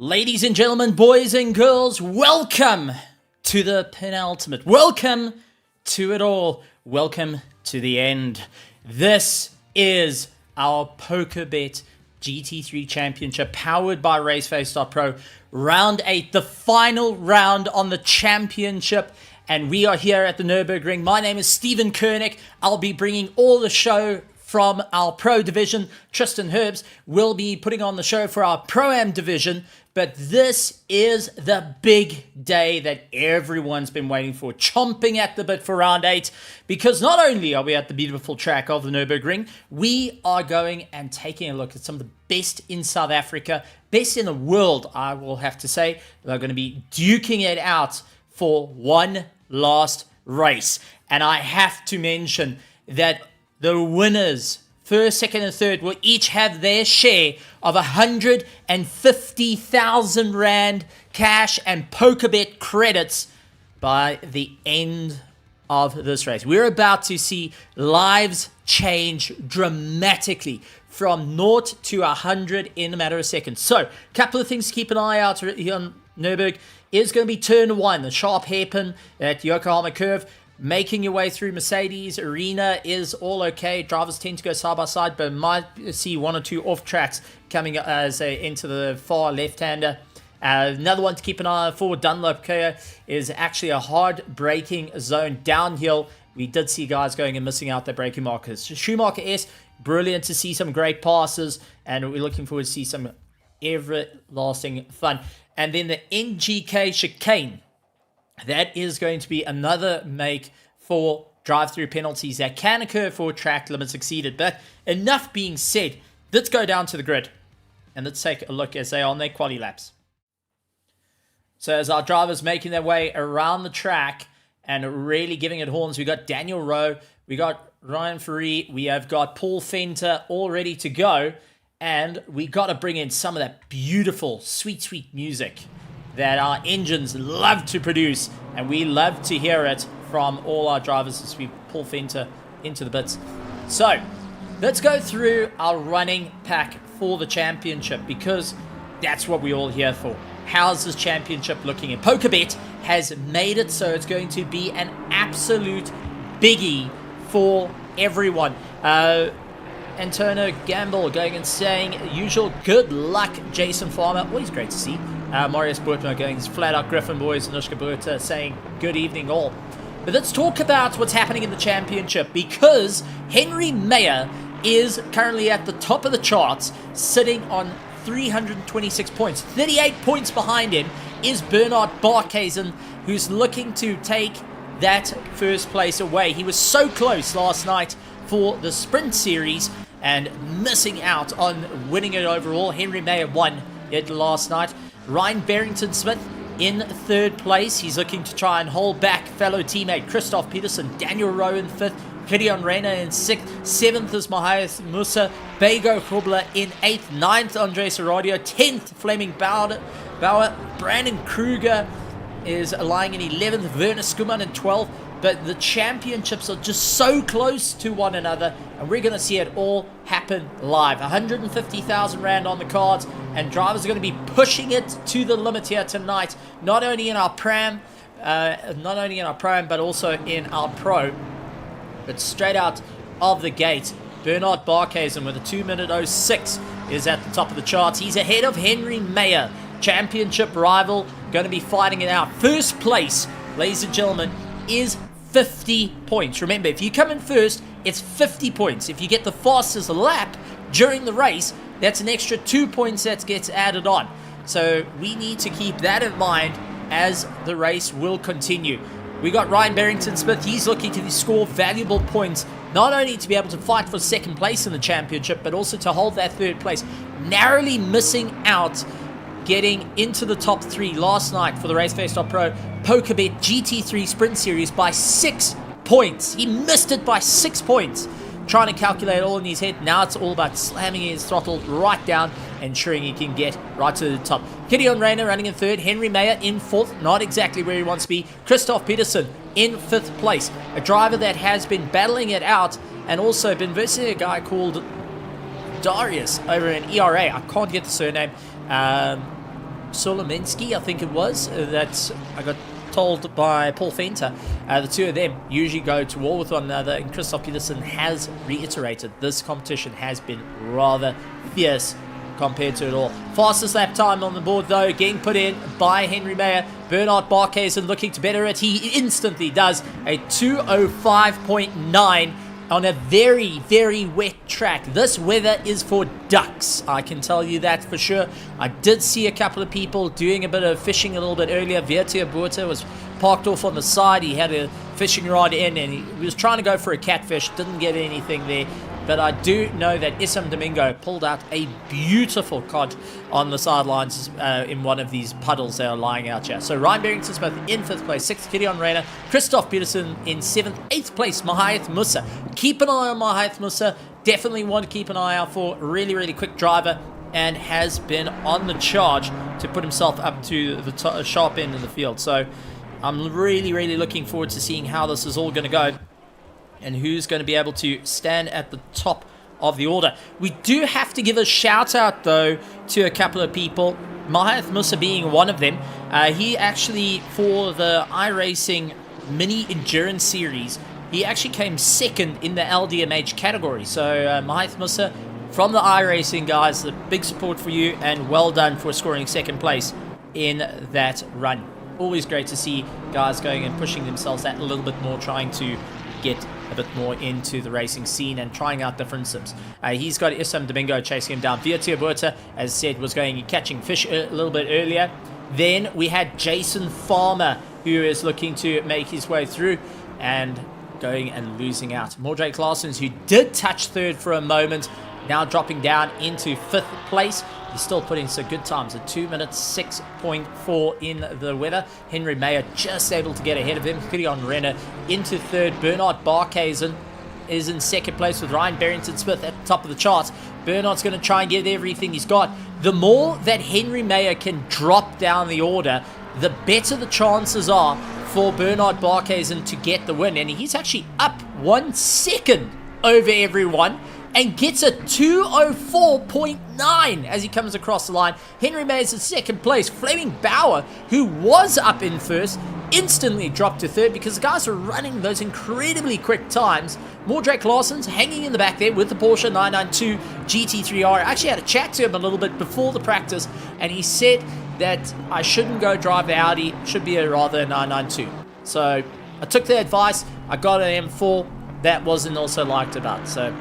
Ladies and gentlemen, boys and girls, welcome to the penultimate. Welcome to it all. Welcome to the end. This is our PokerBet GT3 Championship powered by RACEFACE.PRO. Round 8, the final round on the championship. And we are here at the Nürburgring. My name is Stephen Koenig. I'll be bringing all the show from our Pro division. Tristan Herbs will be putting on the show for our Pro-Am division. But this is the big day that everyone's been waiting for, chomping at the bit for round 8, because not only are we at the beautiful track of the Nürburgring, we are going and taking a look at some of the best in South Africa, best in the world, I will have to say. They're going to be duking it out for one last race. And I have to mention that the winners, first, second, and third, will each have their share of 150,000 Rand cash and PokerBet credits by the end of this race. We're about to see lives change dramatically from 0 to 100 in a matter of seconds. So, a couple of things to keep an eye out here on Nürburgring is going to be turn 1, the sharp hairpin at Yokohama Curve. Making your way through Mercedes Arena is all okay. Drivers tend to go side by side, but might see one or two off tracks coming as into the far left-hander. Another one to keep an eye out for Dunlop Kia is actually a hard braking zone downhill. We did see guys going and missing out their braking markers. Schumacher S, brilliant to see some great passes, and we're looking forward to see some everlasting fun. And then the NGK chicane. That is going to be another make for drive-through penalties that can occur for track limits exceeded. But enough being said, let's go down to the grid and let's take a look as they are on their quali laps. So as our drivers making their way around the track and really giving it horns, we got Daniel Rowe, we got Ryan Ferree, we have got Paul Fenter all ready to go, and we got to bring in some of that beautiful, sweet, sweet music that our engines love to produce, and we love to hear it from all our drivers as we pull Fenter into the bits. So, let's go through our running pack for the championship, because that's what we're all here for. How's this championship looking? And PokerBet has made it so it's going to be an absolute biggie for everyone. Antonio Gamble going and saying, usual good luck, Jason Farmer. Always great to see. Marius Boertner going flat out Griffin boys. Anushka Burta saying good evening all. But let's talk about what's happening in the championship, because Henry Mayer is currently at the top of the charts, sitting on 326 points. 38 points behind him is Bernard Barkhuizen, who's looking to take that first place away. He was so close last night for the sprint series and missing out on winning it overall. Henry Mayer won it last night. Ryan Barrington-Smith in third place. He's looking to try and hold back fellow teammate Christoph Peterson. Daniel Rowe in fifth. Gideon Reyna in sixth. Seventh is Mahias Musa. Bego Hubler in eighth. Ninth, Andres Aradio. 10th, Fleming Bauer. Brandon Kruger is lying in 11th. Werner Skuman in 12th. But the championships are just so close to one another, and we're going to see it all happen live. 150,000 Rand on the cards, and drivers are going to be pushing it to the limit here tonight, not only in our Pro-Am, but also in our Pro. But straight out of the gate, Bernard Barkhuizen with a 2:06 is at the top of the charts. He's ahead of Henry Mayer, championship rival, going to be fighting it out. First place, ladies and gentlemen, is 50 points. Remember, if you come in first, it's 50 points. If you get the fastest lap during the race, that's an extra 2 points that gets added on. So we need to keep that in mind as the race will continue. We got Ryan Barrington-Smith. He's looking to score valuable points, not only to be able to fight for second place in the championship, but also to hold that third place. Narrowly missing out getting into the top 3 last night for the RACEFACE.PRO PokerBet GT3 Sprint Series by 6 points. He missed it by 6 points. Trying to calculate all in his head. Now it's all about slamming his throttle right down, ensuring he can get right to the top. Gideon Reyna running in third. Henry Mayer in fourth. Not exactly where he wants to be. Christoph Peterson in fifth place. A driver that has been battling it out and also been versing a guy called Darius over in ERA. I can't get the surname. Solominski, I think it was, that I got told by Paul Fenter. The two of them usually go to war with one another, and Christoph Peterson has reiterated this competition has been rather fierce compared to it all. Fastest lap time on the board, though, getting put in by Henry Mayer. Bernard Barkhuizen looking to better it. He instantly does a 2:05.9 on a very, very wet track. This weather is for ducks, I can tell you that for sure. I did see a couple of people doing a bit of fishing a little bit earlier. Viertia Buerta was parked off on the side. He had a fishing rod in, and he was trying to go for a catfish. Didn't get anything there. But I do know that Issam Domingo pulled out a beautiful cod on the sidelines in one of these puddles that are lying out here. So Ryan Barrington Smith in 5th place, 6th Gideon Reyna, Christoph Peterson in 7th, 8th place Mahath Musa. Keep an eye on Mahath Musa. Definitely want to keep an eye out for really, really quick driver, and has been on the charge to put himself up to the sharp end of the field. So I'm really, really looking forward to seeing how this is all going to go, and who's going to be able to stand at the top of the order. We do have to give a shout out, though, to a couple of people, Mahath Musa being one of them. He actually, for the iRacing Mini Endurance Series, he actually came second in the LDMH category. So Mahath Musa from the iRacing guys, the big support for you, and well done for scoring second place in that run. Always great to see guys going and pushing themselves that a little bit more, trying to get a bit more into the racing scene and trying out different sims. He's got Issam Domingo chasing him down. Viertia Buerta, as said, was going and catching fish a little bit earlier. Then we had Jason Farmer, who is looking to make his way through and going and losing out. Mordrake Larsens, who did touch third for a moment, now dropping down into 5th place. He's still putting some good times, a 2 minutes 6.4 in the weather. Henry Mayer just able to get ahead of him. Gideon Renner into 3rd. Bernard Barkhuizen is in 2nd place with Ryan Barrington Smith at the top of the charts. Bernard's going to try and get everything he's got. The more that Henry Mayer can drop down the order, the better the chances are for Bernard Barkhuizen to get the win. And he's actually up 1 second over everyone, and gets a 2:04.9 as he comes across the line. Henry Mayer's in 2nd place. Fleming Bauer, who was up in 1st, instantly dropped to 3rd because the guys were running those incredibly quick times. Mordrake Larsens hanging in the back there with the Porsche 992 GT3R. I actually had a chat to him a little bit before the practice, and he said that I shouldn't go drive the Audi, should be rather a 992. So I took the advice. I got an M4. That wasn't also liked about. So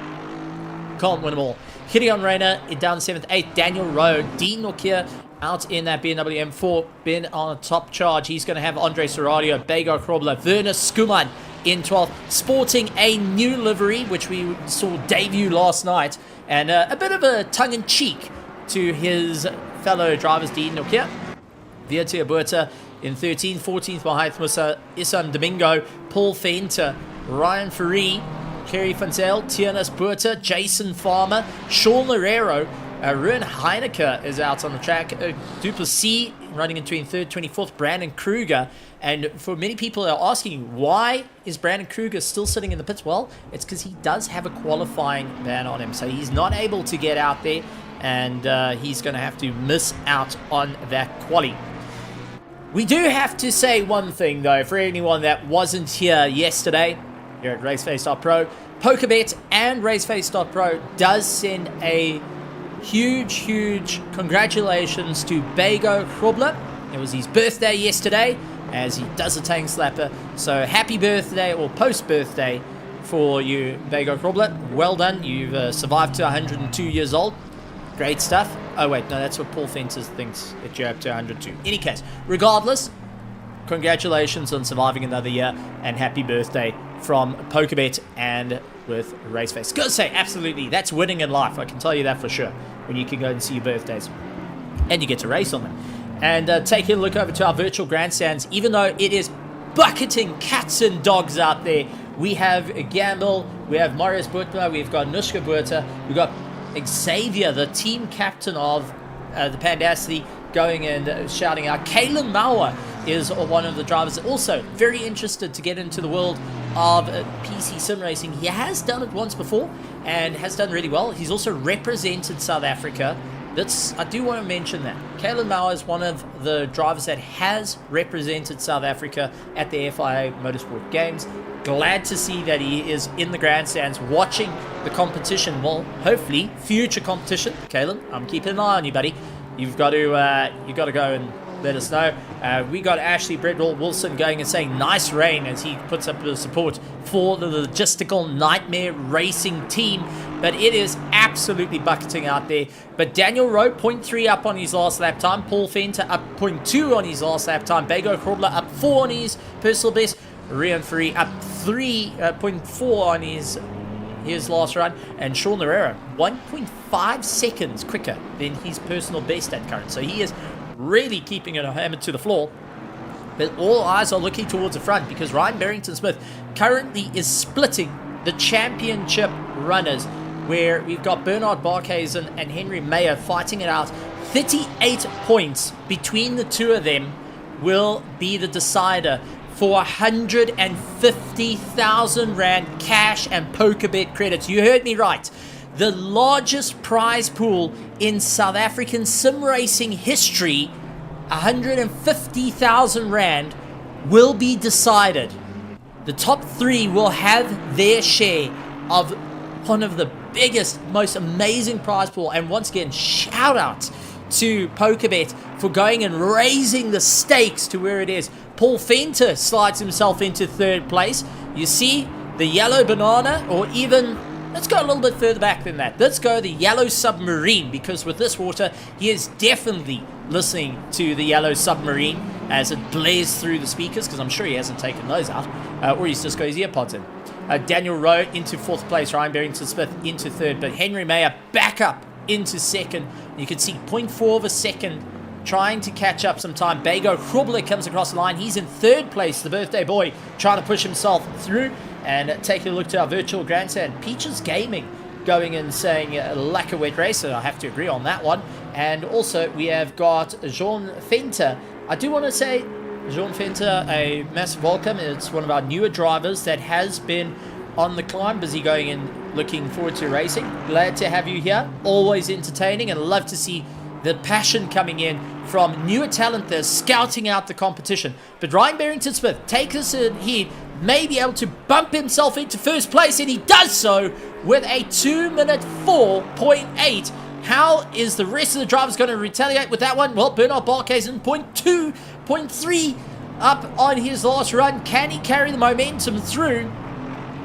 can't win them all. Gideon Reyna down 7th, 8th. Daniel Rowe, Dean Nokia out in that BMW M4, been on a top charge. He's going to have Andre Soradio, Bego Krobler, Werner Skuman in 12th, sporting a new livery, which we saw debut last night, and a bit of a tongue-in-cheek to his fellow drivers, Dean Nokia. Viertia Buerta in 13th, 14th, Mahath Musa, Issam Domingo, Paul Fenter, Ryan Ferree, Kerry Funzel, Tiernas Buerta, Jason Farmer, Sean Lerero, Ruan Heineke is out on the track, Duplessis running in 23rd, 24th, Brandon Kruger. And for many people are asking, why is Brandon Kruger still sitting in the pits? Well, it's because he does have a qualifying ban on him, so he's not able to get out there, and he's going to have to miss out on that quali. We do have to say one thing, though, for anyone that wasn't here yesterday, here at RaceFace.pro, PokerBet and RaceFace.pro does send a huge congratulations to Bego Krobler. It was his birthday yesterday, as he does a tank slapper. So happy birthday, or post-birthday, for you, Bego Krobler. Well done. You've survived to 102 years old. Great stuff. Oh, wait, no, that's what Paul Fenters thinks, that you're up to 102. Any case, regardless, congratulations on surviving another year, and happy birthday from PokerBet and with RaceFace. Gotta say, absolutely, that's winning in life. I can tell you that for sure, when you can go and see your birthdays and you get to race on them. And take a look over to our virtual grandstands. Even though it is bucketing cats and dogs out there, we have Gamble, we have Marius Butler, we've got Nushka Buerta, we've got Xavier, the team captain of the Pandacity, going and shouting out. Kalen Mauer is one of the drivers, also very interested to get into the world of PC sim racing. He has done it once before and has done really well. He's also represented South Africa I do want to mention that Kalen Mauer is one of the drivers that has represented South Africa at the FIA Motorsport Games. Glad to see that he is in the grandstands watching the competition. Well, hopefully future competition. Kalen, I'm keeping an eye on you, buddy. You've got to go and let us know. We got Ashley Bredwell Wilson going and saying nice rain as he puts up the support for the logistical nightmare racing team. But it is absolutely bucketing out there. But Daniel Rowe, 0.3 up on his last lap time. Paul Fenter up 0.2 on his last lap time. Bego Krobler up 4 on his personal best. Rian Free up 3.4 on his last run. And Sean Herrera, 1.5 seconds quicker than his personal best at current. So he is really keeping it hammered to the floor. But all eyes are looking towards the front because Ryan Barrington-Smith currently is splitting the championship runners, where we've got Bernard Barkhuizen and Henry Mayer fighting it out. 38 points between the two of them will be the decider for 150,000 Rand cash and PokerBet credits. You heard me right. The largest prize pool in South African sim racing history, 150,000 Rand, will be decided. The top 3 will have their share of one of the biggest, most amazing prize pool. And once again, shout out to PokerBet for going and raising the stakes to where it is. Paul Fenter slides himself into 3rd place. You see the yellow banana, or even, let's go a little bit further back than that. Let's go the yellow submarine, because with this water, he is definitely listening to the yellow submarine as it blares through the speakers, because I'm sure he hasn't taken those out, or he's just got his earpods in. Daniel Rowe into 4th place, Ryan Barrington-Smith into 3rd, but Henry Mayer back up into 2nd. You can see 0.4 of a second trying to catch up some time. Bego Krobler comes across the line. He's in 3rd place, the birthday boy, trying to push himself through. And taking a look to our virtual grandstand, Peaches Gaming going and saying lack of wet racer. I have to agree on that one. And also we have got Jean Fenter. I do want to say Jean Fenter, a massive welcome. It's one of our newer drivers that has been on the climb, busy going and looking forward to racing. Glad to have you here. Always entertaining, and love to see the passion coming in from newer talent that's scouting out the competition. But Ryan Barrington-Smith takes us ahead, may be able to bump himself into 1st place, and he does so with a 2-minute 4.8. How is the rest of the drivers going to retaliate with that one? Well, Bernard Barkhuizen 0.2, 0.3 up on his last run. Can he carry the momentum through?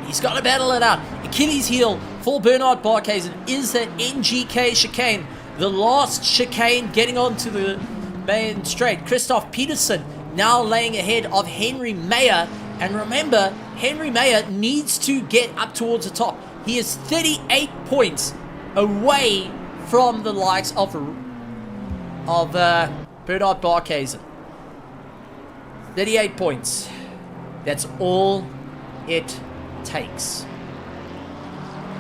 He's got to battle it out. Achilles heel for Bernard Barkhuizen is that NGK chicane. The last chicane getting onto the main straight. Christoph Peterson now laying ahead of Henry Mayer. And remember, Henry Mayer needs to get up towards the top. He is 38 points away from the likes of Bernard Barkhuizen. 38 points. That's all it takes.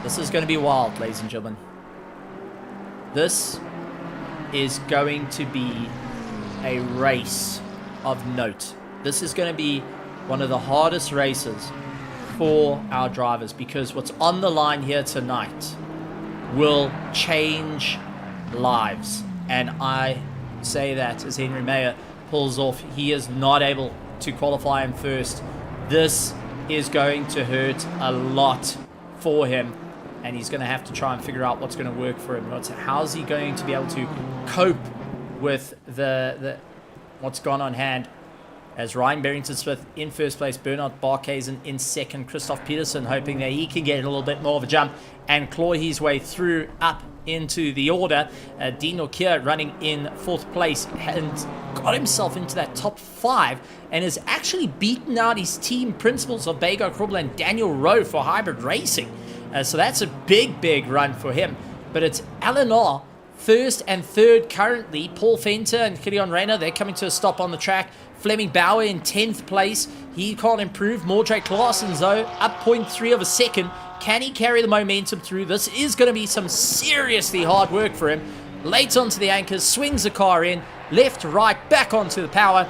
This is going to be wild, ladies and gentlemen. This is going to be a race of note. This is going to be one of the hardest races for our drivers, because what's on the line here tonight will change lives. And I say that as Henry Mayer pulls off. He is not able to qualify in 1st. This is going to hurt a lot for him, and he's going to have to try and figure out what's going to work for him. How's he going to be able to cope with the what's gone on hand? As Ryan Barrington-Smith in 1st place, Bernard Barkhuizen in 2nd, Christoph Peterson hoping that he can get a little bit more of a jump and claw his way through up into the order. Dino Kier running in 4th place and got himself into that top 5 and has actually beaten out his team principals of Bego Krobler and Daniel Rowe for hybrid racing. So that's a big run for him. But it's Alan R, 1st and 3rd currently. Paul Fenter and Kilian Rayner, they're coming to a stop on the track. Fleming Bauer in 10th place. He can't improve. Mordred Claessens, though, up 0.3 of a second. Can he carry the momentum through? This is going to be some seriously hard work for him. Late onto the anchors, swings the car in. Left, right, back onto the power.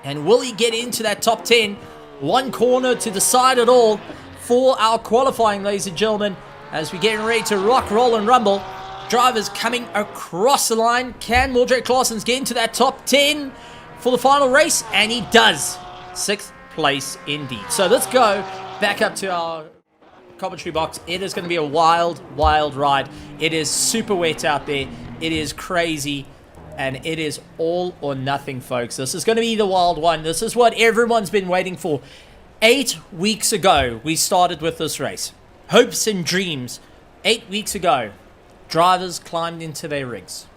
And will he get into that top 10? One corner to decide it all for our qualifying, ladies and gentlemen, as we're getting ready to rock, roll, and rumble. drivers coming across the line. Can Mildred Claessens get into that top 10 for the final race? And he does. 6th place indeed. So let's go back up to our commentary box. It is going to be a wild ride. It is super wet out there. It is crazy. And it is all or nothing, folks. This is going to be the wild one. This is what everyone's been waiting for. 8 weeks ago, we started with this race. Hopes and dreams. 8 weeks ago, drivers climbed into their rigs.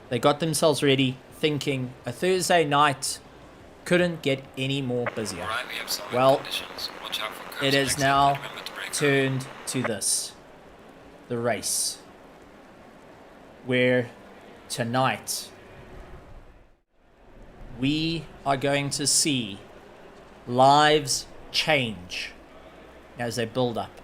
They got themselves ready, thinking a Thursday night couldn't get any more busier. Well, it is now turned to this. The race. Where tonight we are going to see lives change as they build up.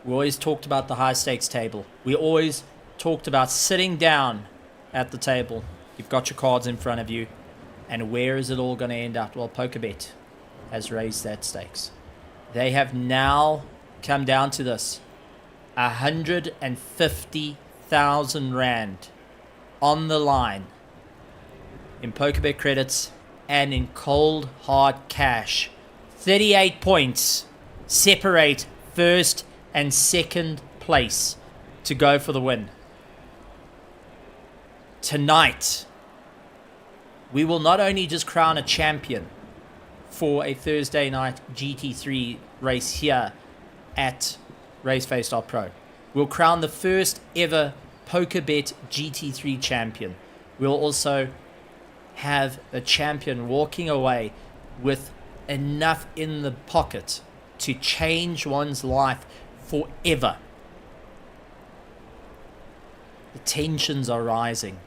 We always talked about the high stakes table. We always talked about sitting down at the table. You've got your cards in front of you. And where is it all going to end up? Well, PokerBet has raised that stakes. They have now come down to this. 150,000 Rand on the line in PokerBet credits and in cold hard cash. 38 points separate first and second place to go for the win. Tonight, we will not only just crown a champion for a Thursday night GT3 race here at RACEFACE.PRO. We'll crown the first ever PokerBet GT3 champion. We'll also have a champion walking away with enough in the pocket to change one's life forever. The tensions are rising.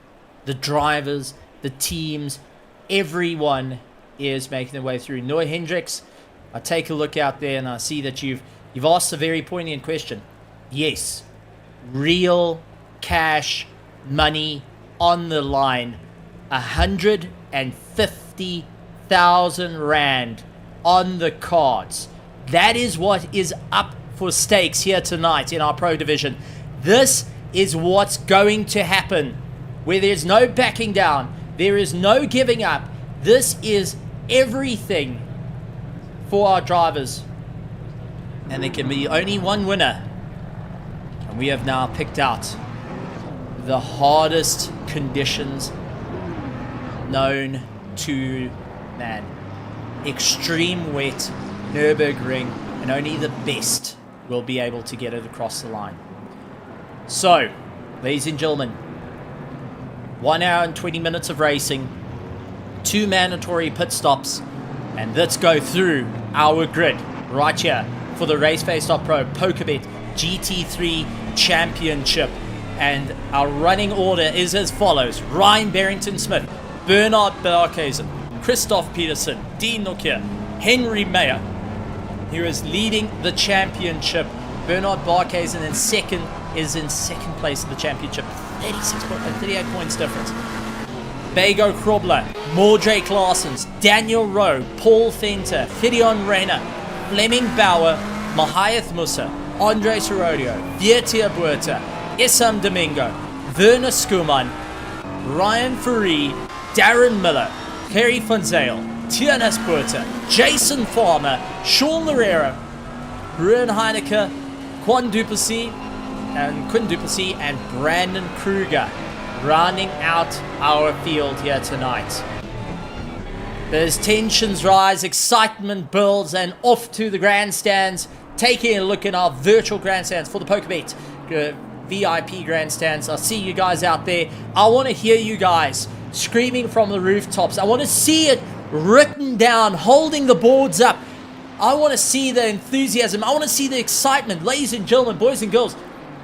The drivers, the teams, everyone is making their way through. Noah Hendricks, I take a look out there and I see that you've asked a very poignant question. Yes, real cash money on the line. 150,000 Rand on the cards. That is what is up for stakes here tonight in our Pro Division. This is what's going to happen. Where there's no backing down, there is no giving up. This is everything for our drivers. And there can be only one winner. And we have now picked out the hardest conditions known to man. Extreme wet, Nürburgring, and only the best will be able to get it across the line. So, ladies and gentlemen, 1 hour and 20 minutes of racing, 2 mandatory pit stops, and let's go through our grid right here for the RACEFACE.PRO PokerBet GT3 Championship. And our running order is as follows: Ryan Barrington-Smith, Bernard Barkhuizen, Christoph Peterson, Dean Nokia, Henry Mayer, who is leading the championship. Bernard Barkhuizen in second is in second place in the championship. 38 points difference. Bego Krobler, Mildred Claessens, Daniel Rowe, Paul Fenter, Gideon Reyna, Fleming Bauer, Mahayath Musa, Andre Sorodio, Vietia Buerta, Issam Domingo, Werner Skuman, Ryan Furey, Darren Miller, Kerry van Zale, Tianas Buerta, Jason Farmer, Sean Larera, Ruan Heineke, Quinn Duplessis, and Brandon Kruger rounding out our field here tonight. As tensions rise, excitement builds, and off to the grandstands, taking a look at our virtual grandstands for the PokerBet VIP grandstands. I see you guys out there. I want to hear you guys screaming from the rooftops. I want to see it written down, holding the boards up. I want to see the enthusiasm. I want to see the excitement. Ladies and gentlemen, boys and girls,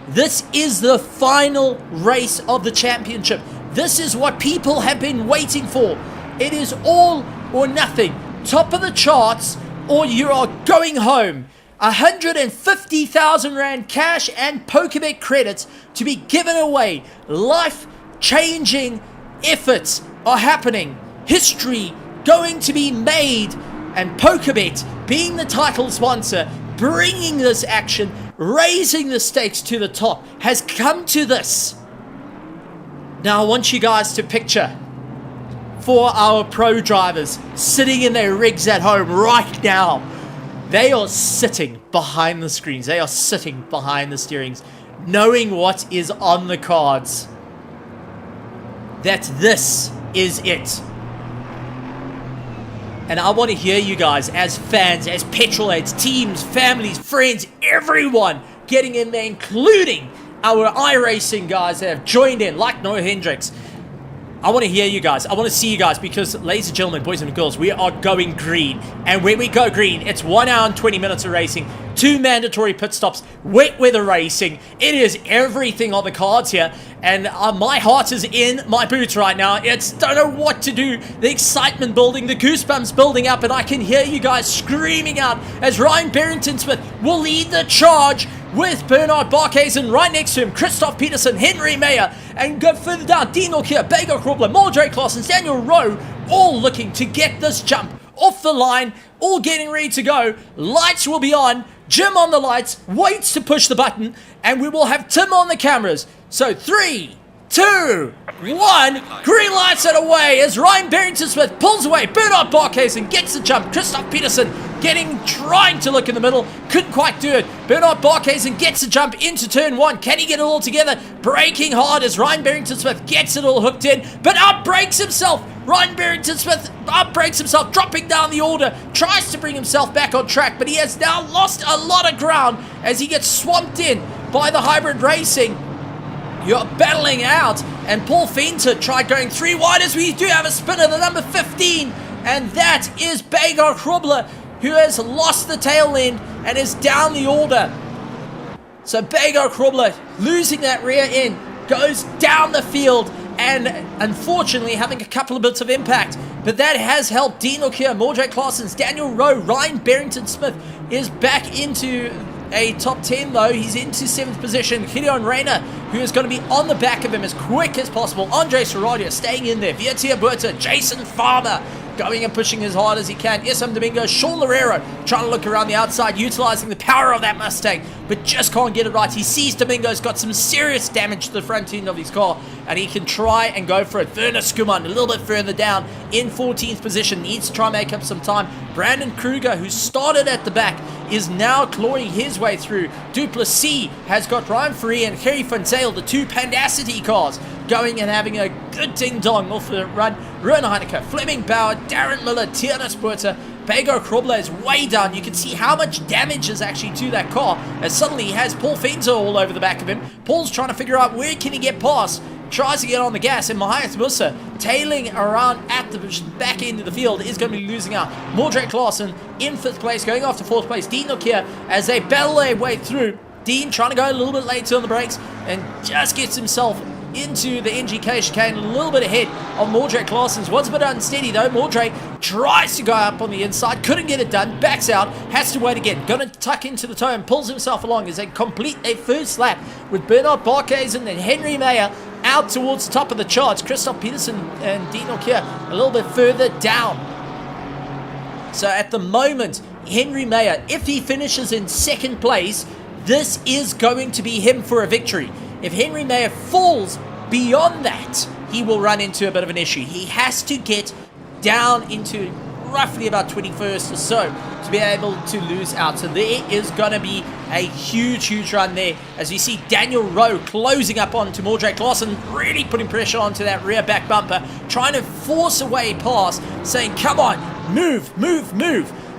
this is the final race of the championship. This is what people have been waiting for. It is all or nothing. Top of the charts, or you are going home. 150,000 Rand cash and PokerBet credits to be given away. Life-changing efforts are happening. History going to be made. And PokerBet, being the title sponsor, bringing this action, raising the stakes to the top, has come to this. Now I want you guys to picture 4 our pro drivers sitting in their rigs at home right now. They are sitting behind the screens. They are sitting behind the steerings, knowing what is on the cards. That this is it. And I want to hear you guys as fans, as petrol heads, teams, families, friends, everyone getting in there, including our iRacing guys that have joined in, like Noah Hendricks. I want to hear you guys. I want to see you guys because, ladies and gentlemen, boys and girls, we are going green. And when we go green, it's 1 hour and 20 minutes of racing, 2 mandatory pit stops, wet weather racing. It is everything on the cards here. And my heart is in my boots right now. It's don't know what to do. The excitement building, the goosebumps building up, and I can hear you guys screaming out as Ryan Barrington-Smith will lead the charge with Bernard Barkhuizen right next to him, Christoph Peterson, Henry Mayer, and go further down, Dean O'Keefe, Bago Krobler, Mordre Clausen, Daniel Rowe, all looking to get this jump off the line, all getting ready to go. Lights will be on, Jim on the lights, waits to push the button, and we will have Tim on the cameras. So 3, 2, 1, green lights are away as Ryan Barrington-Smith pulls away, Bernard Barkhuizen gets the jump, Christoph Peterson trying to look in the middle, couldn't quite do it. Bernard Barkhuizen gets the jump into turn 1. Can he get it all together? Braking hard as Ryan Barrington-Smith gets it all hooked in, but outbrakes himself. Ryan Barrington-Smith outbrakes himself, dropping down the order, tries to bring himself back on track, but he has now lost a lot of ground as he gets swamped in by the hybrid racing. You're battling out, and Paul Fenter tried going 3 wide as we do have a spinner, the number 15, and that is Bagar Krobler, who has lost the tail end and is down the order. So Bagar Krobler, losing that rear end, goes down the field and unfortunately having a couple of bits of impact. But that has helped Dean O'Keefe, Mordre Clausen, Daniel Rowe, Ryan Barrington-Smith is back into a top 10 though. He's into 7th position. Gideon Reyna, who is going to be on the back of him as quick as possible. Andre Saradia staying in there. Vietia Berta, Jason Farmer going and pushing as hard as he can. Isam Domingo, Sean Lorero trying to look around the outside, utilizing the power of that Mustang, but just can't get it right. He sees Domingo's got some serious damage to the front end of his car, and he can try and go for it. Werner Skuman a little bit further down in 14th position, needs to try and make up some time. Brandon Kruger, who started at the back, is now clawing his way through. Duplessis has got Ryan Free and Kerry Fontaine, the 2 Pandacity cars, going and having a good ding-dong off the run. Ruan Heineke, Fleming Bauer, Darren Miller, Tiernas Puerta, Bago Krobler is way down. You can see how much damage is actually to that car, as suddenly he has Paul Fenter all over the back of him. Paul's trying to figure out where can he get past. Tries to get on the gas, and Mahias Musa tailing around at the back end of the field is going to be losing out. Mordre Clausen in 5th place, going off to 4th place. Dean O'Keefe as they battle their way through. Dean trying to go a little bit later on the brakes and just gets himself into the NGK chicane, a little bit ahead of Mordre Clausen's. Was a bit unsteady though. Mordre tries to go up on the inside, couldn't get it done, backs out, has to wait again, gonna tuck into the toe and pulls himself along as they complete a first lap with Bernard Barkhuizen and Henry Mayer out towards the top of the charts. Christoph Peterson and Dean O'Keefe a little bit further down. So at the moment, Henry Mayer, if he finishes in 2nd place, this is going to be him for a victory. If Henry Mayer falls beyond that, he will run into a bit of an issue. He has to get down into roughly about 21st or so to be able to lose out. So there is going to be a huge run there as we see Daniel Rowe closing up onto Mordre Clausen, really putting pressure onto that rear back bumper, trying to force a way past, saying, come on, move.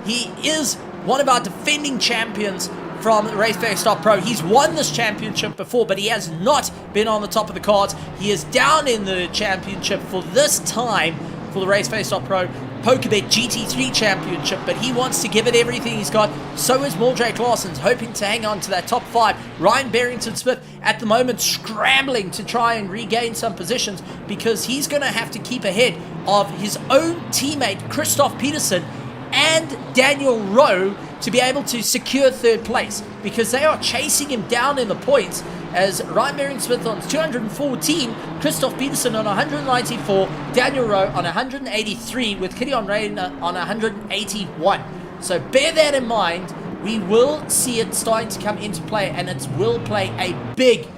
He is one of our defending champions from RACEFACE.PRO. He's won this championship before, but he has not been on the top of the cards. He is down in the championship for this time for the RACEFACE.PRO PokerBet GT3 Championship, but he wants to give it everything he's got. So is Mordre Clausen, hoping to hang on to that top 5. Ryan Barrington-Smith at the moment scrambling to try and regain some positions because he's going to have to keep ahead of his own teammate Christoph Peterson and Daniel Rowe to be able to secure 3rd place, because they are chasing him down in the points as Ryan Barrington-Smith on 214, Christoph Peterson on 194, Daniel Rowe on 183, with Gideon Reyna on 181. So bear that in mind. We will see it starting to come into play, and it will play a big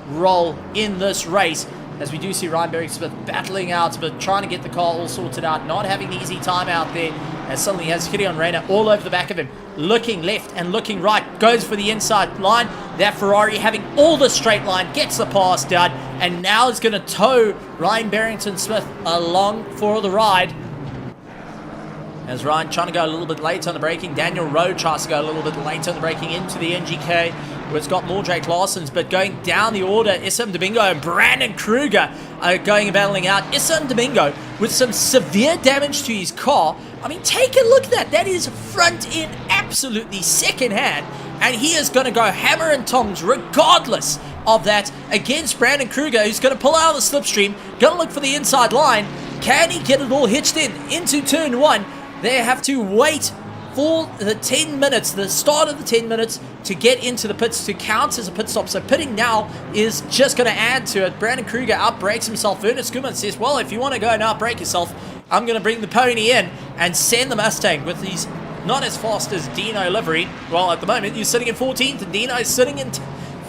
role in this race. as we do see Ryan Berry-Smith battling out, but trying to get the car all sorted out, not having an easy time out there, as suddenly has Gideon Reyna all over the back of him, looking left and looking right, goes for the inside line. That Ferrari having all the straight line, gets the pass done, and now is going to tow Ryan Barrington-Smith along for the ride. As Ryan trying to go a little bit late on the braking. Daniel Rowe tries to go a little bit late on the braking into the NGK, where it's got more Drake Larsons, but going down the order, Issam Domingo and Brandon Kruger are going and battling out. Issam Domingo with some severe damage to his car. I mean, take a look at that. That is front end, absolutely second hand, and he is going to go hammer and tongs regardless of that against Brandon Kruger, who's going to pull out of the slipstream, going to look for the inside line. Can he get it all hitched in into turn one? They have to wait for the 10 minutes, the start of the 10 minutes, to get into the pits to count as a pit stop. So pitting now is just going to add to it. Brandon Kruger outbrakes himself. Werner Skuman says, well, if you want to go and outbrake yourself, I'm going to bring the pony in and send the Mustang with these not as fast as Dino livery. Well, at the moment, you're sitting in 14th and Dino is sitting in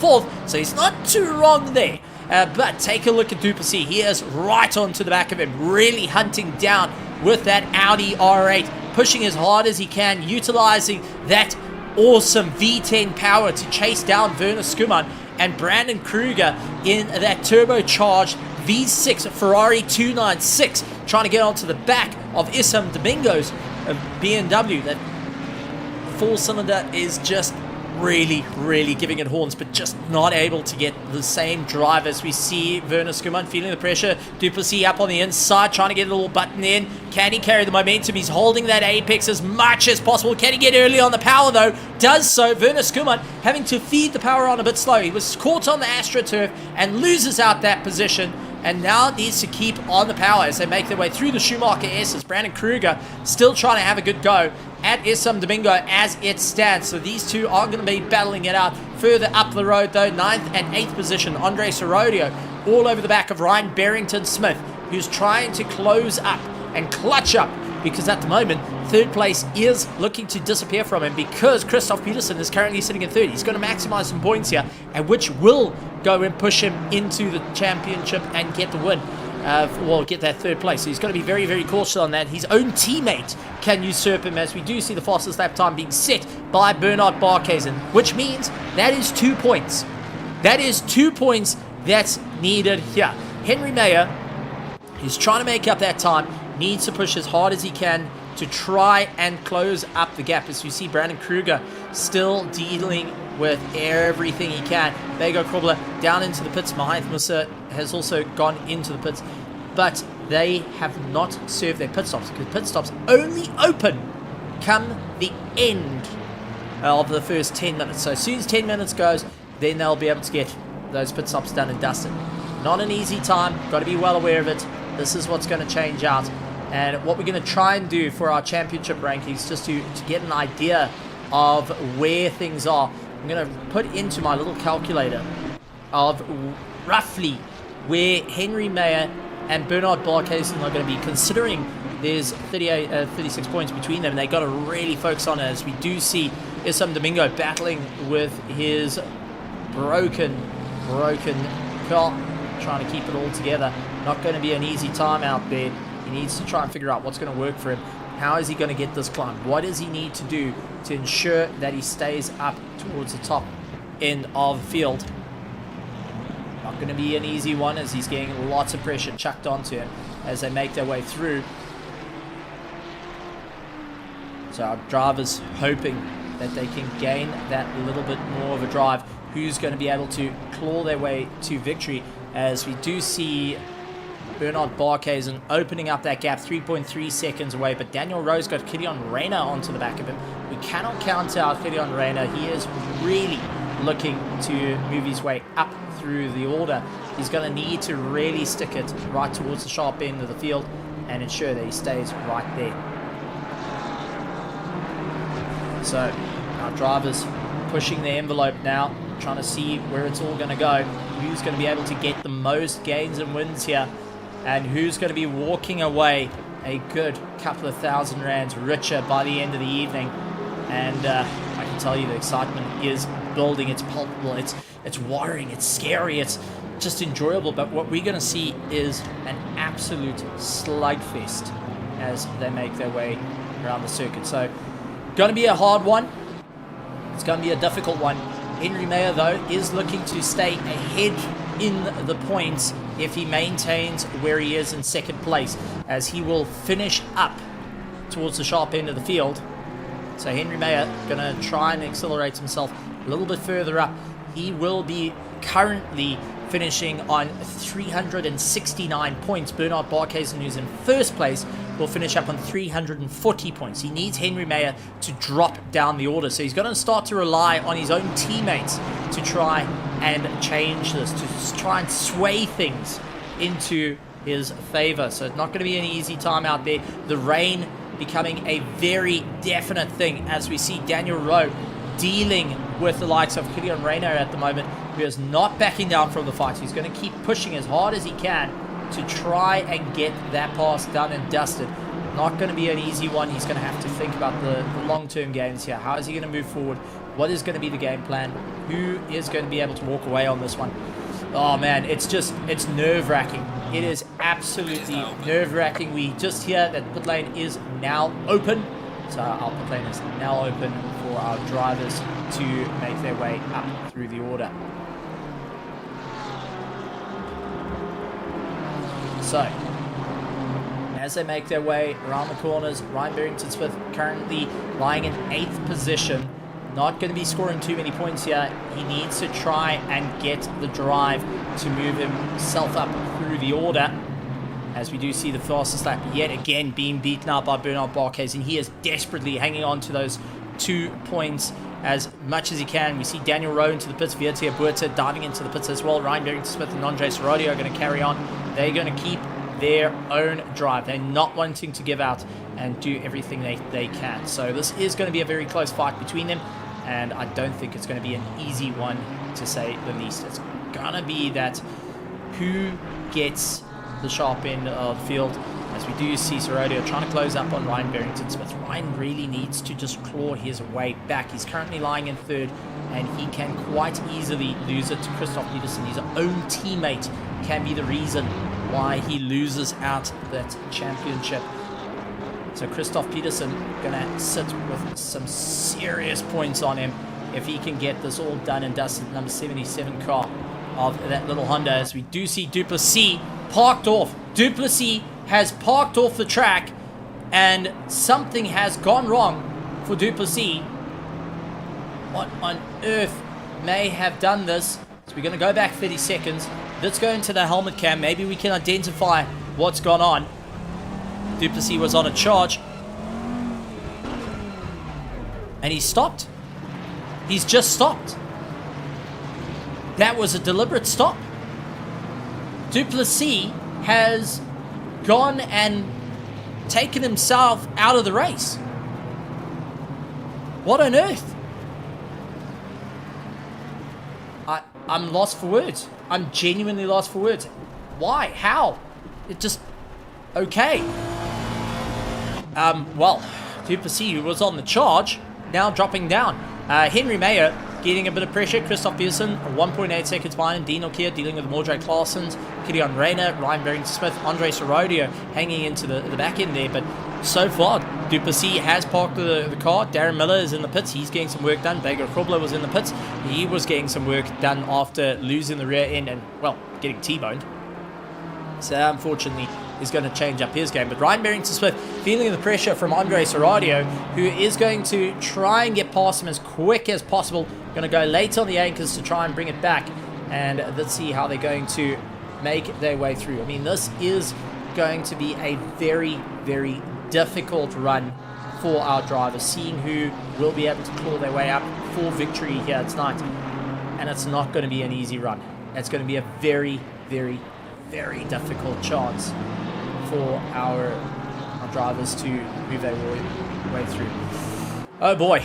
4th, so he's not too wrong there. But take a look at Duplessis. He is right onto the back of him, really hunting down with that Audi R8, pushing as hard as he can, utilizing that awesome V10 power to chase down Werner Skuman and Brandon Kruger in that turbocharged V6 Ferrari 296, trying to get onto the back of Issam Domingo's BMW. That four-cylinder is just really giving it horns, but just not able to get the same drive as we see Werner Skuman feeling the pressure. Duplessis up on the inside, trying to get it all buttoned in. Can he carry the momentum? He's holding that apex as much as possible. Can he get early on the power though? Does so. Werner Skuman having to feed the power on a bit slow. He was caught on the AstroTurf and loses out that position, and now needs to keep on the power as they make their way through the Schumacher S's. Brandon Kruger still trying to have a good go at Issam Domingo as it stands. So these two are going to be battling it out. Further up the road though, 9th and 8th position, Andre Sorodio all over the back of Ryan Barrington-Smith, who's trying to close up and clutch up, because at the moment, 3rd place is looking to disappear from him, because Christoph Peterson is currently sitting in 3rd. He's going to maximize some points here, and which will go and push him into the championship and get the win. Well, get that 3rd place. So he's got to be very cautious on that. His own teammate can usurp him, as we do see the fastest lap time being set by Bernard Barkhuizen, which means that is 2 points. That is 2 points that's needed here. Henry Mayer, who's trying to make up that time, needs to push as hard as he can to try and close up the gap, as you see Brandon Kruger still dealing with everything he can. Bego Krobler down into the pits. Mahith Musa has also gone into the pits, but they have not served their pit stops, because pit stops only open come the end of the first 10 minutes. So as soon as 10 minutes goes, then they'll be able to get those pit stops done and dusted. Not an easy time, got to be well aware of it. This is what's going to change out, and what we're going to try and do for our championship rankings, just to get an idea of where things are. I'm going to put into my little calculator of roughly where Henry Mayer and Bernard Barkhuizen are going to be, considering there's 36 points between them, and they've got to really focus on it, as we do see Issam Domingo battling with his broken car, trying to keep it all together. Not going to be an easy time out there. He needs to try and figure out what's going to work for him. How is he going to get this climb? What does he need to do to ensure that he stays up towards the top end of the field? Not going to be an easy one, as he's getting lots of pressure chucked onto him as they make their way through. So our drivers hoping that they can gain that little bit more of a drive. Who's going to be able to claw their way to victory, as we do see Bernard Barkhuizen opening up that gap, 3.3 seconds away, but Daniel Rose got Gideon Reyna onto the back of him. We cannot count out Gideon Reyna. He is really looking to move his way up through the order. He's going to need to really stick it right towards the sharp end of the field and ensure that he stays right there. So our drivers pushing the envelope now, trying to see where it's all going to go. Who's going to be able to get the most gains and wins here, and who's going to be walking away a good couple of £1,000 richer by the end of the evening. And I can tell you the excitement is building. It's palpable, it's worrying, it's scary, it's just enjoyable. But what we're going to see is an absolute slugfest as they make their way around the circuit. So, going to be a hard one. It's going to be a difficult one. Henry Mayer, though, is looking to stay ahead in the points if he maintains where he is in second place, as he will finish up towards the sharp end of the field. So Henry Mayer going to try and accelerate himself a little bit further up. He will be currently finishing on 369 points. Bernard Barkhuizen, who's in first place, will finish up on 340 points. He needs Henry Mayer to drop down the order. So he's going to start to rely on his own teammates to try and change this, to try and sway things into his favor. So it's not going to be an easy time out there. The rain becoming a very definite thing as we see Daniel Rowe dealing with the likes of Killian Rayner at the moment, who is not backing down from the fight. He's going to keep pushing as hard as he can to try and get that pass done and dusted. Not going to be an easy one. He's going to have to think about the long-term games here. How is he going to move forward? What is going to be the game plan? Who is going to be able to walk away on this one? Oh man, it's nerve-wracking. It is absolutely nerve-wracking. We just hear that pit lane is now open. So our pit lane is now open for our drivers to make their way up through the order. So, as they make their way around the corners, Ryan Barrington-Smith currently lying in 8th position. Not going to be scoring too many points here. He needs to try and get the drive to move himself up through the order. As we do see the fastest lap yet again being beaten out by Bernard Barkhuizen. He is desperately hanging on to those 2 points as much as he can. We see Daniel Rowe into the pits, Vietia Buerta diving into the pits as well. Ryan Barrington-Smith and Andre Seradio are going to carry on. They're going to keep their own drive. They're not wanting to give out and do everything they can. So this is going to be a very close fight between them, and I don't think it's going to be an easy one, to say the least. It's going to be that who gets the sharp end of the field, as we do see Seradio trying to close up on Ryan Barrington-Smith. Ryan really needs to just claw his way back. He's currently lying in 3rd, and he can quite easily lose it to Christoph Peterson. His own teammate can be the reason why he loses out that championship. So Christoph Peterson gonna sit with some serious points on him if he can get this all done and dusted. Number 77 car of that little Honda, as we do see Duplessis parked off. Duplessis has parked off the track, and something has gone wrong for Duplessis. What on earth may have done this? So we're going to go back 30 seconds. Let's go into the helmet cam. Maybe we can identify what's gone on. Duplessis was on a charge, and he stopped. He's just stopped. That was a deliberate stop. Duplessis has gone and taken himself out of the race. What on earth? I'm lost for words. I'm genuinely lost for words. Why? How? It just... Okay. Well, Duplessis, who was on the charge, now dropping down. Henry Mayer getting a bit of pressure. Christoph Pearson, 1.8 seconds behind. Dean O'Keefe dealing with Mordred Claessens, Killian Rayner, Ryan Barrington-Smith, Andre Seradio hanging into the back end there. But so far, Duplessis has parked the car. Darren Miller is in the pits. He's getting some work done. Vega Krobler was in the pits. He was getting some work done after losing the rear end and, well, getting T-boned. So, unfortunately, is going to change up his game. But Ryan Barrington-Smith feeling the pressure from Andre Seradio, who is going to try and get past him as quick as possible. Going to go late on the anchors to try and bring it back. And let's see how they're going to make their way through. I mean, this is going to be a very, very difficult run for our drivers, seeing who will be able to claw their way up for victory here tonight. And it's not going to be an easy run. It's going to be a very, very, very difficult chance for our drivers to move their way through. Oh boy.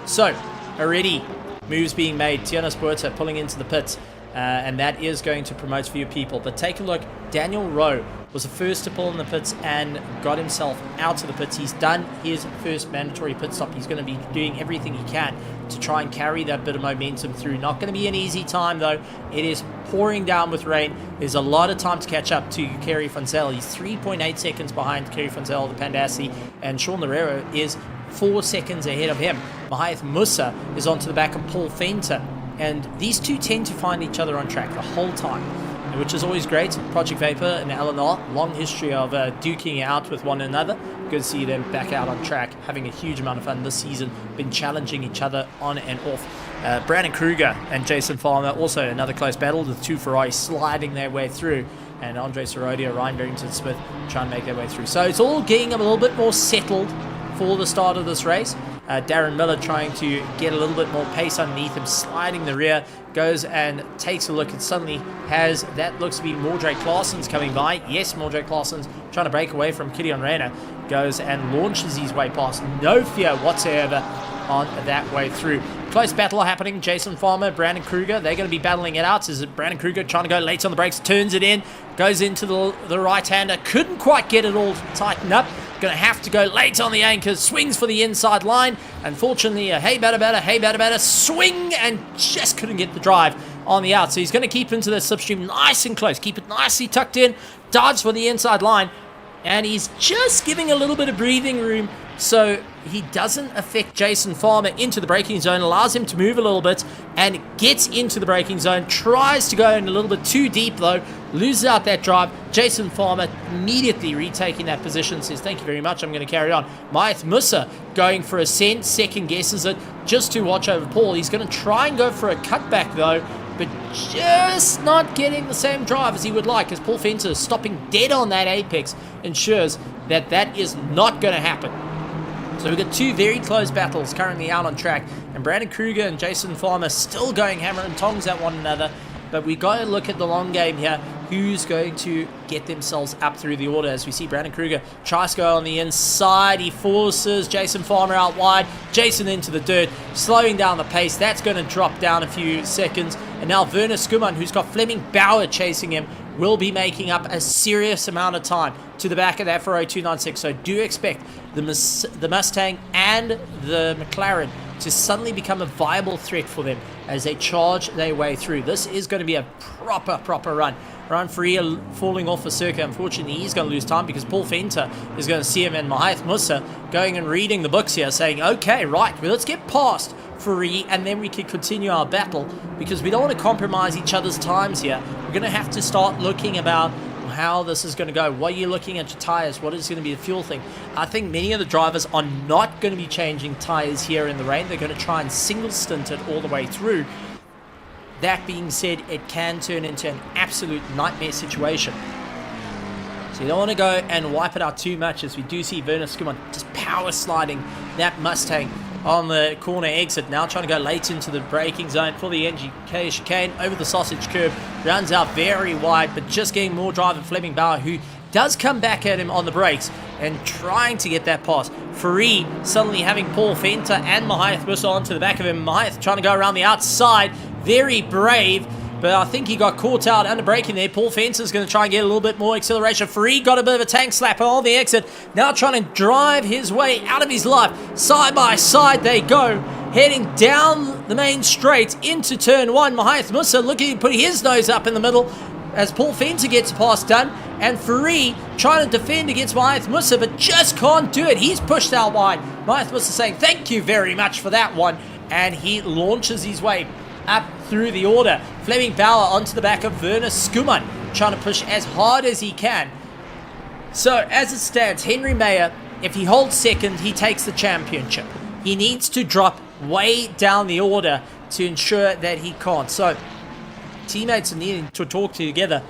So, already moves being made. Tiana Spuerta pulling into the pits. And that is going to promote a few people. But take a look. Daniel Rowe was the first to pull in the pits and got himself out of the pits. He's done his first mandatory pit stop. He's going to be doing everything he can to try and carry that bit of momentum through. Not going to be an easy time, though. It is pouring down with rain. There's a lot of time to catch up to Kerry Funzel. He's 3.8 seconds behind Kerry Funzel, the Pandassi, and Sean Lerero is 4 seconds ahead of him. Mahath Musa is onto the back of Paul Fenter, and these two tend to find each other on track the whole time, which is always great. Project Vapor and Eleanor, long history of duking out with one another. Good to see them back out on track, having a huge amount of fun this season, been challenging each other on and off. Brandon Kruger and Jason Farmer, also another close battle, the two Ferrari sliding their way through, and Andre Sorodia, Ryan Barrington-Smith trying to make their way through. So it's all getting a little bit more settled for the start of this race. Darren Miller trying to get a little bit more pace underneath him, sliding the rear, goes and takes a look and suddenly has, that looks to be Mordrake Claessen's coming by. Yes, Mordrake Claessen's trying to break away from Gideon Reyna, goes and launches his way past. No fear whatsoever on that way through. Close battle happening. Jason Farmer, Brandon Kruger, they're going to be battling it out. Is it Brandon Kruger trying to go late on the brakes, turns it in, goes into the right-hander, couldn't quite get it all tightened up. Going to have to go late on the anchors, swings for the inside line. Unfortunately, hey batter, swing, and just couldn't get the drive on the out. So he's going to keep into the slipstream nice and close, keep it nicely tucked in, dives for the inside line, and he's just giving a little bit of breathing room so he doesn't affect Jason Farmer into the braking zone, allows him to move a little bit and gets into the braking zone, tries to go in a little bit too deep though, loses out that drive. Jason Farmer immediately retaking that position, says thank you very much, I'm going to carry on. Mahath Musa going for a second guesses it just to watch over Paul. He's going to try and go for a cutback though, but just not getting the same drive as he would like, as Paul Fenter stopping dead on that apex ensures that that is not going to happen. So we've got two very close battles currently out on track, and Brandon Kruger and Jason Farmer still going hammer and tongs at one another. But we got to look at the long game here. Who's going to get themselves up through the order? As we see Brandon Kruger tries to go on the inside. He forces Jason Farmer out wide. Jason into the dirt, slowing down the pace. That's going to drop down a few seconds. And now Werner Skuman, who's got Fleming Bauer chasing him, will be making up a serious amount of time to the back of that Ferrari 296. So do expect the Mustang and the McLaren to suddenly become a viable threat for them as they charge their way through. This is going to be a proper run. Ryan Faria falling off the circuit. Unfortunately, he's going to lose time because Paul Fenter is going to see him, and Mahath Musa going and reading the books here, saying, okay, right, well, let's get past Faria and then we can continue our battle, because we don't want to compromise each other's times here. We're going to have to start looking about how this is going to go. What are you looking at your tires? What is going to be the fuel thing? I think many of the drivers are not going to be changing tires here in the rain. They're going to try and single stint it all the way through. That being said, it can turn into an absolute nightmare situation. So you don't want to go and wipe it out too much, as we do see Werner Skuman just power sliding that Mustang on the corner exit. Now trying to go late into the braking zone for the NGK chicane over the sausage curb. Runs out very wide, but just getting more drive than Fleming Bauer, who does come back at him on the brakes and trying to get that pass. Farid suddenly having Paul Fenter and Mahath Musa onto the back of him. Mahath trying to go around the outside. Very brave, but I think he got caught out under braking there. Paul Fencer's going to try and get a little bit more acceleration. Farid got a bit of a tank slapper on the exit. Now trying to drive his way out of his life. Side by side they go, heading down the main straight into turn one. Mahath Musa looking, putting his nose up in the middle as Paul Fenter gets past done. And Farid trying to defend against Mahath Musa, but just can't do it. He's pushed out wide. Mahath Musa saying, thank you very much for that one. And he launches his way up through the order. Fleming Bauer onto the back of Werner Skuman, trying to push as hard as he can. So as it stands, Henry Mayer, if he holds second, he takes the championship. He needs to drop way down the order to ensure that he can't. So teammates are needing to talk together.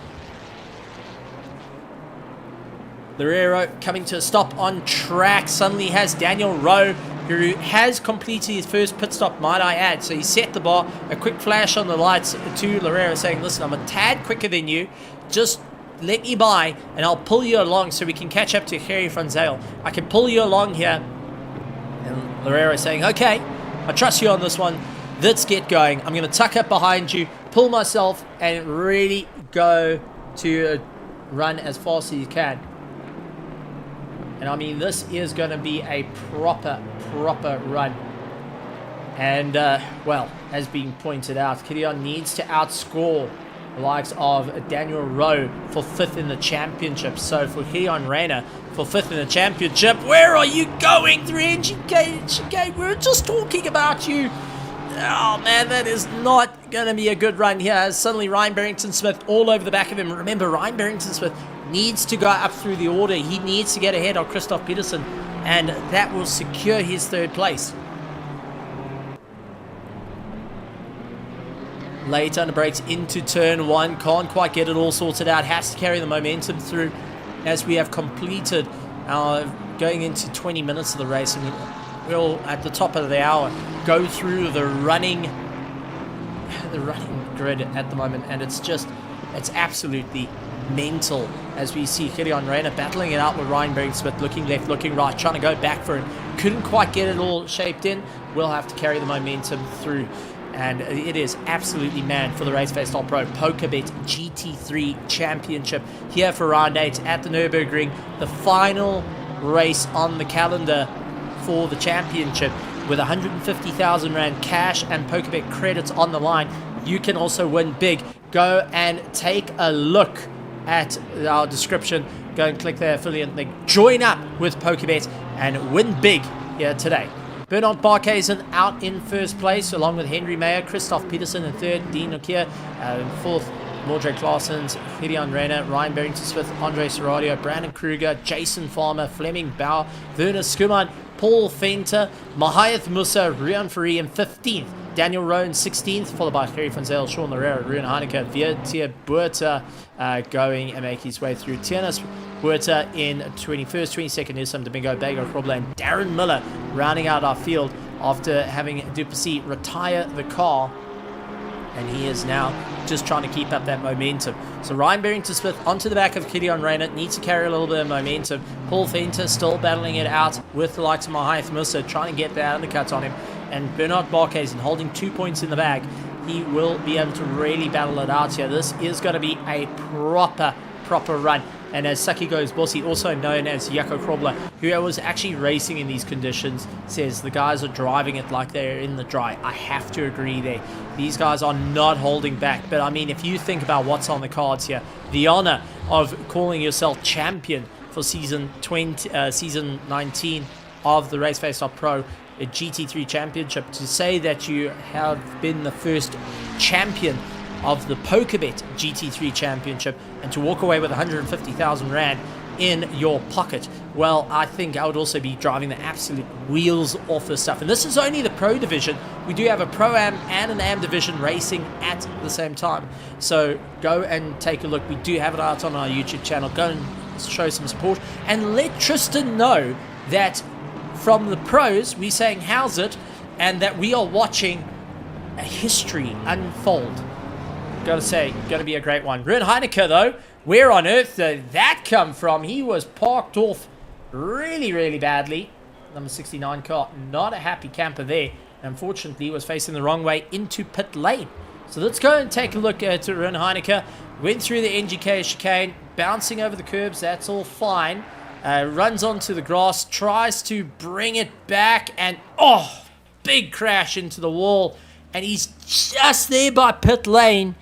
Lerero coming to a stop on track. Suddenly has Daniel Rowe, who has completed his first pit stop, might I add. So he set the bar, a quick flash on the lights to Lerero saying, listen, I'm a tad quicker than you. Just let me by and I'll pull you along so we can catch up to Harry Franzale. I can pull you along here. And Lerero saying, okay, I trust you on this one. Let's get going. I'm going to tuck up behind you, pull myself, and really go to run as fast as you can. And I mean, this is going to be a proper run. And, well, as being pointed out, Gideon needs to outscore the likes of Daniel Rowe for 5th in the championship. So for Gideon Reyna for 5th in the championship, where are you going, 3NGK? We're just talking about you. Oh, man, that is not going to be a good run here. As suddenly Ryan Barrington-Smith all over the back of him. Remember, Ryan Barrington-Smith needs to go up through the order. He needs to get ahead of Christoph Peterson, and that will secure his 3rd place. Late under brakes into turn 1. Can't quite get it all sorted out. Has to carry the momentum through as we have completed our going into 20 minutes of the race. I mean, we'll, at the top of the hour, go through the running grid at the moment, and it's absolutely mental as we see Gideon Reyna battling it out with Ryan Barrington-Smith, looking left, looking right, trying to go back for it. Couldn't quite get it all shaped in. We'll have to carry the momentum through. And it is absolutely manned for the RACEFACE.PRO PokerBet GT3 Championship here for round 8 at the Nürburgring. The final race on the calendar for the championship with 150,000 Rand cash and PokerBet credits on the line. You can also win big. Go and take a look at our description. Go and click the affiliate link. Join up with PokerBet and win big here today. Bernard Barkhuizen out in 1st place, along with Henry Mayer, Christoph Peterson in 3rd, Dean Nokia in 4th, Mordred Claessens, Gideon Reyna, Ryan Barrington-Smith, Andre Serradio, Brandon Kruger, Jason Farmer, Fleming Bauer, Werner Skuman, Paul Fenter, Mahayath Musa, Rian Fari in 15th, Daniel Rowe in 16th, followed by Gerry van Zyl, Sean Larera, Ruben Heineke, Viertier Buerta going and make his way through. Tiernas Buerta in 21st, 22nd is some Domingo Bago Krobler, and Darren Miller rounding out our field after having Duplessis retire the car. And he is now just trying to keep up that momentum. So Ryan Barrington-Smith onto the back of Gideon Reyna, needs to carry a little bit of momentum. Paul Fenter still battling it out with the likes of Mahayath Musa, trying to get the undercuts on him. And Bernard Barkhuizen holding 2 points in the bag. He will be able to really battle it out here. This is going to be a proper run. And as Saki Goes Bossy, also known as Jaco Krobler, who was actually racing in these conditions, says the guys are driving it like they're in the dry. I have to agree there. These guys are not holding back. But I mean, if you think about what's on the cards here, the honor of calling yourself champion for season 19 of the RACEFACE.PRO GT3 Championship, to say that you have been the first champion of the PokerBet GT3 Championship and to walk away with 150,000 Rand in your pocket, well, I think I would also be driving the absolute wheels off this stuff. And this is only the pro division. We do have a pro-am and an am division racing at the same time. So go and take a look. We do have it out on our YouTube channel. Go and show some support and let Tristan know that from the pros, we're saying how's it, and that we are watching a history unfold. Gotta say, gonna be a great one. Ruben Heineke, though, where on earth did that come from? He was parked off really badly. Number 69 car, not a happy camper there. Unfortunately, was facing the wrong way into pit lane. So let's go and take a look at Ruben Heineke. Went through the NGK chicane, bouncing over the curbs, that's all fine. Runs onto the grass, tries to bring it back, and oh, big crash into the wall. And he's just there by pit lane.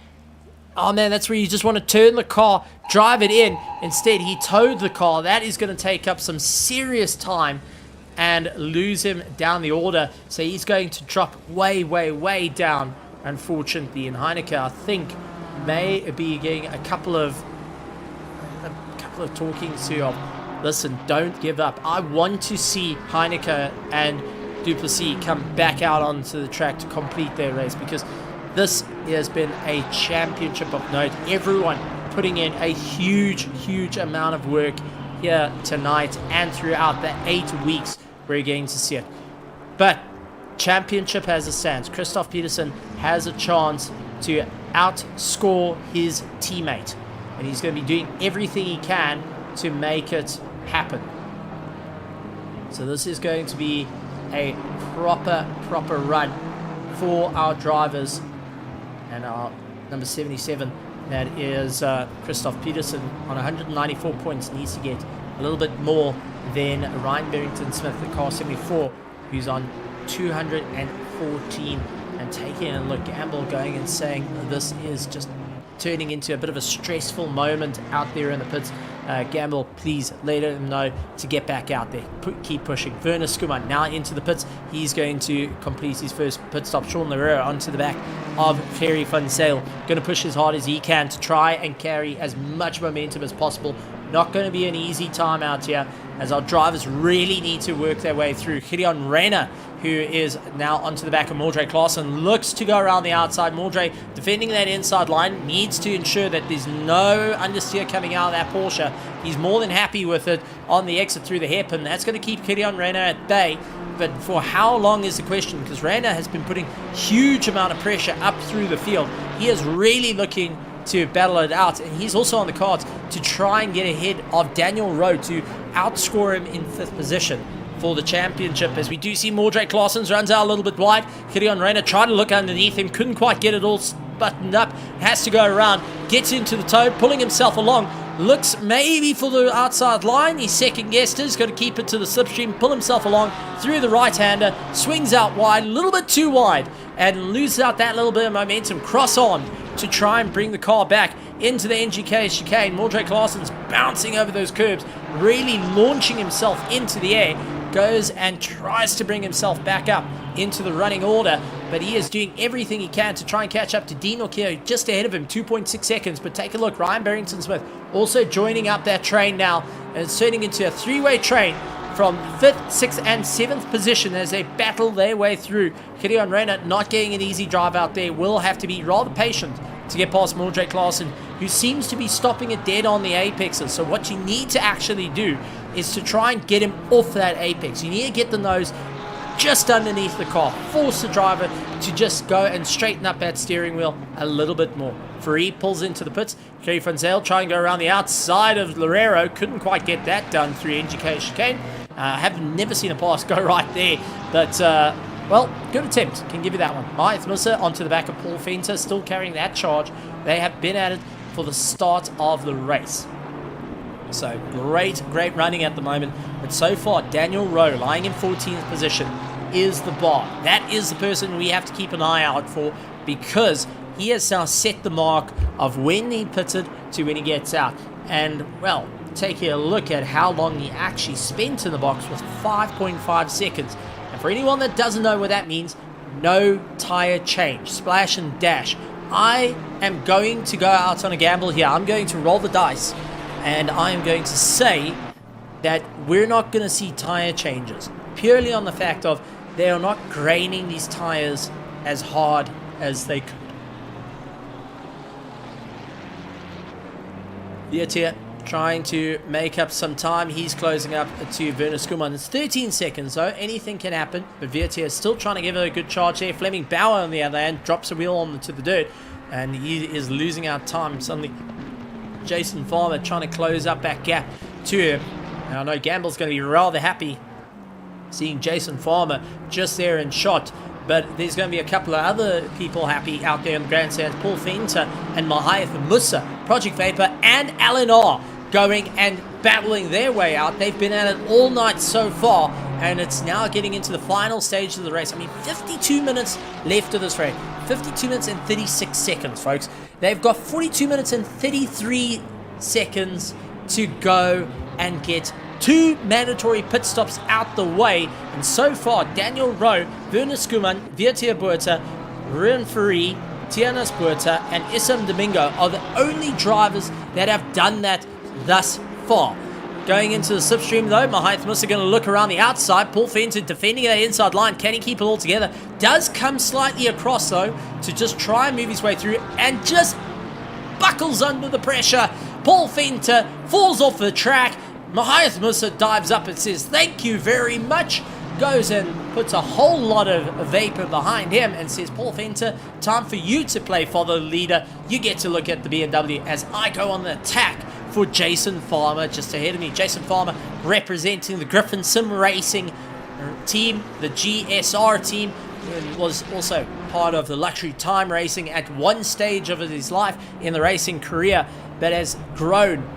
Oh man, that's where you just want to turn the car, drive it in. Instead, he towed the car. That is going to take up some serious time and lose him down the order. So he's going to drop way down, unfortunately. And Heineke, I think, may be getting a couple of talkings to of, listen, don't give up. I want to see Heineke and Duplessis come back out onto the track to complete their race, because this has been a championship of note. Everyone putting in a huge amount of work here tonight and throughout the 8 weeks we're going to see it. But championship as it stands, Christoph Peterson has a chance to outscore his teammate, and he's going to be doing everything he can to make it happen. So this is going to be a proper run for our drivers. And our number 77 That is Christoph Peterson on 194 points. Needs to get a little bit more than Ryan Barrington-Smith, the car 74, who's on 214. And taking a look, Gamble going and saying this is just turning into a bit of a stressful moment out there in the pits. Gamble, please let him know to get back out there. Keep pushing. Werner Skuman now into the pits. He's going to complete his first pit stop. Sean Lerera onto the back of Ferry Van Sale. Going to push as hard as he can to try and carry as much momentum as possible. Not going to be an easy time out here, as our drivers really need to work their way through. Gideon Reyna, who is now onto the back of Mordre Klaassen, looks to go around the outside. Mordre defending that inside line, needs to ensure that there's no understeer coming out of that Porsche. He's more than happy with it on the exit through the hairpin. That's going to keep Gideon Reyna at bay. But for how long is the question, because Reyna has been putting huge amount of pressure up through the field. He is really looking to battle it out, and he's also on the cards to try and get ahead of Daniel Rowe to outscore him in 5th position for the championship, as we do see Mordre Klaassen's runs out a little bit wide. Gideon Reyna tried to look underneath him, couldn't quite get it all buttoned up, has to go around, gets into the toe, pulling himself along, looks maybe for the outside line. He's second guessed, he's got to keep it to the slipstream, pull himself along through the right-hander, swings out wide, a little bit too wide, and loses out that little bit of momentum, cross-armed to try and bring the car back into the NGK chicane. Mordre Klaassen's bouncing over those curbs, really launching himself into the air, goes and tries to bring himself back up into the running order, but he is doing everything he can to try and catch up to Dean O'Keefe, just ahead of him, 2.6 seconds. But take a look, Ryan Barrington-Smith also joining up that train now, and it's turning into a three-way train from 5th, 6th and 7th position as they battle their way through. Gideon Reyna not getting an easy drive out there, will have to be rather patient to get past Mordre Klaassen, who seems to be stopping it dead on the apexes. So what you need to actually do is to try and get him off that apex. You need to get the nose just underneath the car, force the driver to just go and straighten up that steering wheel a little bit more. Free pulls into the pits. Kerry Van Zyl trying to go around the outside of Loureiro, couldn't quite get that done through NGK chicane. Have never seen a pass go right there, but well, good attempt, can give you that one. Maith Musa onto the back of Paul Fenter, still carrying that charge. They have been at it for the start of the race. So great running at the moment, but so far Daniel Rowe lying in 14th position is the bar. That is the person we have to keep an eye out for, because he has now set the mark of when he pitted to when he gets out. And well, taking a look at how long he actually spent in the box was 5.5 seconds. And for anyone that doesn't know what that means, no tire change, splash and dash. I am going to go out on a gamble here. I'm going to roll the dice, and I am going to say that we're not going to see tire changes, purely on the fact of they are not graining these tires as hard as they could. Vietia trying to make up some time. He's closing up to Werner Skuman. It's 13 seconds though, anything can happen, but Vietia is still trying to give it a good charge there. Fleming Bauer on the other hand drops a wheel onto the dirt, and he is losing out time. Suddenly Jason Farmer trying to close up that gap to him. And I know Gamble's going to be rather happy seeing Jason Farmer just there in shot, but there's going to be a couple of other people happy out there in the grandstands. Paul Fenter and Mahath Musa, Project Vapor and Alan R going and battling their way out. They've been at it all night so far, and it's now getting into the final stage of the race. I mean, 52 minutes left of this race. 52 minutes and 36 seconds, folks. They've got 42 minutes and 33 seconds to go and get 2 mandatory pit stops out the way. And so far, Daniel Rowe, Werner Skuman, Vietia Buerta, Ruan Ferri, Tianas Buerta, and Issam Domingo are the only drivers that have done that thus far. Going into the slipstream though, Mahath Musa going to look around the outside. Paul Fenter defending that inside line. Can he keep it all together? Does come slightly across though to just try and move his way through, and just buckles under the pressure. Paul Fenter falls off the track. Mahath Musa dives up and says thank you very much. Goes and puts a whole lot of vapor behind him and says, Paul Fenter, time for you to play for the leader. You get to look at the BMW as I go on the attack for Jason Farmer just ahead of me. Jason Farmer representing the Griffin Sim Racing team, the GSR team, was also part of the luxury time racing at one stage of his life in the racing career, but has grown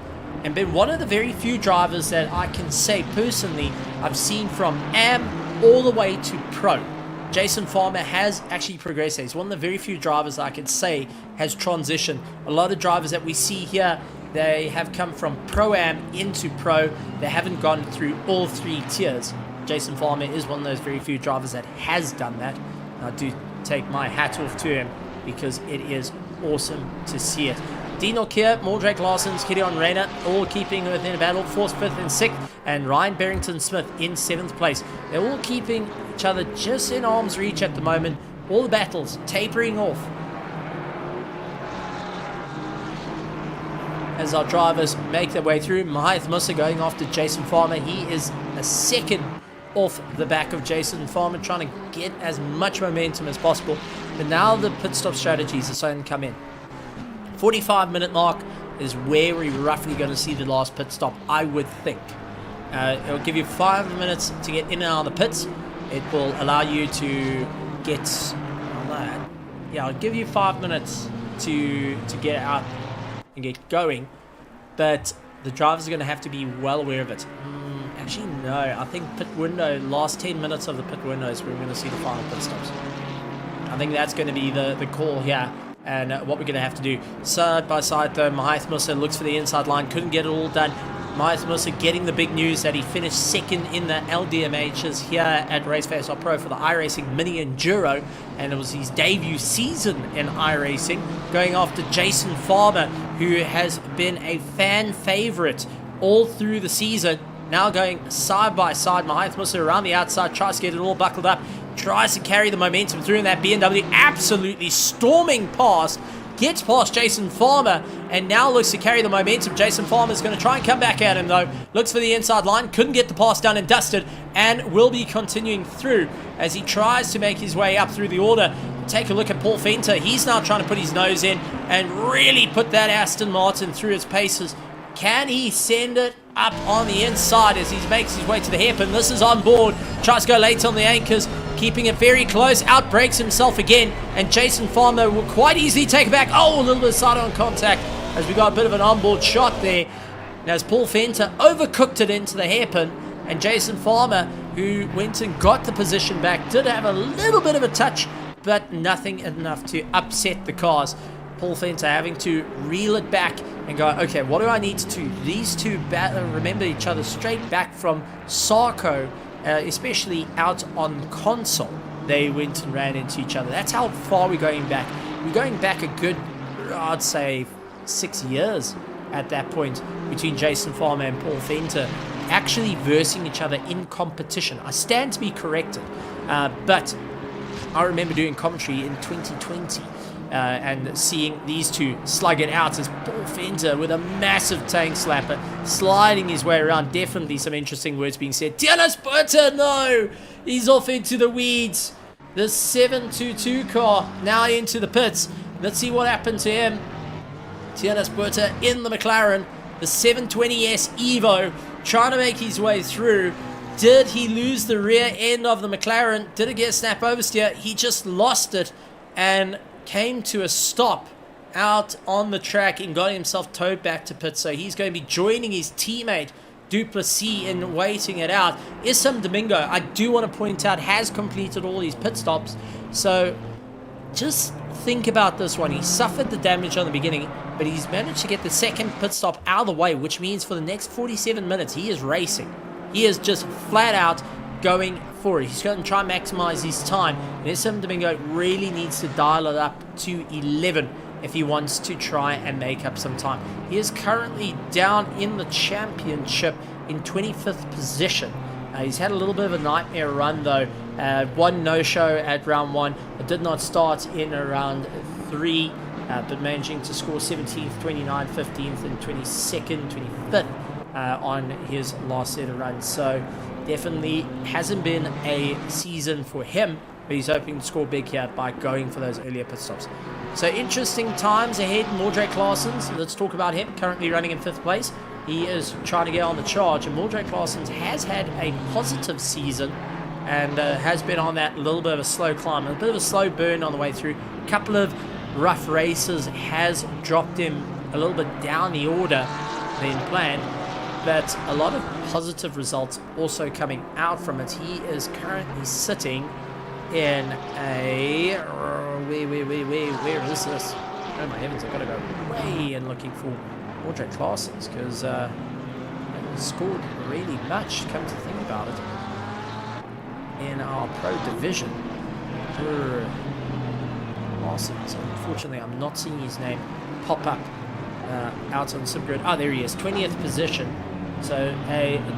and been one of the very few drivers that I can say personally I've seen from AM all the way to pro. Jason Farmer has actually progressed. He's one of the very few drivers I can say has transitioned. A lot of drivers that we see here, they have come from Pro-Am into Pro. They haven't gone through all 3 tiers. Jason Farmer is one of those very few drivers that has done that. And I do take my hat off to him because it is awesome to see it. Dean O'Keefe, Mordrake Larsons, Gideon Rayner, all keeping within a battle, 4th, 5th, and 6th, and Ryan Barrington-Smith in 7th place. They're all keeping each other just in arm's reach at the moment. All the battles tapering off as our drivers make their way through. Mahath Musa going after Jason Farmer. He is a second off the back of Jason Farmer, trying to get as much momentum as possible. But now the pit stop strategies are starting to come in. 45-minute mark is where we're roughly going to see the last pit stop, I would think. It'll give you 5 minutes to get in and out of the pits. It will allow you to get... it'll give you 5 minutes to get out and get going. But the drivers are going to have to be well aware of it. Actually, no. I think pit window, last 10 minutes of the pit window is where we're going to see the final pit stops. I think that's going to be the call here. And what we're going to have to do. Side by side though, Mahath Musa looks for the inside line, couldn't get it all done. Mahath Musa getting the big news that he finished second in the LDMHs here at RACEFACE.PRO for the iRacing Mini Enduro, and it was his debut season in iRacing, going after Jason Farmer, who has been a fan favorite all through the season. Now going side by side, Mahath Musa around the outside, tries to get it all buckled up, tries to carry the momentum through in that BMW, absolutely storming past, gets past Jason Farmer, and now looks to carry the momentum. Jason Farmer is going to try and come back at him though, looks for the inside line, couldn't get the pass done and dusted, and will be continuing through as he tries to make his way up through the order. Take a look at Paul Fenter. He's now trying to put his nose in and really put that Aston Martin through its paces. Can he send it up on the inside as he makes his way to the hairpin? This is on board, tries to go late on the anchors, keeping it very close, outbreaks himself again, and Jason Farmer will quite easily take it back. Oh, a little bit of side-on contact as we got a bit of an onboard shot there. Now as Paul Fenter overcooked it into the hairpin, and Jason Farmer, who went and got the position back, did have a little bit of a touch, but nothing enough to upset the cars. Paul Fenter having to reel it back and go, okay, what do I need to do? These two remember each other straight back from Sarko, especially out on console. They went and ran into each other. That's how far we're going back. We're going back a good, I'd say, 6 years at that point between Jason Farmer and Paul Fenter actually versing each other in competition. I stand to be corrected, but I remember doing commentary in 2020 and seeing these two slug it out as Paul Fenter with a massive tank slapper sliding his way around. Definitely some interesting words being said. Tianas Butter, no! He's off into the weeds. The 722 car now into the pits. Let's see what happened to him. Tianas Butter in the McLaren. The 720S Evo trying to make his way through. Did he lose the rear end of the McLaren? Did it get a snap oversteer? He just lost it and came to a stop out on the track and got himself towed back to pit. So he's going to be joining his teammate Duplessis in waiting it out. Issam Domingo, I do want to point out, has completed all these pit stops. So just think about this one. He suffered the damage on the beginning, but he's managed to get the second pit stop out of the way, which means for the next 47 minutes he is racing. He is just flat out going for it. He's going to try and maximize his time. And Issam Domingo really needs to dial it up to 11 if he wants to try and make up some time. He is currently down in the championship in 25th position. He's had a little bit of a nightmare run though. One no-show at round 1. It did not start in around 3, but managing to score 17th, 29th, 15th, and 22nd, 25th on his last set of runs. So definitely hasn't been a season for him, but he's hoping to score big here by going for those earlier pit stops. So interesting times ahead. Mordrake Larsons, let's talk about him, currently running in 5th place. He is trying to get on the charge, and Mordrake Larsons has had a positive season and has been on that little bit of a slow climb, a bit of a slow burn on the way through. A couple of rough races has dropped him a little bit down the order than planned, but a lot of positive results also coming out from it. He is currently sitting in a where is this? Oh my heavens, I've got to go way in looking for Audrey classes, because haven't scored really much, come to think about it, in our pro division for classes. Unfortunately, I'm not seeing his name pop up out on SimGrid. Oh, there he is, 20th position. So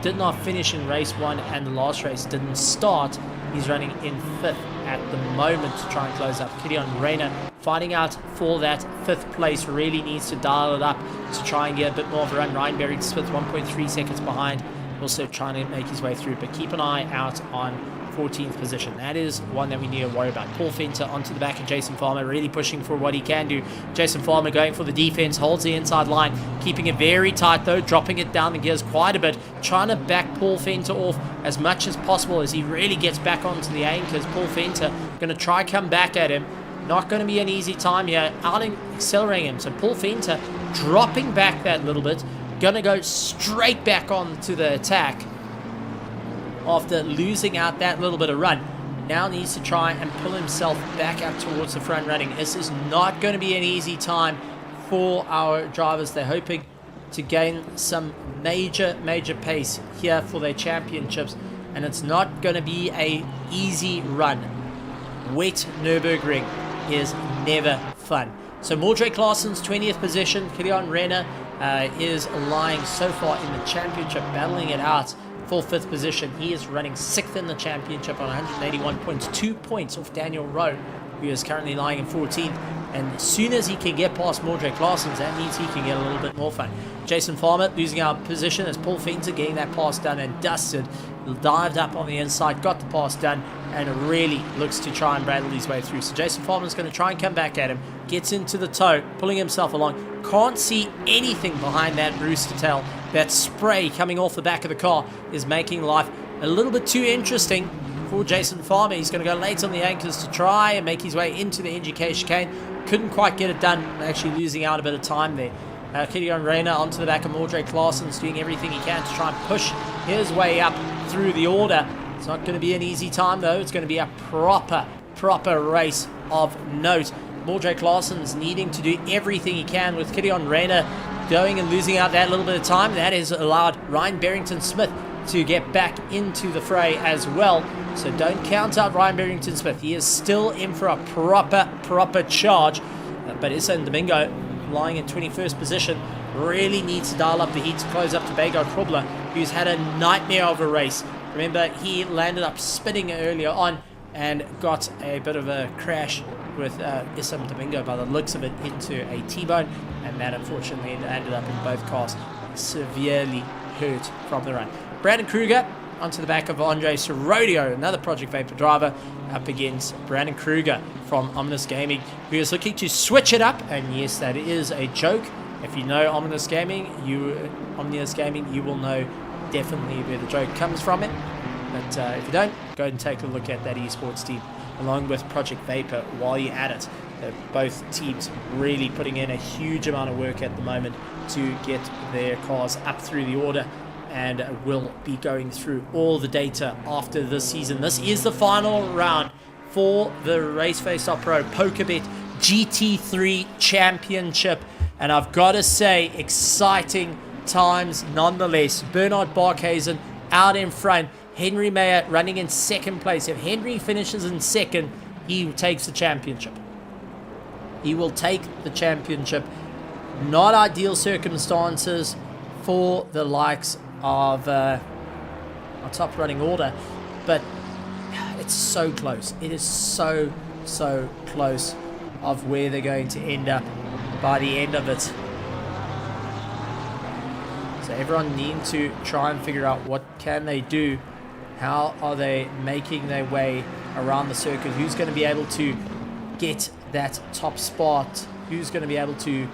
did not finish in race 1, and the last race didn't start. He's running in 5th at the moment to try and close up. Killian Rayner fighting out for that 5th place, really needs to dial it up to try and get a bit more of a run. Ryan Berry-Smith 1.3 seconds behind, also trying to make his way through, but keep an eye out on 14th position. That is one that we need to worry about. Paul Fenter onto the back of Jason Farmer, really pushing for what he can do. Jason Farmer going for the defense, holds the inside line, keeping it very tight though, dropping it down the gears quite a bit, trying to back Paul Fenter off as much as possible as he really gets back onto the anchors. Paul Fenter going to try come back at him. Not going to be an easy time here, out accelerating him. So Paul Fenter dropping back that little bit, going to go straight back onto the attack after losing out that little bit of run. Now needs to try and pull himself back up towards the front running. This is not going to be an easy time for our drivers. They're hoping to gain some major pace here for their championships, and it's not going to be a easy run. Wet Nürburgring is never fun. So Mordred Claessen's 20th position. Killian Renner is lying so far in the championship, battling it out for 5th position. He is running 6th in the championship on 181 points, 2 points off Daniel Rowe, who is currently lying in 14th. And as soon as he can get past Mordred Claessen's, that means he can get a little bit more fun. Jason Farmer losing our position as Paul Fenter getting that pass done and dusted, dived up on the inside, got the pass done, and really looks to try and rattle his way through. So Jason Farmer's going to try and come back at him, gets into the toe, pulling himself along, can't see anything behind that rooster tail. That spray coming off the back of the car is making life a little bit too interesting for Jason Farmer. He's going to go late on the anchors to try and make his way into the NGK chicane. Couldn't quite get it done, actually losing out a bit of time there. Killian Rayner onto the back of Mordred Claessen's doing everything he can to try and push his way up through the order. It's not going to be an easy time though. It's going to be a proper race of note. Mordred Claessen's needing to do everything he can, with Killian Rayner going and losing out that little bit of time. That has allowed Ryan Barrington-Smith to get back into the fray as well. So don't count out Ryan Barrington-Smith. He is still in for a proper charge. But Issa and Domingo lying in 21st position really needs to dial up the heat to close up to Bego Krobler, who's had a nightmare of a race. Remember, he landed up spinning earlier on and got a bit of a crash with Issa and Domingo by the looks of it into a T-bone, and that unfortunately ended up in both cars severely hurt from the run. Brandon Kruger onto the back of Andre Sorodio, another Project Vapor driver, up against Brandon Kruger from Ominous Gaming, who is looking to switch it up. And yes, that is a joke. If you know Ominous Gaming, you will know definitely where the joke comes from it. But if you don't, go ahead and take a look at that esports team along with Project Vapor while you're at it. Both teams really putting in a huge amount of work at the moment to get their cars up through the order, and will be going through all the data after this season. This is the final round for the RACEFACE.PRO PokerBet GT3 Championship, and I've got to say, exciting times nonetheless. Bernard Barkhuizen out in front, Henry Mayer running in 2nd place. If Henry finishes in 2nd, he takes the championship. He will take the championship. Not ideal circumstances for the likes of our top running order, but it's so close. It is so close of where they're going to end up by the end of it. So everyone needs to try and figure out what can they do. How are they making their way around the circuit? Who's going to be able to get that top spot? Who's going to be able to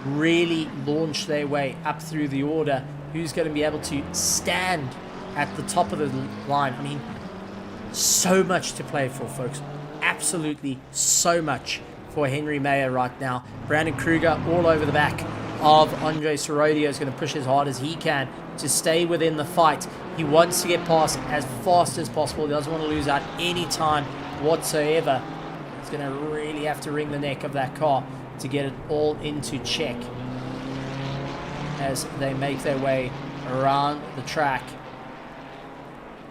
really launch their way up through the order? Who's going to be able to stand at the top of the line? I mean, So much to play for, folks. Absolutely so much for Henry Mayer right now. Brandon Kruger all over the back of Andre Sorodio is going to push as hard as he can to stay within the fight. He wants to get past as fast as possible. He doesn't want to lose out any time whatsoever. He's going to really have to wring the neck of that car to get it all into check as they make their way around the track.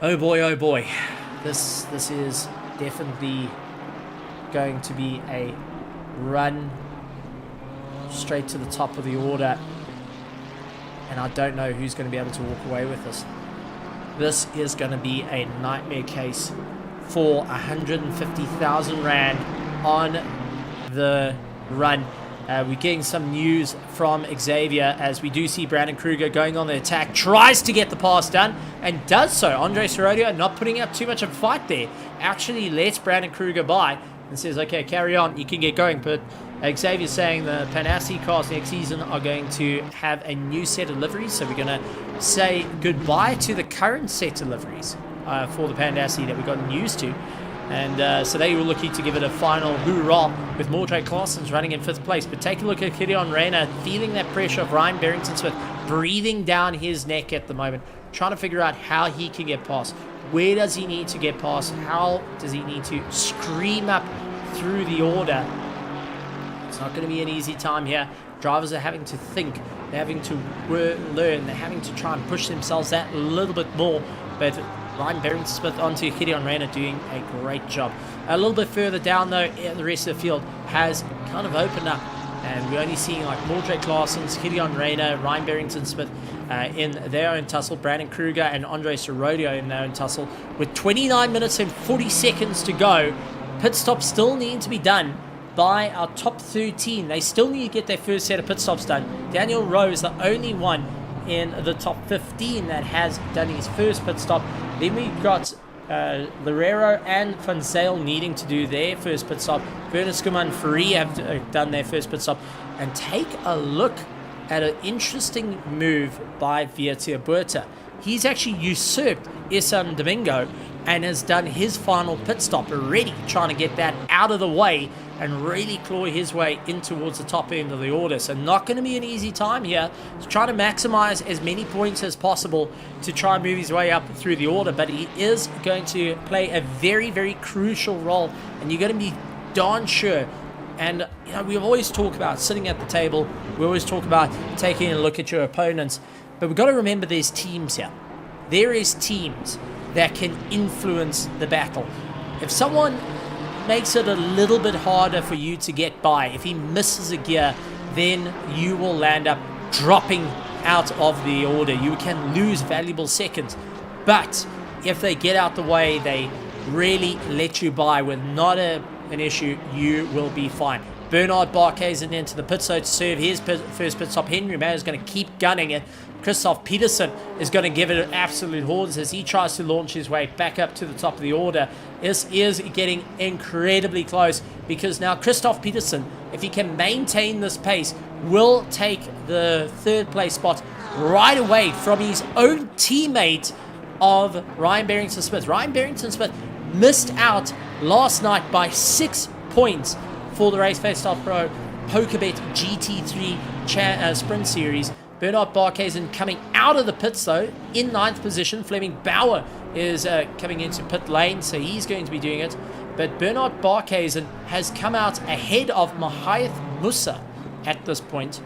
Oh boy, oh boy. This is definitely going to be a run straight to the top of the order, and I don't know who's going to be able to walk away with this. This is going to be a nightmare case for 150,000 Rand on the run. We're getting some news from Xavier as we do see Brandon Kruger going on the attack, tries to get the pass done and does so. Andre Sorodio not putting up too much of a fight there, actually lets Brandon Kruger by and says, okay, carry on, you can get going. But Xavier's saying the Panassi cars next season are going to have a new set of liveries, so we're going to say goodbye to the current set of liveries for the Panassi that we got used to. And so they were looking to give it a final hoorah with Mordred Claessen's running in 5th place. But take a look at Gideon Reyna feeling that pressure of Ryan Barrington-Smith breathing down his neck at the moment, trying to figure out how he can get past. Where does he need to get past? How does he need to scream up through the order? It's not going to be an easy time here. Drivers are having to think. They're having to learn. They're having to try and push themselves that a little bit more. But Ryan Barrington-Smith onto Gideon Reyna doing a great job. A little bit further down, though, the rest of the field has kind of opened up. And we're only seeing like Mordred Claessen's, Gideon Reyna, Ryan Barrington-Smith in their own tussle, Brandon Kruger and Andre Sorodio in their own tussle. With 29 minutes and 40 seconds to go, pit stops still need to be done by our top 13. They still need to get their first set of pit stops done. Daniel Rowe is the only one in the top 15 that has done his first pit stop. Then we've got Lerero and Van Zyl needing to do their first pit stop. Werner Skuma and Free have done their first pit stop. And take a look at an interesting move by Vietia Buerta. He's actually usurped Isan Domingo and has done his final pit stop already, trying to get that out of the way and really claw his way in towards the top end of the order. So not going to be an easy time here. He's trying to maximize as many points as possible to try and move his way up through the order, but he is going to play a very, very crucial role, and you're going to be darn sure. And you know, we always talk about sitting at the table. We always talk about taking a look at your opponents, but we've got to remember there's teams here. There is teams that can influence the battle. If someone makes it a little bit harder for you to get by, if he misses a gear, then you will land up dropping out of the order. You can lose valuable seconds. But if they get out the way, they really let you by with not an issue, you will be fine. Bernard Barkhuizen into the pit stop to serve his first pit stop. Henry Mayer is going to keep gunning it. Christoph Peterson is going to give it an absolute horns as he tries to launch his way back up to the top of the order. This is getting incredibly close because now Christoph Peterson, if he can maintain this pace, will take the 3rd place spot right away from his own teammate of Ryan Barrington-Smith. Ryan Barrington-Smith missed out last night by 6 points for the RACEFACE.PRO PokerBet GT3 Sprint Series. Bernard Barkhuizen coming out of the pits though in 9th position. Fleming Bauer is coming into pit lane, so he's going to be doing it. But Bernard Barkhuizen has come out ahead of Mahath Musa at this point,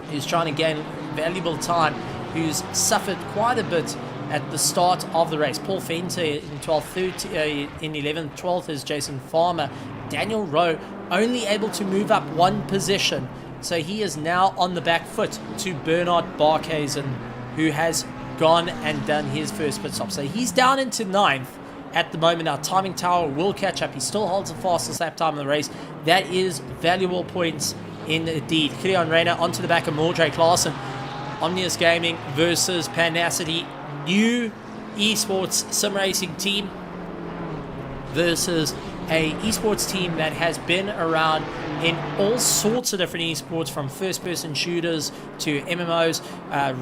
who's trying to gain valuable time, who's suffered quite a bit at the start of the race. Paul Fenter in 12th, in 11th, 12th is Jason Farmer. Daniel Rowe only able to move up 1 position. So he is now on the back foot to Bernard Barkhuizen, who has gone and done his first pit stop. So he's down into 9th at the moment. Our timing tower will catch up. He still holds the fastest lap time in the race. That is valuable points indeed. Gideon Reyna onto the back of Mordred Claessen. Omnius Gaming versus Panacity. New esports sim racing team versus a esports team that has been around in all sorts of different esports, from first-person shooters to MMOs,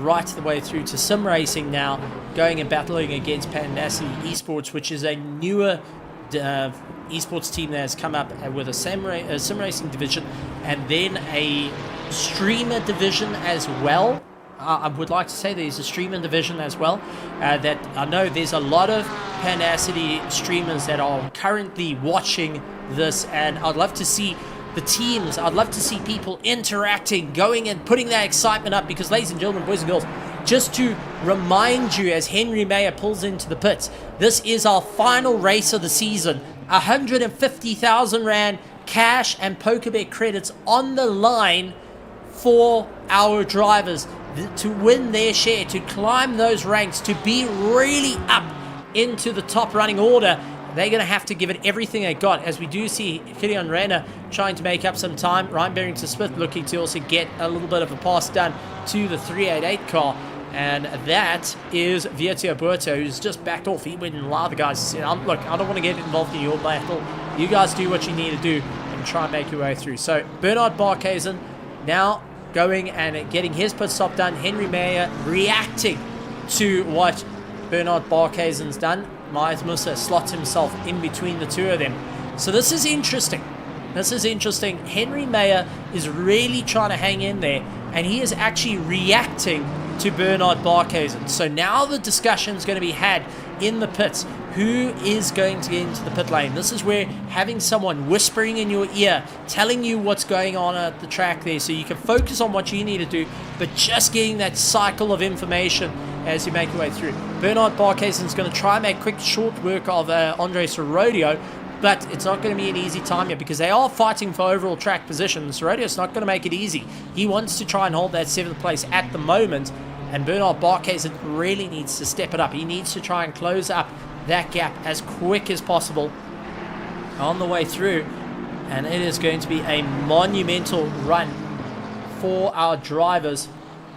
right the way through to sim racing now, going and battling against Pandacity Esports, which is a newer esports team that has come up with a sim racing division and then a streamer division as well. I would like to say there's a streamer division as well. That I know there's a lot of Pandacity streamers that are currently watching this, and I'd love to see the teams, I'd love to see people interacting, going and putting that excitement up, because ladies and gentlemen, boys and girls, just to remind you as Henry Mayer pulls into the pits, this is our final race of the season. 150,000 Rand cash and PokerBet credits on the line for our drivers to win their share, to climb those ranks, to be really up into the top running order. They're going to have to give it everything they got, as we do see Gideon Renner trying to make up some time. Ryan Barrington-Smith looking to also get a little bit of a pass done to the 388 car. And that is Vietia Buerto, who's just backed off. He went and allowed the guys to say, look, I don't want to get involved in your battle. You guys do what you need to do and try and make your way through. So Bernard Barkhuizen now going and getting his pit stop done. Henry Mayer reacting to what Bernard Barkhuizen's done. Myers Musa slots himself in between the two of them. So this is interesting. This is interesting. Henry Mayer is really trying to hang in there, and he is actually reacting to Bernard Barkhuizen. So now the discussion is going to be had in the pits. Who is going to get into the pit lane? This is where having someone whispering in your ear, telling you what's going on at the track there, so you can focus on what you need to do, but just getting that cycle of information as you make your way through. Bernard Barkhuizen is going to try and make quick, short work of Andre Sorodio, but it's not going to be an easy time yet, because they are fighting for overall track position. Sorodio's not going to make it easy. He wants to try and hold that 7th place at the moment, and Bernard Barkhuizen really needs to step it up. He needs to try and close up that gap as quick as possible on the way through, and it is going to be a monumental run for our drivers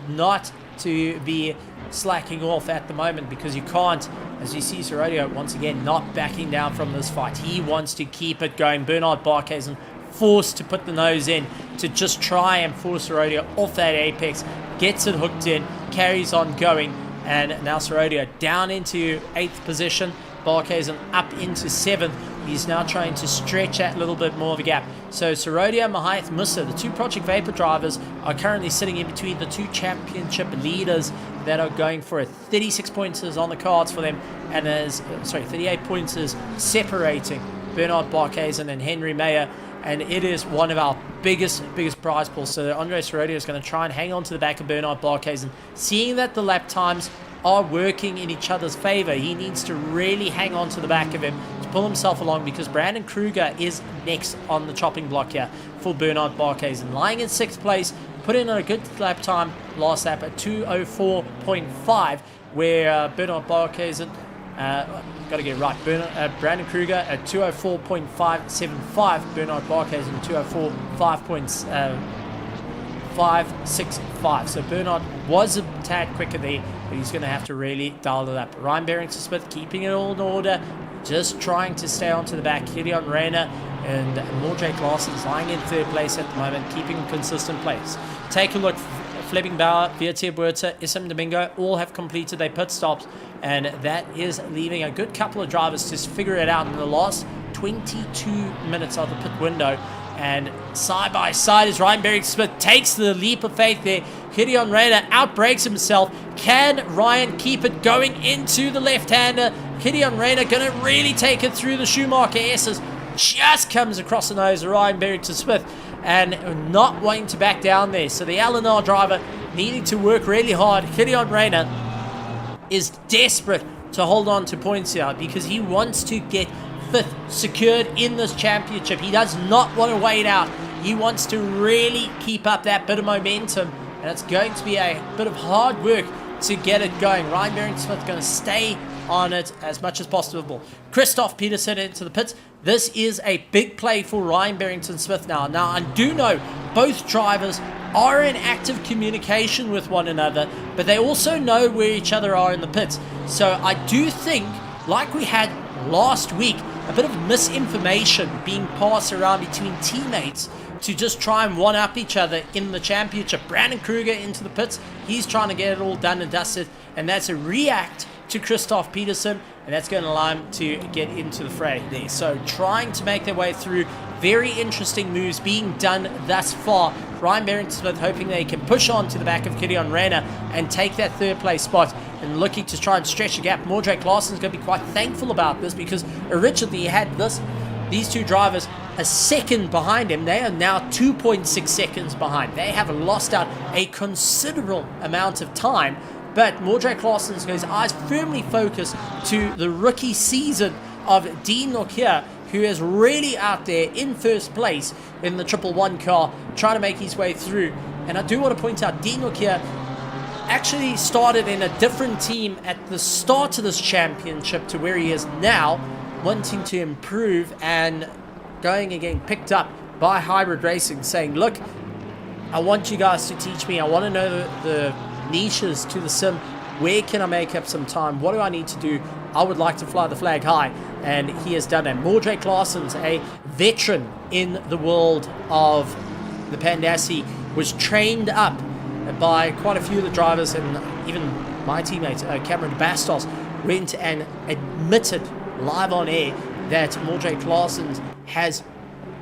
not to be slacking off at the moment, because you can't, as you see Sorodio once again not backing down from this fight. He wants to keep it going. Bernard Barkhuizen forced to put the nose in to just try and force Sorodio off that apex, gets it hooked in, carries on going, and now Sorodio down into 8th position, Barkhuizen up into 7th. He's now trying to stretch that little bit more of a gap. So Sorodio, Mahath Musa, the two Project Vapor drivers, are currently sitting in between the two championship leaders that are going for a 36 pointers on the cards for them, and 38 pointers separating Bernard Barkhuizen and Henry Mayer. And it is one of our biggest prize pools. So Andre Sorodio is going to try and hang on to the back of Bernard Barkhuizen, seeing that the lap times are working in each other's favor. He needs to really hang on to the back of him to pull himself along, because Brandon Kruger is next on the chopping block here for Bernard Barkhuizen, lying in 6th place, put in a good lap time last lap at 2:04.5, where Bernard Barkhuizen got to get it right. Brandon Kruger at 2:04.575. Bernard Barkhuizen 2:04.565. So Bernard was a tad quicker there, but he's going to have to really dial it up. Ryan Barrington-Smith keeping it all in order, just trying to stay onto the back. Gideon Reyna and Mordred Larsson's lying in 3rd place at the moment, keeping a consistent place. Take a look. Fleming Bauer, Vietia Buerta, Issam Domingo all have completed their pit stops, and that is leaving a good couple of drivers to figure it out in the last 22 minutes of the pit window. And side by side as Ryan Barrington-Smith takes the leap of faith there. Gideon Reyna outbreaks himself. Can Ryan keep it going into the left-hander? Gideon Reyna going to really take it through the Schumacher S's. Just comes across the nose of Ryan Barrington-Smith, and not wanting to back down there. So the LNR driver needing to work really hard. Gideon Reyna is desperate to hold on to points here, because he wants to get 5th secured in this championship. He does not want to wait out. He wants to really keep up that bit of momentum, and it's going to be a bit of hard work to get it going. Ryan Barrington-Smith going to stay on it as much as possible. Christoph Peterson into the pits. This is a big play for Ryan Barrington-Smith now. Now, I do know both drivers are in active communication with one another, but they also know where each other are in the pits. So I do think, like we had last week, a bit of misinformation being passed around between teammates to just try and one-up each other in the championship. Brandon Kruger into the pits. He's trying to get it all done and dusted, and that's a react to Christoph Peterson, and that's going to allow him to get into the fray there. So trying to make their way through. Very interesting moves being done thus far. Ryan Barrington-Smith hoping they can push on to the back of Gideon Reyna and take that third place spot, and looking to try and stretch the gap. Mordrake Larson's going to be quite thankful about this, because originally he had these two drivers a second behind him. They are now 2.6 seconds behind. They have lost out a considerable amount of time, but Mordrake Larson's got his eyes firmly focused to the rookie season of Dean Nokia, who is really out there in first place in the 111 car, trying to make his way through. And I do want to point out, Dean Nokia actually started in a different team at the start of this championship to where he is now, wanting to improve and going and getting picked up by Hybrid Racing, saying, look, I want you guys to teach me. I want to know the niches to the sim. Where can I make up some time? What do I need to do? I would like to fly the flag high, and he has done it. Mordrake Larson's a veteran in the world of the Pandassi, was trained up by quite a few of the drivers, and even my teammate Cameron Bastos went and admitted live on air that Mordrake Larson has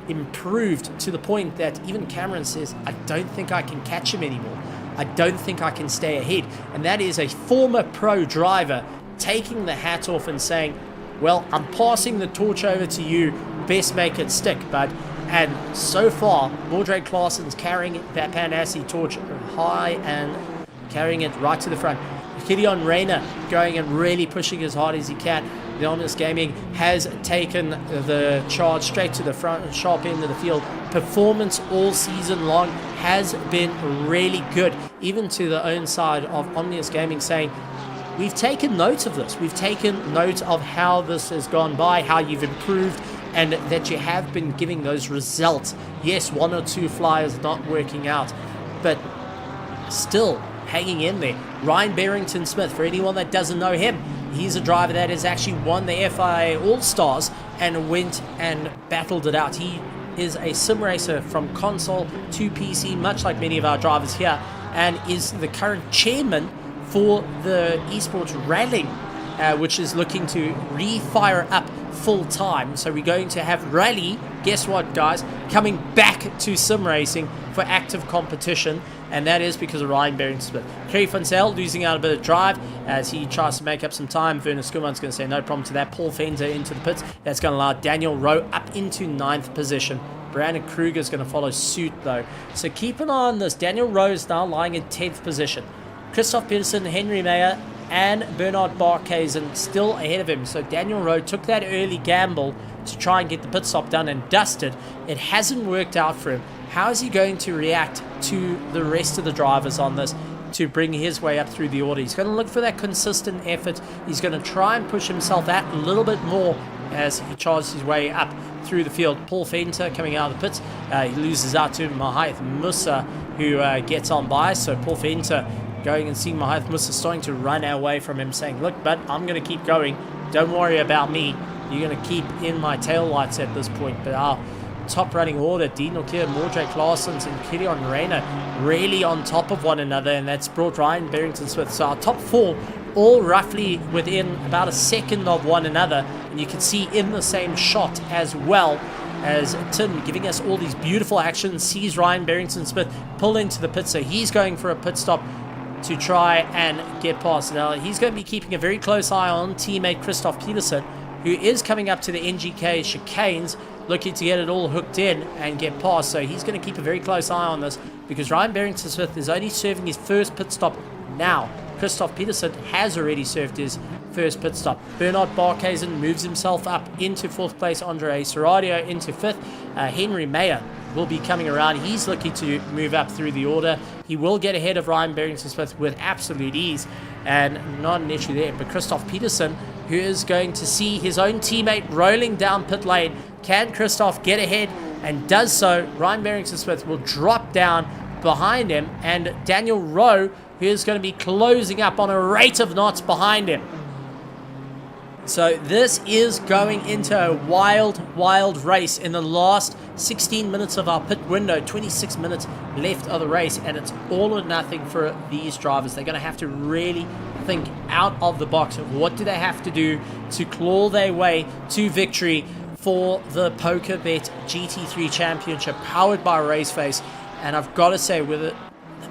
improved to the point that even Cameron says, I don't think I can catch him anymore. I don't think I can stay ahead. And that is a former pro driver taking the hat off and saying, well, I'm passing the torch over to you, best make it stick, bud. And so far, Mordrake Larson's carrying that Pandassi torch high and carrying it right to the front. Gideon Reyna going and really pushing as hard as he can. The Omnis Gaming has taken the charge straight to the front, sharp end of the field. Performance all season long has been really good, even to the own side of Omnius Gaming, saying, we've taken note of this. We've taken note of how this has gone by, how you've improved, and that you have been giving those results. Yes, one or two flyers not working out, but still hanging in there. Ryan Barrington-Smith, for anyone that doesn't know him, he's a driver that has actually won the FIA All-Stars and went and battled it out. He is a sim racer from console to PC, much like many of our drivers here, and is the current chairman for the esports rallying, which is looking to refire up full time. So we're going to have rally, guess what guys, coming back to sim racing for active competition, and that is because of Ryan Barrington-Smith. Kerry Funsell losing out a bit of drive as he tries to make up some time. Werner Schuman's going to say no problem to that. Paul Fender into the pits. That's going to allow Daniel Rowe up into 9th position. Brandon Kruger is going to follow suit though. So keep an eye on this. Daniel Rowe is now lying in 10th position. Christoph Peterson, Henry Mayer, and Bernard Barkhuizen still ahead of him. So Daniel Rowe took that early gamble to try and get the pit stop done and dusted. It hasn't worked out for him. How is he going to react to the rest of the drivers on this to bring his way up through the order? He's going to look for that consistent effort. He's going to try and push himself out a little bit more as he charges his way up through the field. Paul Fenter coming out of the pits. He loses out to Mahath Musa, who gets on by. So Paul Fenter going and seeing Mahath Musa starting to run away from him, saying, look, bud, I'm going to keep going. Don't worry about me. You're going to keep in my tail lights at this point. But our top running order, Dean Nokia, Mordrake Larsons, and Gideon Reyna really on top of one another, and that's brought Ryan Barrington-Smith. So our top four all roughly within about a second of one another, and you can see in the same shot as well as Tim giving us all these beautiful actions, sees Ryan Barrington-Smith pull into the pit, so he's going for a pit stop to try and get past. Now he's going to be keeping a very close eye on teammate Christoph Peterson, who is coming up to the NGK chicanes, looking to get it all hooked in and get past. So he's going to keep a very close eye on this, because Ryan Barrington-Smith is only serving his first pit stop now. Christoph Peterson has already served his first pit stop. Bernard Barkhuizen moves himself up into 4th place. Andre Serradio into 5th. Henry Mayer will be coming around. He's looking to move up through the order. He will get ahead of Ryan Barrington-Smith with absolute ease, and not an issue there. But Christoph Peterson, who is going to see his own teammate rolling down pit lane. Can Christoph get ahead? And does so. Ryan Barrington-Smith will drop down behind him, and Daniel Rowe, who is going to be closing up on a rate of knots behind him. So this is going into a wild race in the last 16 minutes of our pit window, 26 minutes left of the race, and it's all or nothing for these drivers. They're going to have to really think out of the box of what do they have to do to claw their way to victory for the PokerBet GT3 Championship powered by RACEFACE. And I've got to say, with a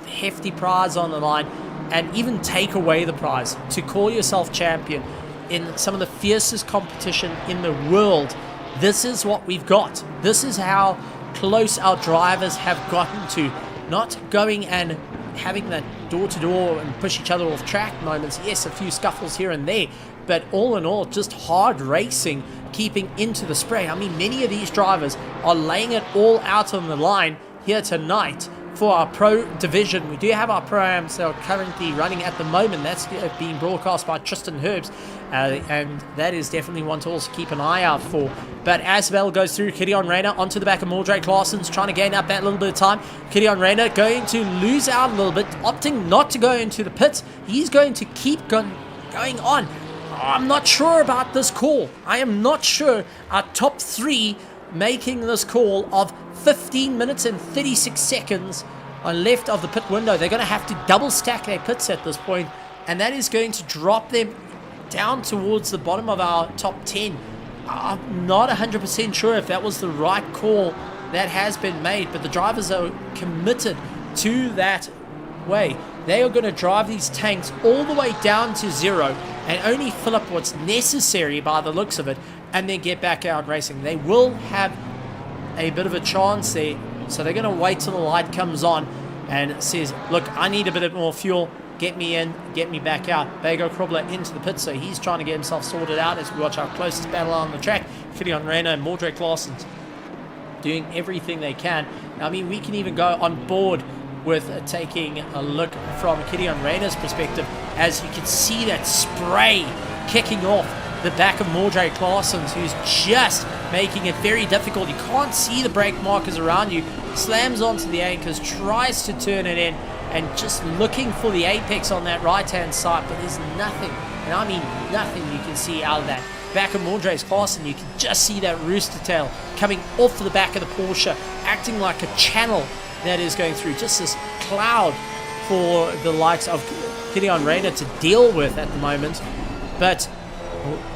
hefty prize on the line, and even take away the prize, to call yourself champion in some of the fiercest competition in the world, this is what we've got. This is how close our drivers have gotten to not going and having that door-to-door and push each other off track moments. Yes, a few scuffles here and there, but all in all, just hard racing, keeping into the spray. I mean, many of these drivers are laying it all out on the line here tonight for our pro division. We do have our pro-ams that are currently running at the moment. That's being broadcast by Tristan Herbs, and that is definitely one to also keep an eye out for. But as Bell goes through, Gideon Rayner onto the back of Mordred Claessen's trying to gain up that little bit of time. Gideon Rayner going to lose out a little bit, opting not to go into the pits. He's going to keep going on. I'm not sure about this call. I am not sure our top three making this call of 15 minutes and 36 seconds on left of the pit window. They're going to have to double stack their pits at this point, and that is going to drop them down towards the bottom of our top 10. I'm not 100% sure if that was the right call that has been made, but the drivers are committed to that way. They are going to drive these tanks all the way down to zero and only fill up what's necessary by the looks of it, and then get back out racing. They will have a bit of a chance there, so they're going to wait till the light comes on and says, look, I need a bit more fuel, get me in, get me back out. Bago Krobler into the pit, so he's trying to get himself sorted out as we watch our closest battle on the track. Gideon Rayner and Mordred Claessen's doing everything they can. I mean, we can even go on board with taking a look from Gideon Rayner's perspective, as you can see that spray kicking off the back of Mordred Claessen's, who's just making it very difficult. You can't see the brake markers around you. Slams onto the anchors, tries to turn it in, and just looking for the apex on that right-hand side, but there's nothing, and I mean nothing you can see out of that. Back of Mordred Claessen, you can just see that rooster tail coming off the back of the Porsche, acting like a channel that is going through. Just this cloud for the likes of Gideon Rayner to deal with at the moment. But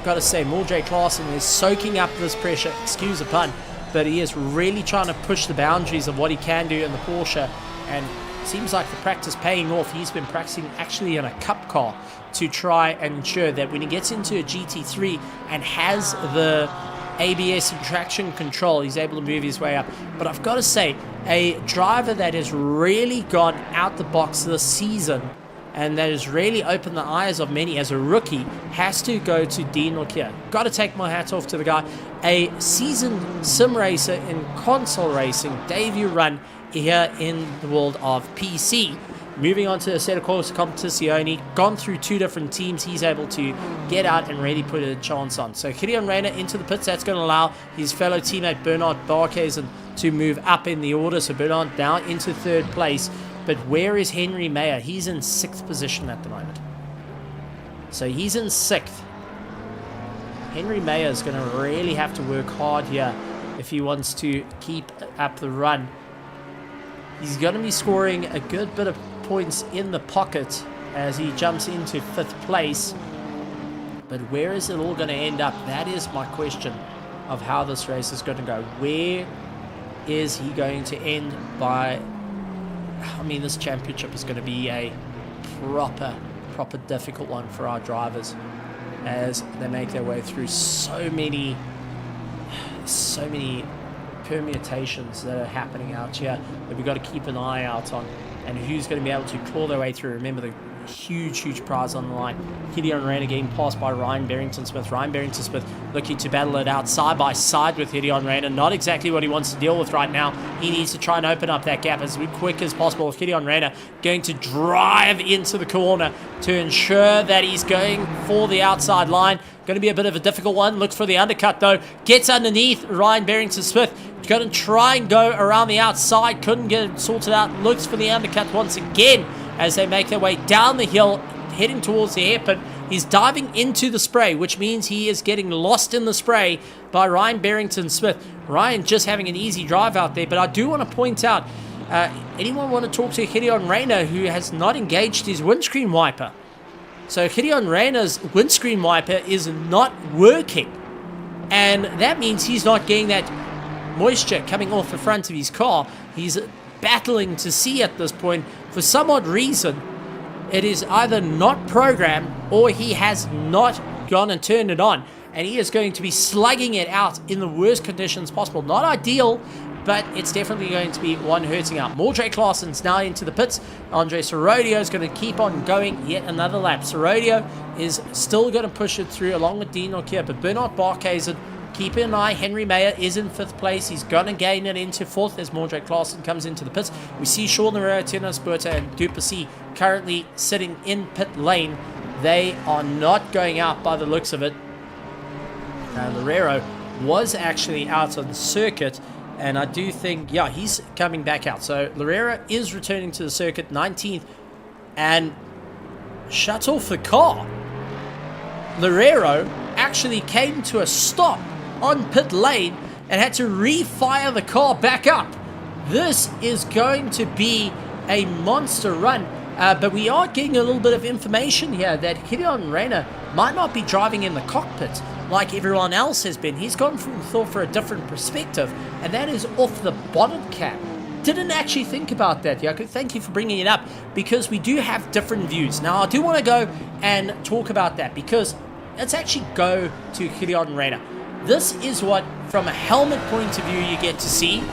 got to say, Mordred Claessen is soaking up this pressure, excuse the pun, but he is really trying to push the boundaries of what he can do in the Porsche, and seems like the practice paying off. He's been practicing actually in a cup car to try and ensure that when he gets into a GT3 and has the ABS and traction control, he's able to move his way up. But I've got to say, a driver that has really gone out the box this season and that has really opened the eyes of many as a rookie has to go to Dean Lockyer. Got to take my hat off to the guy. A seasoned sim racer in console racing, debut run here in the world of PC. Moving on to a set of course competizione, gone through two different teams, he's able to get out and really put a chance on. So Gideon Rayner into the pits, that's going to allow his fellow teammate Bernard Barkhuizen to move up in the order. So Bernard now into third place. But where is Henry Mayer? He's in 6th position at the moment. So he's in 6th. Henry Mayer is going to really have to work hard here if he wants to keep up the run. He's going to be scoring a good bit of points in the pocket as he jumps into 5th place. But where is it all going to end up? That is my question of how this race is going to go. Where is he going to end by? I mean, this championship is going to be a proper difficult one for our drivers as they make their way through so many permutations that are happening out here that we've got to keep an eye out on, and who's going to be able to claw their way through. Remember the huge prize on the line. Gideon Rayner getting passed by Ryan Barrington-Smith. Ryan Barrington-Smith looking to battle it out side by side with Gideon Rayner. Not exactly what he wants to deal with right now. He needs to try and open up that gap as quick as possible. Gideon Rayner going to drive into the corner to ensure that he's going for the outside line. Going to be a bit of a difficult one. Looks for the undercut though. Gets underneath Ryan Barrington-Smith. Going to try and go around the outside. Couldn't get it sorted out. Looks for the undercut once again as they make their way down the hill, heading towards the hairpin. He's diving into the spray, which means he is getting lost in the spray by Ryan Barrington-Smith. Ryan just having an easy drive out there, but I do want to point out, anyone want to talk to Gideon Reyna, who has not engaged his windscreen wiper? So Gideon Reyna's windscreen wiper is not working, and that means he's not getting that moisture coming off the front of his car. He's battling to see at this point. For some odd reason, it is either not programmed or he has not gone and turned it on, and he is going to be slugging it out in the worst conditions possible. Not ideal, but it's definitely going to be one hurting out. Mordred Claessen's now into the pits. Andre Sorodio is going to keep on going yet another lap. Sorodio is still going to push it through along with Dean O'Keefe, but Bernard Barkhuizen, keep an eye. Henry Mayer is in 5th place. He's going to gain it into 4th as Mordred Claessen comes into the pits. We see Sean Herrera, Tiernas Berta, and Duplessis currently sitting in pit lane. They are not going out by the looks of it. Lorero was actually out on the circuit, and I do think, yeah, he's coming back out. So Lorero is returning to the circuit, 19th, and shut off the car. Lorero actually came to a stop on pit lane and had to refire the car back up. This is going to be a monster run, but we are getting a little bit of information here that Gideon Reyna might not be driving in the cockpit like everyone else has been. He's gone for a different perspective, and that is off the bonnet cap. Didn't actually think about that, Yoko. Thank you for bringing it up, because we do have different views. Now, I do want to go and talk about that, because let's actually go to Gideon Reyna. This is what, from a helmet point of view, you get to see.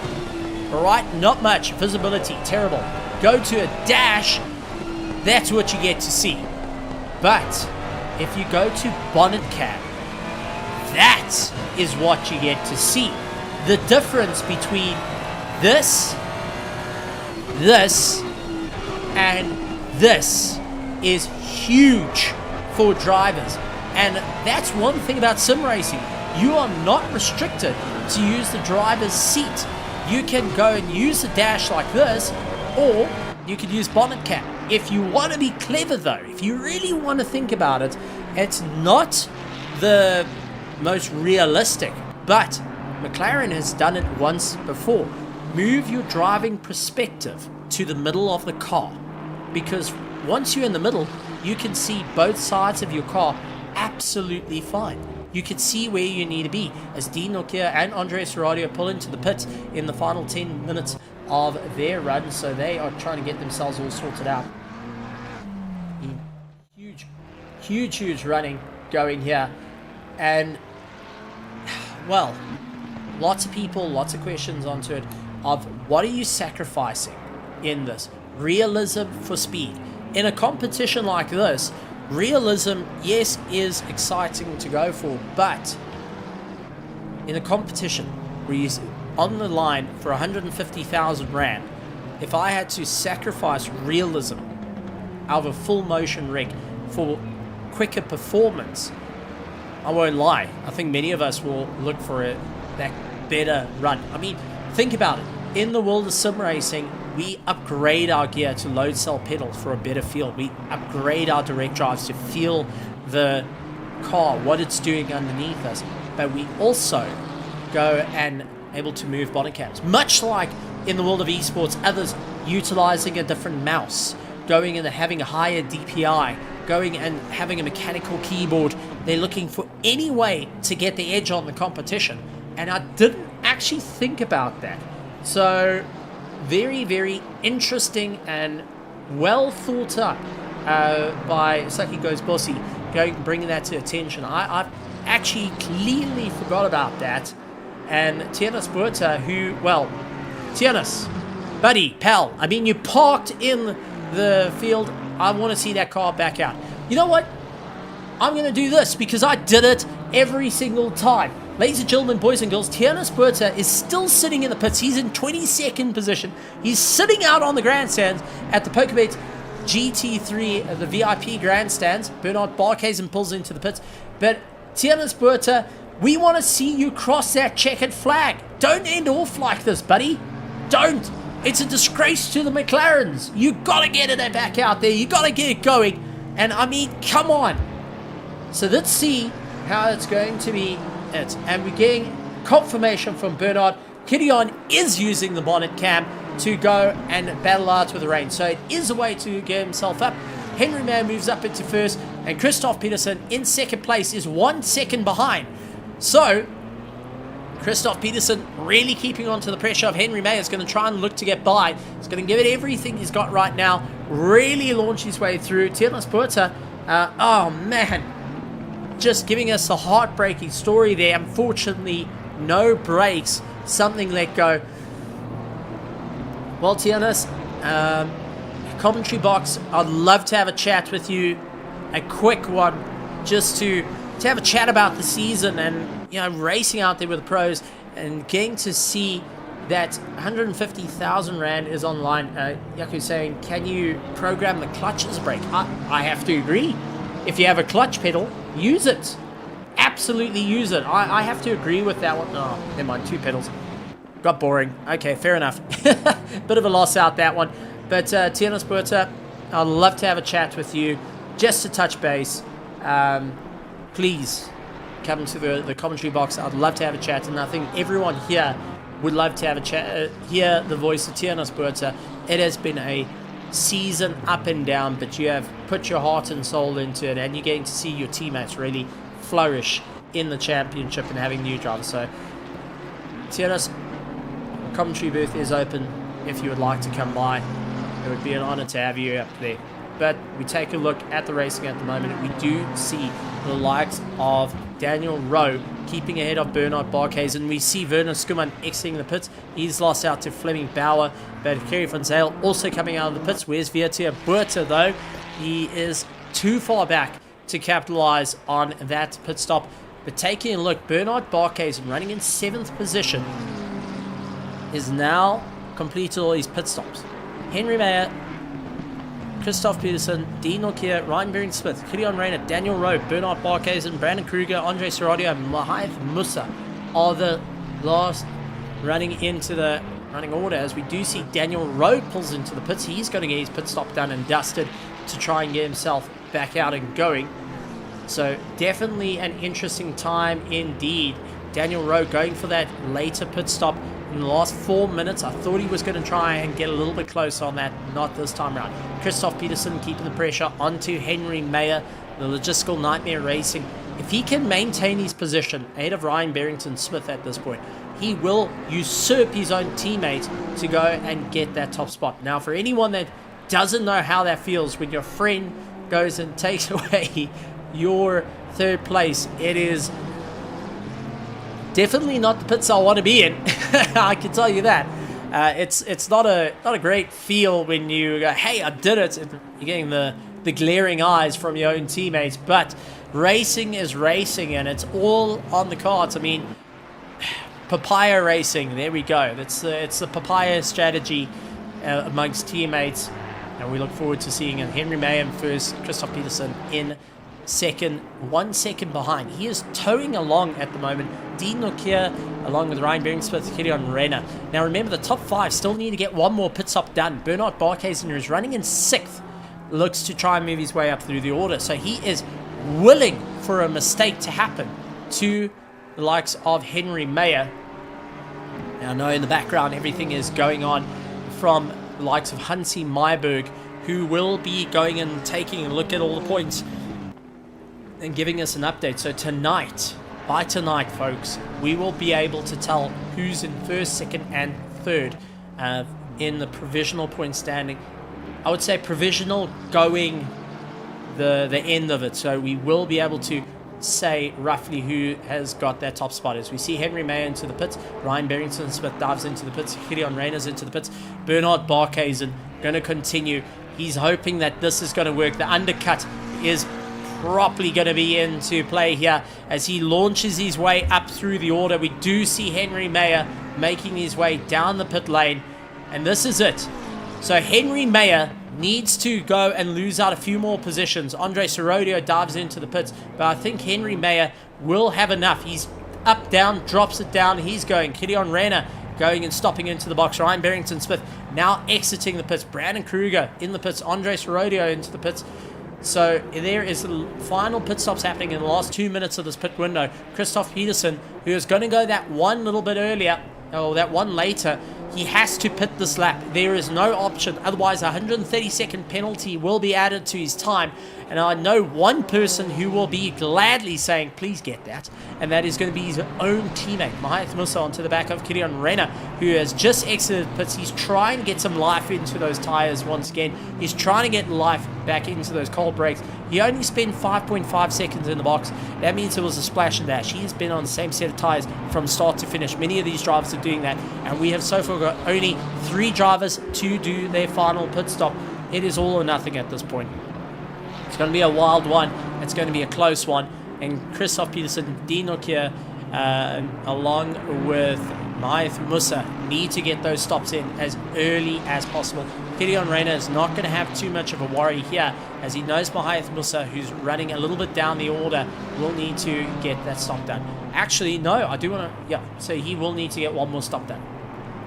Alright, not much. Visibility, terrible. Go to a dash, that's what you get to see. But if you go to bonnet cap, that is what you get to see. The difference between this, and this is huge for drivers. And that's one thing about sim racing. You are not restricted to use the driver's seat. You can go and use the dash like this, or you could use bonnet cap. If you want to be clever though, if you really want to think about it, it's not the most realistic, but McLaren has done it once before. Move your driving perspective to the middle of the car, because once you're in the middle, you can see both sides of your car absolutely fine. You can see where you need to be as Dean O'Keefe and Andres Sorodio pull into the pits in the final 10 minutes of their run, so they are trying to get themselves all sorted out. Huge running going here, and well, lots of people, lots of questions onto it of what are you sacrificing in this? Realism for speed. In a competition like this, realism, yes, is exciting to go for, but in a competition where you're on the line for 150,000 Rand, if I had to sacrifice realism out of a full motion rig for quicker performance, I won't lie, I think many of us will look for that better run. I mean, think about it. In the world of sim racing, we upgrade our gear to load cell pedals for a better feel. We upgrade our direct drives to feel the car, what it's doing underneath us. But we also go and able to move bonnet caps. Much like in the world of esports, others utilizing a different mouse, going and having a higher DPI, going and having a mechanical keyboard. They're looking for any way to get the edge on the competition. And I didn't actually think about that. So very interesting and well thought up by Saki Goes Bossy, bringing that to attention. I've actually clearly forgot about that. And Tiernas Berta, who, well, Tiernas, buddy, pal, I mean, you parked in the field. I want to see that car back out. You know what? I'm going to do this because I did it every single time. Ladies and gentlemen, boys and girls, Tiernas Berta is still sitting in the pits. He's in 22nd position. He's sitting out on the grandstands at the PokerBet GT3, the VIP grandstands. Bernard Barkhuizen pulls into the pits. But Tiernas Berta, we want to see you cross that checkered flag. Don't end off like this, buddy. Don't. It's a disgrace to the McLarens. You got to get it back out there. You got to get it going. And I mean, come on. So let's see how it's going to be. And we're getting confirmation from Bernard. Gideon is using the bonnet cam to go and battle out with the rain. So it is a way to get himself up. Henry Mayer moves up into first, and Christoph Peterson in second place is 1 second behind. So Christoph Peterson really keeping on to the pressure of Henry Mayer. Is going to try and look to get by. He's going to give it everything he's got right now. Really launch his way through. Tienas Puerta, oh man, just giving us a heartbreaking story there. Unfortunately, no brakes. Something let go. Well, Tienas, commentary box, I'd love to have a chat with you. A quick one, just to have a chat about the season and, you know, racing out there with the pros and getting to see that 150,000 Rand is online. Yaku saying, can you program the clutch as a brake? I have to agree. If you have a clutch pedal, use it. Absolutely use it. I have to agree with that one. Oh, never mind, 2 pedals. Got boring. Okay, fair enough. Bit of a loss out that one. But Tienas Puerta, I'd love to have a chat with you, just to touch base. Please come to the commentary box. I'd love to have a chat, and I think everyone here would love to have a chat, hear the voice of Tienas Puerta. It has been a season up and down, but you have put your heart and soul into it, and you're getting to see your teammates really flourish in the championship and having new drivers. So Tienas, commentary booth is open if you would like to come by. It would be an honor to have you up there. But we take a look at the racing at the moment. We do see the likes of Daniel Rowe keeping ahead of Bernard Barkhuizen, and we see Werner Skuman exiting the pits. He's lost out to Fleming Bauer, but Kerry van Zyl also coming out of the pits. Where's Vietia Buerta though? He is too far back to capitalize on that pit stop. But taking a look, Bernard Barkhuizen running in 7th position is now completed all his pit stops. Henry Mayer, Christoph Peterson, Dean Nokia, Ryan Bering-Smith, Gideon Rayner, Daniel Rowe, Bernard Barkhuizen, Brandon Kruger, Andre Seradio, and Mahath Musa are the last running into the running order, as we do see Daniel Rowe pulls into the pits. He's going to get his pit stop done and dusted to try and get himself back out and going. So definitely an interesting time indeed. Daniel Rowe going for that later pit stop in the last 4 minutes. I thought he was going to try and get a little bit closer on that. Not this time around. Christoph Peterson keeping the pressure onto Henry Mayer. The logistical nightmare racing. If he can maintain his position ahead of Ryan Barrington-Smith at this point, he will usurp his own teammate to go and get that top spot. Now, for anyone that doesn't know how that feels when your friend goes and takes away your 3rd place, it is definitely not the pits I want to be in. I can tell you that. It's not a great feel when you go, hey, I did it, and you're getting the glaring eyes from your own teammates. But racing is racing, and it's all on the cards. I mean, papaya racing, there we go. It's the papaya strategy amongst teammates, and we look forward to seeing it. Henry Mayer first, Christoph Peterson in second, 1 second behind. He is towing along at the moment. Dean Nokia along with Ryan Bering-Smith, Gideon Rayner. Now remember, the top 5 still need to get one more pit stop done. Bernard Barkhuizen, who is running in 6th, looks to try and move his way up through the order. So he is willing for a mistake to happen to the likes of Henry Mayer. Now I know in the background everything is going on from the likes of Hansi Myberg, who will be going and taking a look at all the points and giving us an update. So tonight, by tonight, folks, we will be able to tell who's in 1st, 2nd, and 3rd in the provisional point standing. I would say provisional going the end of it. So we will be able to say roughly who has got that top spot. As we see Henry Mayer into the pits, Ryan Barrington-Smith dives into the pits, Gideon Rayner's into the pits, Bernard Barkhuizen going to continue. He's hoping that this is going to work. The undercut is properly going to be into play here as he launches his way up through the order. We do see Henry Mayer making his way down the pit lane, and this is it. So Henry Mayer needs to go and lose out a few more positions. Andre Seradio dives into the pits, but I think Henry Mayer will have enough. He's up, down, drops it down. He's going. Gideon Rayner going and stopping into the box. Ryan Barrington-Smith now exiting the pits. Brandon Kruger in the pits. Andre Seradio into the pits. So there is final pit stops happening in the last 2 minutes of this pit window. Christoph Peterson, who is going to go that one little bit earlier, or that one later, he has to pit this lap. There is no option. Otherwise, a 130-second penalty will be added to his time. And I know one person who will be gladly saying, please get that. And that is going to be his own teammate, Mahath Musa, onto the back of Kilian Renner, who has just exited pits. He's trying to get some life into those tires once again. He's trying to get life back into those cold brakes. He only spent 5.5 seconds in the box. That means it was a splash and dash. He's been on the same set of tires from start to finish. Many of these drivers are doing that. And we have so far got only 3 drivers to do their final pit stop. It is all or nothing at this point. It's going to be a wild one. It's going to be a close one. And Christoph Peterson, Dean Nokia, along with Mahath Musa, need to get those stops in as early as possible. Kilian Renner is not going to have too much of a worry here, as he knows Mahath Musa, who's running a little bit down the order, will need to get that stop done. Actually, no, I do want to, yeah, so he will need to get one more stop done.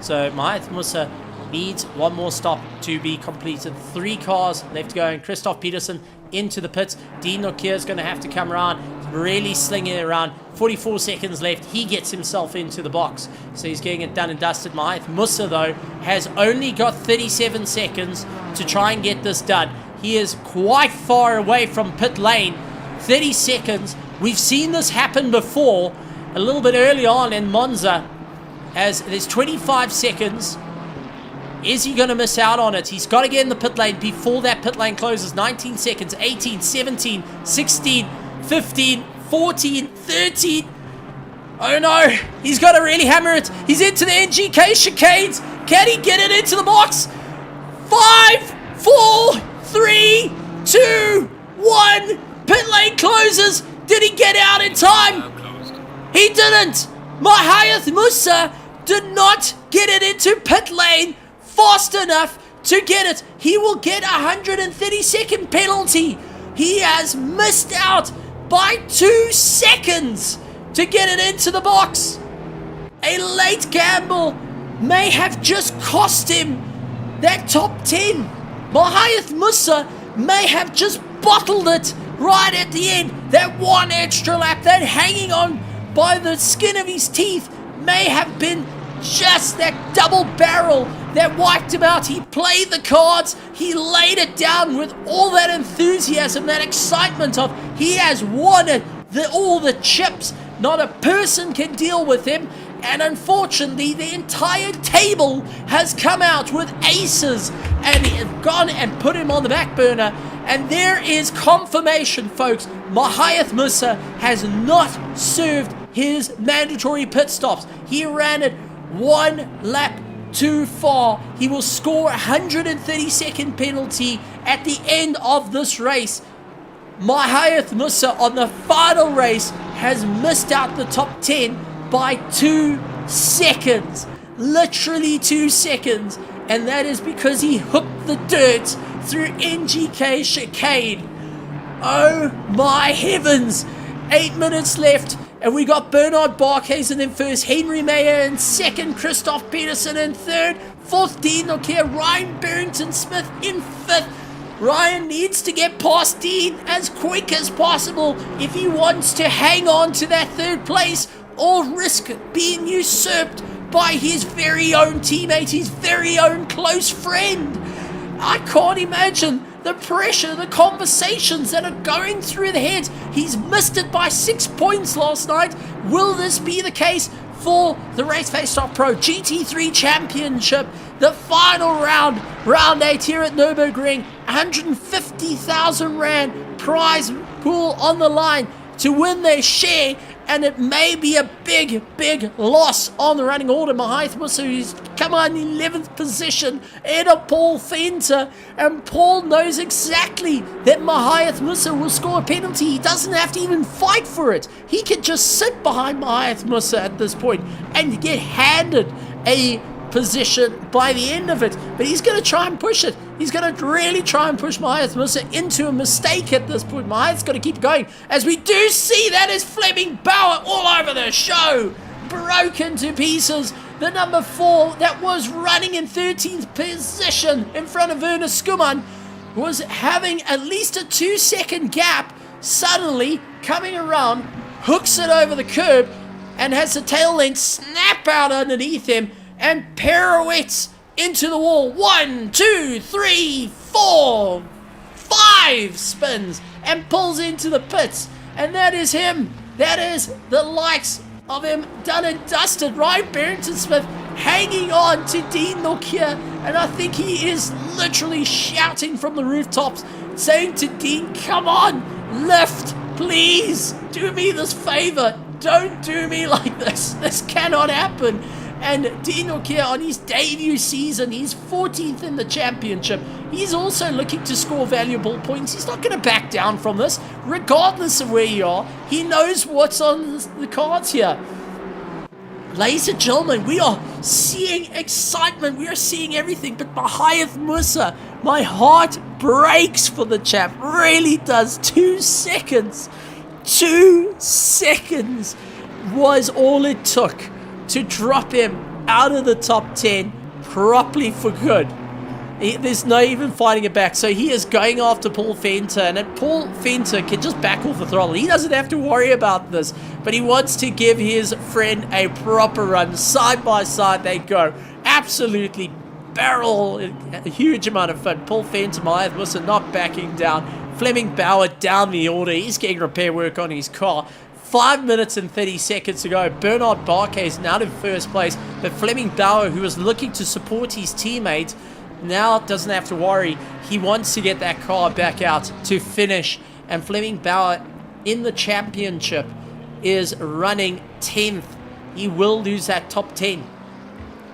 So Mahath Musa needs one more stop to be completed. 3 cars left to go, and Christoph Peterson into the pits. Dean Nokia is going to have to come around, really slinging it around. 44 seconds left. He gets himself into the box, so he's getting it done and dusted. Mahath Musa, though, has only got 37 seconds to try and get this done. He is quite far away from pit lane. 30 seconds. We've seen this happen before, a little bit early on in Monza, as there's 25 seconds. Is he going to miss out on it? He's got to get in the pit lane before that pit lane closes. 19 seconds, 18, 17, 16, 15, 14, 13. Oh no, he's got to really hammer it. He's into the NGK chicanes. Can he get it into the box? 5, 4, 3, 2, 1. Pit lane closes. Did he get out in time? He didn't. Mahath Musa did not get it into pit lane fast enough to get it. He will get a 130-second penalty. He has missed out by 2 seconds to get it into the box. A late gamble may have just cost him that top 10. Mahath Musa may have just bottled it right at the end. That one extra lap, that hanging on by the skin of his teeth, may have been just that double barrel that wiped him out. He played the cards. He laid it down with all that enthusiasm, that excitement of he has won it, all the chips. Not a person can deal with him. And unfortunately, the entire table has come out with aces and gone and put him on the back burner. And there is confirmation, folks. Mahath Musa has not served his mandatory pit stops. He ran it 1 lap too far. He will score a 130-second penalty at the end of this race. Mahath Musa on the final race has missed out the top 10 by 2 seconds. Literally 2 seconds. And that is because he hooked the dirt through NGK chicane. Oh my heavens. 8 minutes left. And we got Bernard Barkhuizen in first, Henry Mayer in second, Christoph Peterson in third, fourth Dean Nokia, Ryan Barrington-Smith in fifth. Ryan needs to get past Dean as quick as possible if he wants to hang on to that third place or risk being usurped by his very own teammate, his very own close friend. I can't imagine the pressure, the conversations that are going through the heads. He's missed it by 6 points last night. Will this be the case for the RACEFACE.PRO GT3 Championship? The final round, round 8 here at Nürburgring. 150,000 Rand prize pool on the line to win their share. And it may be a big, big loss on the running order. Mahath Musa, who's come on 11th position in a Paul Fenter. And Paul knows exactly that Mahath Musa will score a penalty. He doesn't have to even fight for it. He can just sit behind Mahath Musa at this point and get handed a position by the end of it. But he's going to try and push it. He's going to really try and push Mahath Musa into a mistake at this point. Mahath's got to keep going. As we do see, that is Fleming Bauer all over the show. Broken to pieces. The number 4 that was running in 13th position in front of Werner Skuman was having at least a 2-second gap, suddenly coming around, hooks it over the curb, and has the tail length snap out underneath him and pirouettes into the wall. 1, 2, 3, 4, 5 spins and pulls into the pits. And that is him. That is the likes of him, done and dusted. Ryan Barrington-Smith hanging on to Dean Nokia, and I think he is literally shouting from the rooftops, saying to Dean, come on, lift, please, do me this favor, don't do me like this cannot happen. And Dean Nokia, on his debut season, he's 14th in the championship. He's also looking to score valuable points. He's not going to back down from this, regardless of where you are. He knows what's on the cards here. Ladies and gentlemen, we are seeing excitement. We are seeing everything. But Mahath Musa, my heart breaks for the champ. Really does. 2 seconds. 2 seconds was all it took to drop him out of the top 10 properly for good. There's no even fighting it back. So he is going after Paul Fenter, and Paul Fenter can just back off the throttle. He doesn't have to worry about this, but he wants to give his friend a proper run. Side by side they go. Absolutely barrel, a huge amount of fun. Paul Fenter, Mahath Musa not backing down. Fleming Bauer down the order. He's getting repair work on his car. 5 minutes and 30 seconds to go. Bernard Barke is now in first place, but Fleming Bauer, who was looking to support his teammate, now doesn't have to worry. He wants to get that car back out to finish. And Fleming Bauer in the championship is running 10th. He will lose that top 10.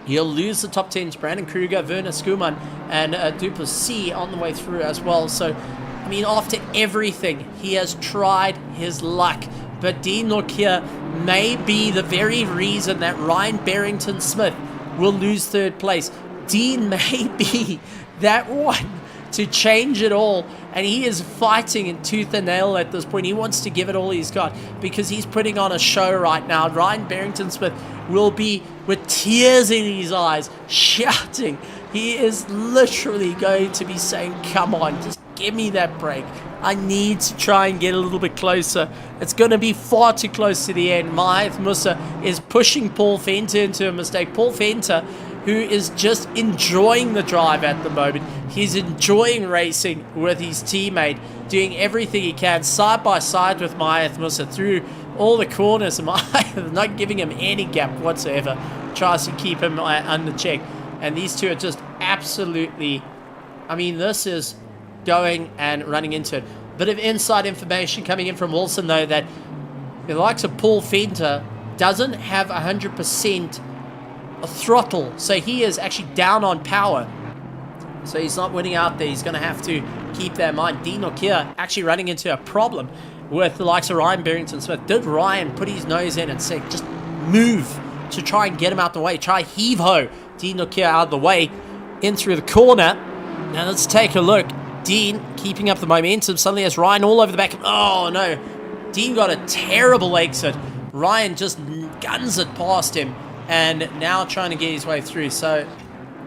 He'll lose the top 10 to Brandon Kruger, Werner Skuman, and Duplessis on the way through as well. So, I mean, after everything, he has tried his luck. But Dean Nokia may be the very reason that Ryan Barrington-Smith will lose third place. Dean may be that one to change it all, and he is fighting in tooth and nail at this point. He wants to give it all he's got because he's putting on a show right now. Ryan Barrington-Smith will be with tears in his eyes shouting. He is literally going to be saying, come on, just give me that break. I need to try and get a little bit closer. It's going to be far too close to the end. Mahath Musa is pushing Paul Fenter into a mistake. Paul Fenter, who is just enjoying the drive at the moment. He's enjoying racing with his teammate, doing everything he can side by side with Mahath Musa through all the corners. Mahath not giving him any gap whatsoever. Tries to keep him under check. And these two are just absolutely... I mean, this is going and running into it. Bit of inside information coming in from Wilson, though, that the likes of Paul Fenter doesn't have 100% throttle, so he is actually down on power, so he's not winning out there. He's going to have to keep that in mind. Dean Nokia actually running into a problem with the likes of Ryan Barrington-Smith. Did Ryan put his nose in and say, just move to try and get him out the way, try heave-ho Dean Nokia out of the way, in through the corner. Now let's take a look. Dean keeping up the momentum, suddenly has Ryan all over the back. Oh no, Dean got a terrible exit. Ryan just guns it past him, and now trying to get his way through. So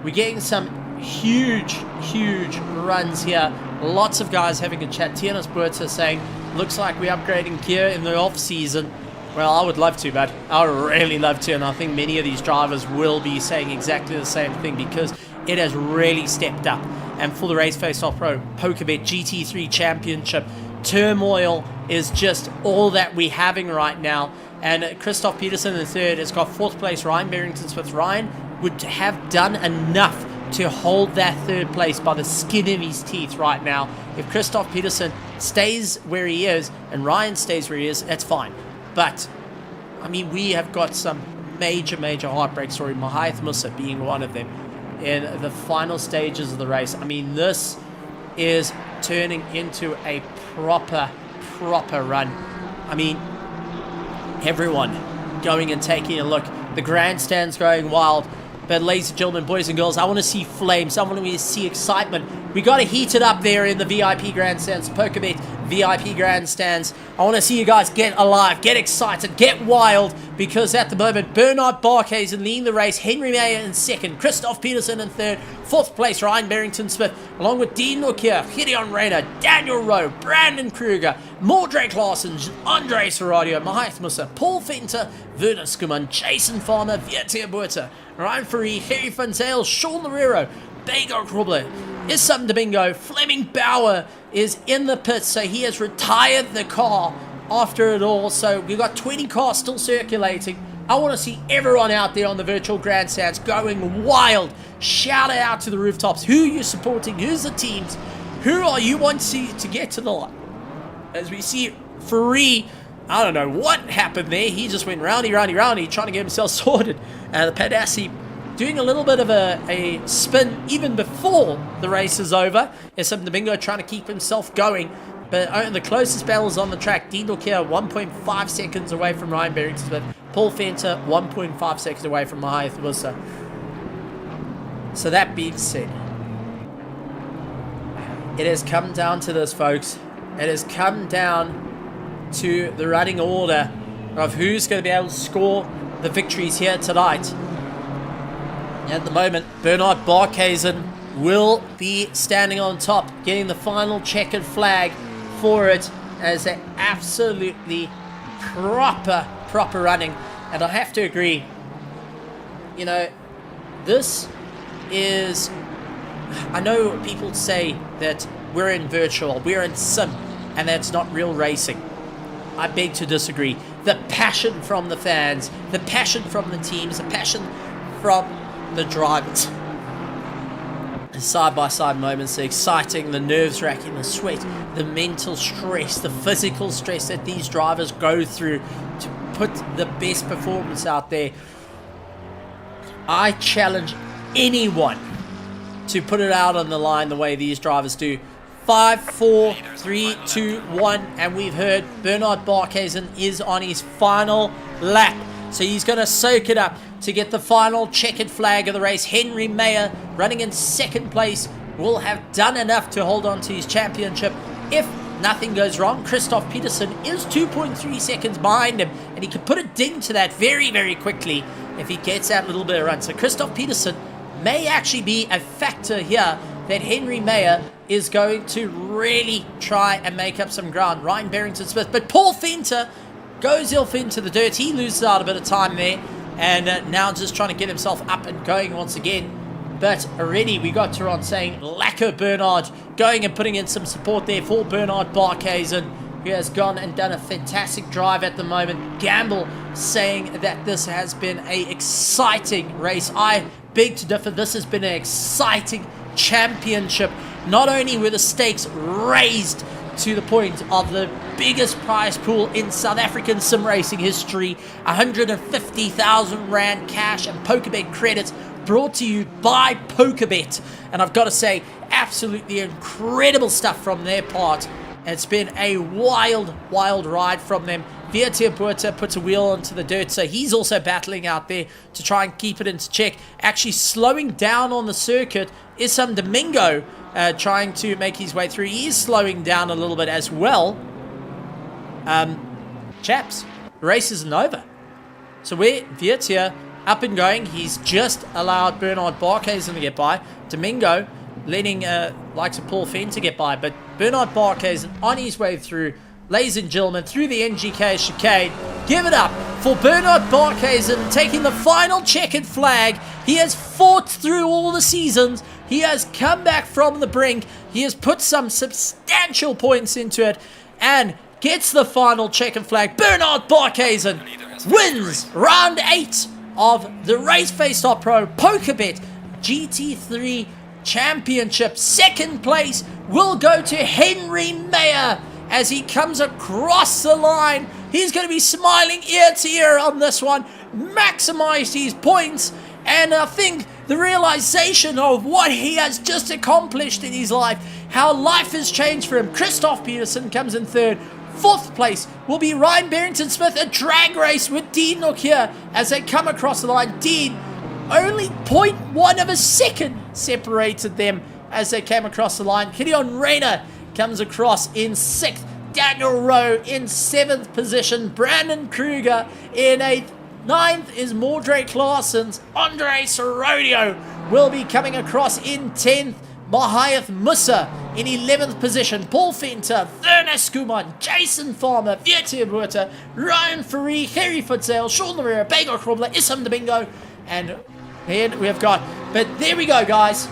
we're getting some huge runs here. Lots of guys having a chat. Tianas Buerta saying, looks like we're upgrading gear in the off season. Well, I would love to, but I would really love to, and I think many of these drivers will be saying exactly the same thing because it has really stepped up. And for the RACEFACE.PRO PokerBet GT3 Championship, turmoil is just all that we're having right now. And Christoph Peterson III has got 4th place. Ryan Barrington-Smith. Ryan would have done enough to hold that 3rd place by the skin of his teeth right now. If Christoph Peterson stays where he is and Ryan stays where he is, that's fine. But, I mean, we have got some major heartbreak story. Mahath Musa being one of them in the final stages of the race. I mean, this is turning into a proper run. I mean, everyone going and taking a look. The grandstand's going wild. But ladies and gentlemen, boys and girls, I want to see flames. I want to see excitement. We got to heat it up there in the VIP grandstands. PokerBet VIP grandstands. I want to see you guys get alive, get excited, get wild, because at the moment, Bernard Barkhuizen leading the race, Henry Mayer in second, Christoph Peterson in third, fourth place, Ryan Barrington-Smith, along with Dean Nokia, Gideon Rayner, Daniel Rowe, Brandon Kruger, Mordrake Larson, Andre Seradio, Mahath Musa, Paul Fenter, Werner Skuman, Jason Farmer, Vietia Buerta, Ryan Faree, Harry Fontail, Sean Lorero, Bago Krubler, Issam Domingo, Fleming Bauer is in the pits, so he has retired the car after it all. So we've got 20 cars still circulating. I want to see everyone out there on the virtual grandstands going wild. Shout out to the rooftops. Who are you supporting? Who's the teams? Who are you wanting to get to the line? As we see Faree, I don't know what happened there. He just went roundy, trying to get himself sorted. The Padassi doing a little bit of a spin even before the race is over. Issam Domingo trying to keep himself going. But the closest battles on the track, Dean Nokia 1.5 seconds away from Ryan Barrington-Smith. Paul Fenter 1.5 seconds away from Mahath Musa. So that being said, it has come down to this, folks. It has come down to the running order of who's going to be able to score the victories here tonight. At the moment, Bernard Barkhuizen will be standing on top, getting the final checkered flag for it, as an absolutely proper running. And I have to agree, you know, this is, I know people say that we're in virtual, we're in sim, and that's not real racing. I beg to disagree. The passion from the fans, the passion from the teams, the passion from the drivers. The side-by-side moments, the exciting, the nerves-wracking, the sweat, the mental stress, the physical stress that these drivers go through to put the best performance out there. I challenge anyone to put it out on the line the way these drivers do. 5, 4, 3, 2, 1, and we've heard Bernard Barkhuizen is on his final lap. So he's going to soak it up to get the final checkered flag of the race. Henry Mayer, running in second place, will have done enough to hold on to his championship if nothing goes wrong. Christoph Peterson is 2.3 seconds behind him, and he can put a ding to that very, very quickly if he gets that little bit of run. So Christoph Peterson may actually be a factor here that Henry Mayer is going to really try and make up some ground. Ryan Barrington-Smith, but Paul Fenter goes off into the dirt. He loses out a bit of time there, and now just trying to get himself up and going once again. But already we got Teron saying, lacquer Bernard, going and putting in some support there for Bernard Barkhuizen, who has gone and done a fantastic drive at the moment. Gamble saying that this has been an exciting race. I beg to differ. This has been an exciting championship. Not only were the stakes raised to the point of the biggest prize pool in South African sim racing history, 150,000 Rand cash and PokerBet credits, brought to you by PokerBet. And I've got to say, absolutely incredible stuff from their part. It's been a wild ride from them. Vietia Buerta puts a wheel onto the dirt, so he's also battling out there to try and keep it into check. Actually slowing down on the circuit is some Domingo trying to make his way through. He is slowing down a little bit as well. Chaps, the race isn't over. So we're Vietia up and going. He's just allowed Bernard Barkhuizen to get by. Domingo letting likes of Paul Fenn to get by, but Bernard Barkhuizen on his way through. Ladies and gentlemen, through the NGK chicane, give it up for Bernard Barkhuizen taking the final checkered flag. He has fought through all the seasons. He has come back from the brink. He has put some substantial points into it and gets the final checkered flag. Bernard Barkhuizen wins round 8 of the RACEFACE.PRO PokerBet GT3 Championship. Second place will go to Henry Mayer as he comes across the line. He's going to be smiling ear to ear on this one. Maximized his points, and I think the realization of what he has just accomplished in his life, how life has changed for him. Christoph Peterson comes in third. Fourth place will be Ryan Barrington-Smith, a drag race with Dean Nokia as they come across the line. Dean, only 0.1 of a second separated them as they came across the line. Gideon Rayner comes across in 6th. Daniel Rowe in 7th position. Brandon Kruger in 8th. 9th is Mordrake Claessens. Andre Sorodio will be coming across in 10th. Mahayath Musa in 11th position. Paul Fenter, Thurnes Kuman, Jason Farmer, Vietia Buerta, Ryan Faree, Harry Footsale, Sean Lavera, Bagel Krobler, Issam Domingo, and then we've got, but there we go, guys.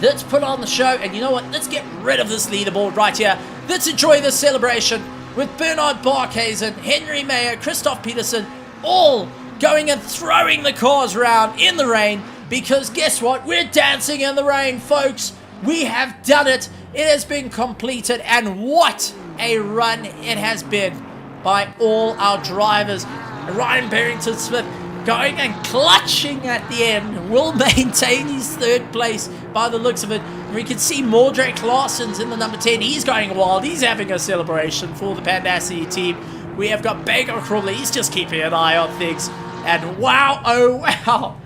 Let's put on the show, and you know what? Let's get rid of this leaderboard right here. Let's enjoy this celebration with Bernard Barkhuizen, Henry Mayer, Christoph Peterson, all going and throwing the cars around in the rain, because guess what? We're dancing in the rain, folks. We have done it. It has been completed, and what a run it has been by all our drivers. Ryan Barrington-Smith going and clutching at the end, will maintain his 3rd place by the looks of it. We can see Mordrake Claessens in the number 10. He's going wild. He's having a celebration for the Pandacity team. We have got Baker Crawley. He's just keeping an eye on things. And wow, oh wow.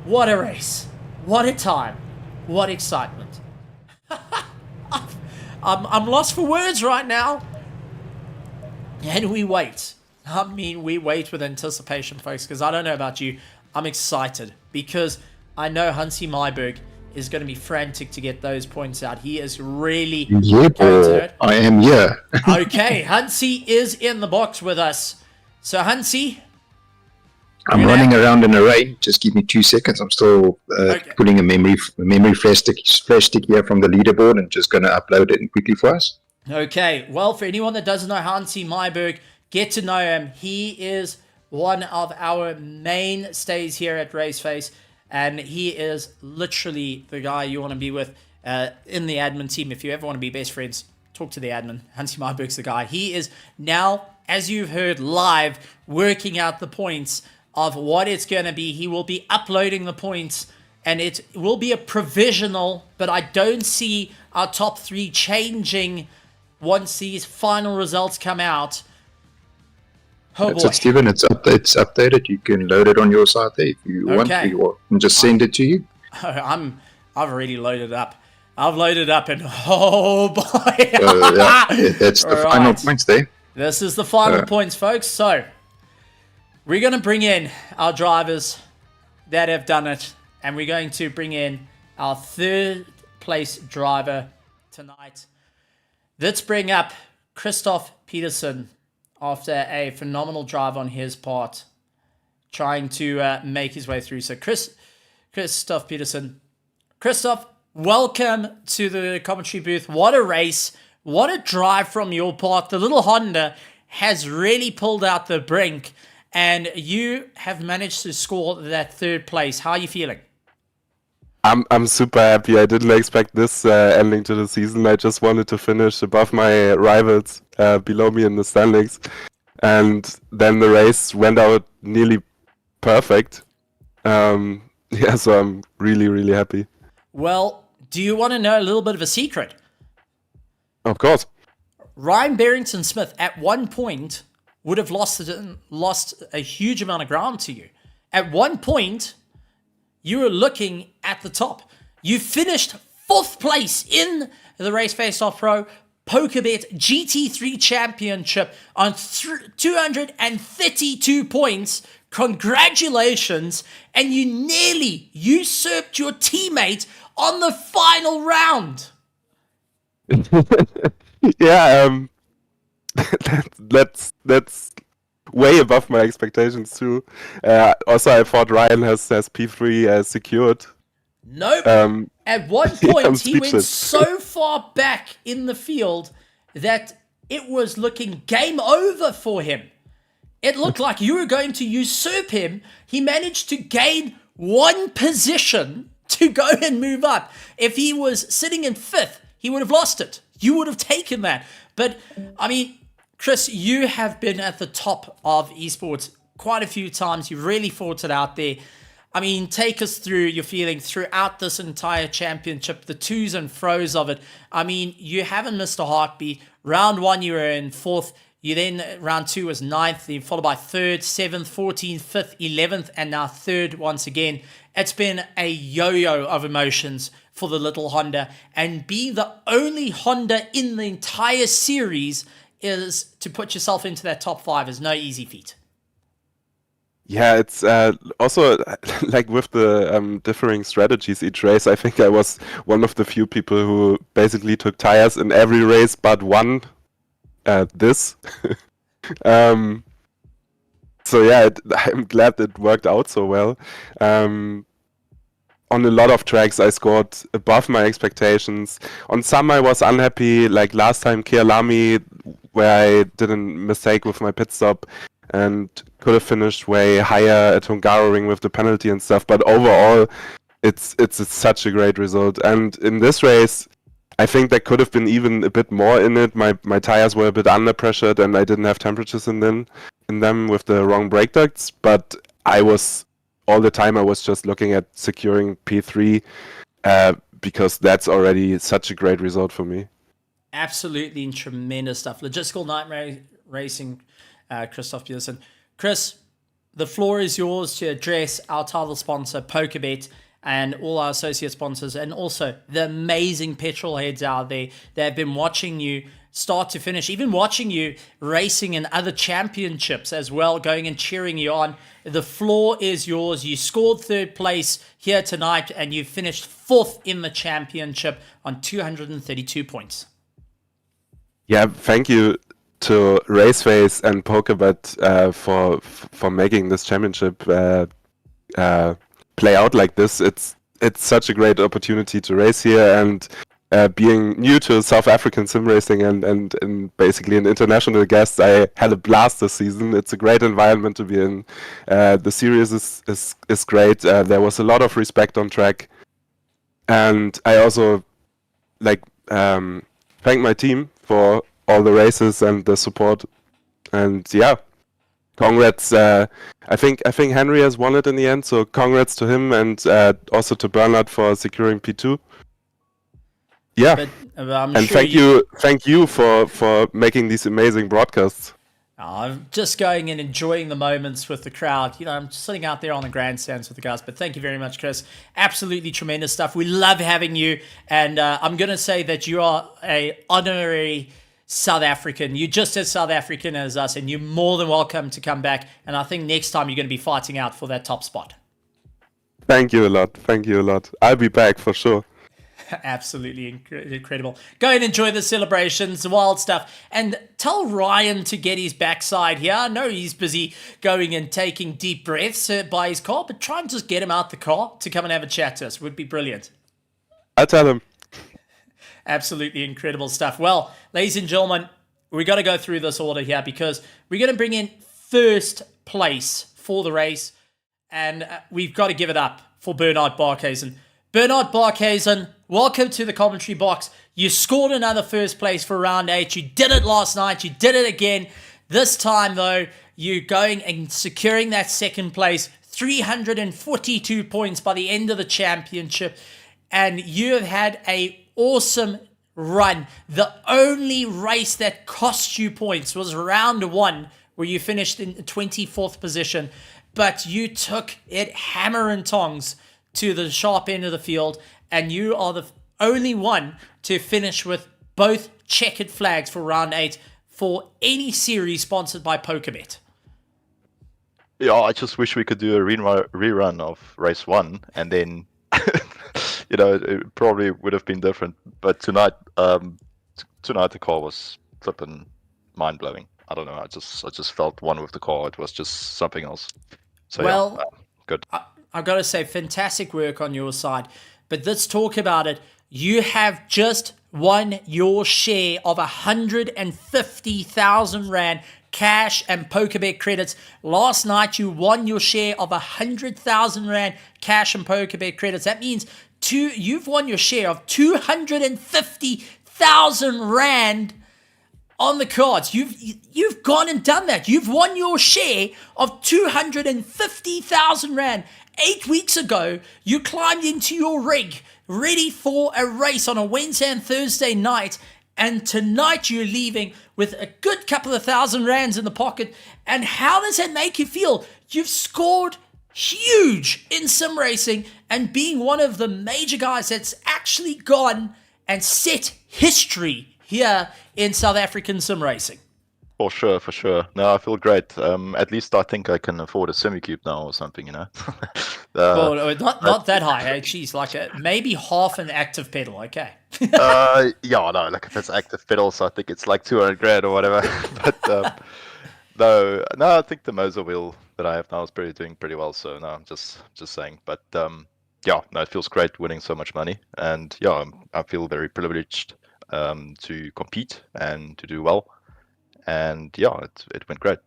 What a race. What a time. What excitement. I'm lost for words right now. And we wait. I mean, we wait with anticipation, folks, because I don't know about you. I'm excited because I know Hansi Myberg is going to be frantic to get those points out. He is really... Yeah, I am here. Okay, Hansi is in the box with us. So, Hansi... I'm running around in the rain. Just give me 2 seconds. I'm still putting a memory flash stick here from the leaderboard and just going to upload it quickly for us. Okay, well, for anyone that doesn't know Hansi Myberg, get to know him. He is one of our mainstays here at RaceFace, and he is literally the guy you want to be with in the admin team. If you ever want to be best friends, talk to the admin. Hansi Myberg's the guy. He is now, as you've heard live, working out the points of what it's going to be. He will be uploading the points, and it will be a provisional, but I don't see our top 3 changing once these final results come out. Oh, that's it, Stephen. It's updated. You can load it on your side there if you want. And just send it to you. I've already loaded up. I've loaded up, and oh boy. That's the final points there. This is the final points, folks. So we're going to bring in our drivers that have done it, and we're going to bring in our 3rd place driver tonight. Let's bring up Christoph Peterson after a phenomenal drive on his part, trying to make his way through. So Christoph Peterson. Christoph, welcome to the commentary booth. What a race. What a drive from your part. The little Honda has really pulled out the brink, and you have managed to score that 3rd place. How are you feeling? I'm super happy. I didn't expect this ending to the season. I just wanted to finish above my rivals, below me in the standings. And then the race went out nearly perfect. Yeah, so I'm really, really happy. Well, do you want to know a little bit of a secret? Of course. Ryan Barrington-Smith at one point would have lost a huge amount of ground to you. At one point, you were looking at the top. You finished 4th place in the RACEFACE.PRO PokerBet GT3 Championship on 232 points. Congratulations. And you nearly usurped your teammate on the final round. Yeah, that's way above my expectations too. Also, I thought Ryan has P3 secured. Nope. At one point, he went so far back in the field that it was looking game over for him. It looked like you were going to usurp him. He managed to gain 1 position to go and move up. If he was sitting in 5th, he would have lost it. You would have taken that. But, I mean, Chris, you have been at the top of esports quite a few times. You really fought it out there. I mean, take us through your feeling throughout this entire championship, the to's and fro's of it. I mean, you haven't missed a heartbeat. Round 1, you were in 4th. You then, round 2 was 9th, then followed by 3rd, 7th, 14th, 5th, 11th, and now 3rd once again. It's been a yo-yo of emotions for the little Honda, and being the only Honda in the entire series is to put yourself into that top 5 is no easy feat. Yeah, it's also like with the differing strategies each race. I think I was one of the few people who basically took tires in every race but one. This. So yeah, I'm glad it worked out so well. On a lot of tracks, I scored above my expectations. On some, I was unhappy, like last time, Kialami, where I did a mistake with my pit stop and could have finished way higher at Hungaroring with the penalty and stuff. But overall, it's such a great result. And in this race, I think there could have been even a bit more in it. My tires were a bit under pressured, and I didn't have temperatures in them with the wrong brake ducts. But all the time I was just looking at securing P3 because that's already such a great result for me. Absolutely tremendous stuff. Logistical Night Racing, Christoph Peterson. Chris, the floor is yours to address our title sponsor, PokerBet, and all our associate sponsors, and also the amazing petrol heads out there that have been watching you start to finish, even watching you racing in other championships as well, going and cheering you on. The floor is yours. You scored 3rd place here tonight, and you finished 4th in the championship on 232 points. Yeah, thank you to RACEFACE and PokerBet for making this championship play out like this. It's such a great opportunity to race here, and being new to South African sim racing and basically an international guest, I had a blast this season. It's a great environment to be in. The series is great. There was a lot of respect on track, and I also thank my team for all the races and the support. And yeah, congrats. I think Henry has won it in the end, so congrats to him, and also to Bernard for securing P2. Yeah, and sure thank you for making these amazing broadcasts. I'm just going and enjoying the moments with the crowd. You know, I'm just sitting out there on the grandstands with the guys. But thank you very much, Chris. Absolutely tremendous stuff. We love having you. And I'm going to say that you are a honorary South African. You're just as South African as us, and you're more than welcome to come back. And I think next time you're going to be fighting out for that top spot. Thank you a lot. Thank you a lot. I'll be back for sure. Absolutely incredible. Go and enjoy the celebrations, the wild stuff, and tell Ryan to get his backside here. I know he's busy going and taking deep breaths by his car, but try and just get him out the car to come and have a chat to us. It would be brilliant. I'll tell him. Absolutely incredible stuff. Well, ladies and gentlemen, we got to go through this order here because we're going to bring in 1st place for the race, and we've got to give it up for Bernard Barkhuizen. Bernard Barkhuizen, welcome to the commentary box. You scored another 1st place for round 8. You did it last night. You did it again. This time, though, you're going and securing that 2nd place, 342 points by the end of the championship. And you have had an awesome run. The only race that cost you points was round 1, where you finished in 24th position. But you took it hammer and tongs to the sharp end of the field, and you are the only one to finish with both checkered flags for round 8 for any series sponsored by PokerBet. Yeah, I just wish we could do a rerun of race 1, and then it probably would have been different. But tonight the car was flipping mind blowing. I don't know. I just felt one with the car. It was just something else. So well, yeah, good. I've got to say, fantastic work on your side. But let's talk about it. You have just won your share of 150,000 Rand cash and PokerBet credits. Last night, you won your share of 100,000 Rand cash and PokerBet credits. That means you've won your share of 250,000 Rand on the cards. You've gone and done that. You've won your share of 250,000 Rand. 8 weeks ago, you climbed into your rig, ready for a race on a Wednesday and Thursday night, and tonight you're leaving with a good couple of thousand rands in the pocket. And how does that make you feel? You've scored huge in sim racing and being one of the major guys that's actually gone and set history here in South African sim racing. For sure, for sure. No, I feel great. At least I think I can afford a semi-cube now or something, you know. Well, not that high. Eh? Geez, like maybe half an active pedal. Okay. Yeah, no, like if it's active pedals, I think it's like 200 grand or whatever. But no, I think the Moser wheel that I have now is doing pretty well. So no, I'm just saying. But yeah, no, it feels great winning so much money, and yeah, I feel very privileged to compete and to do well. And yeah, it went great.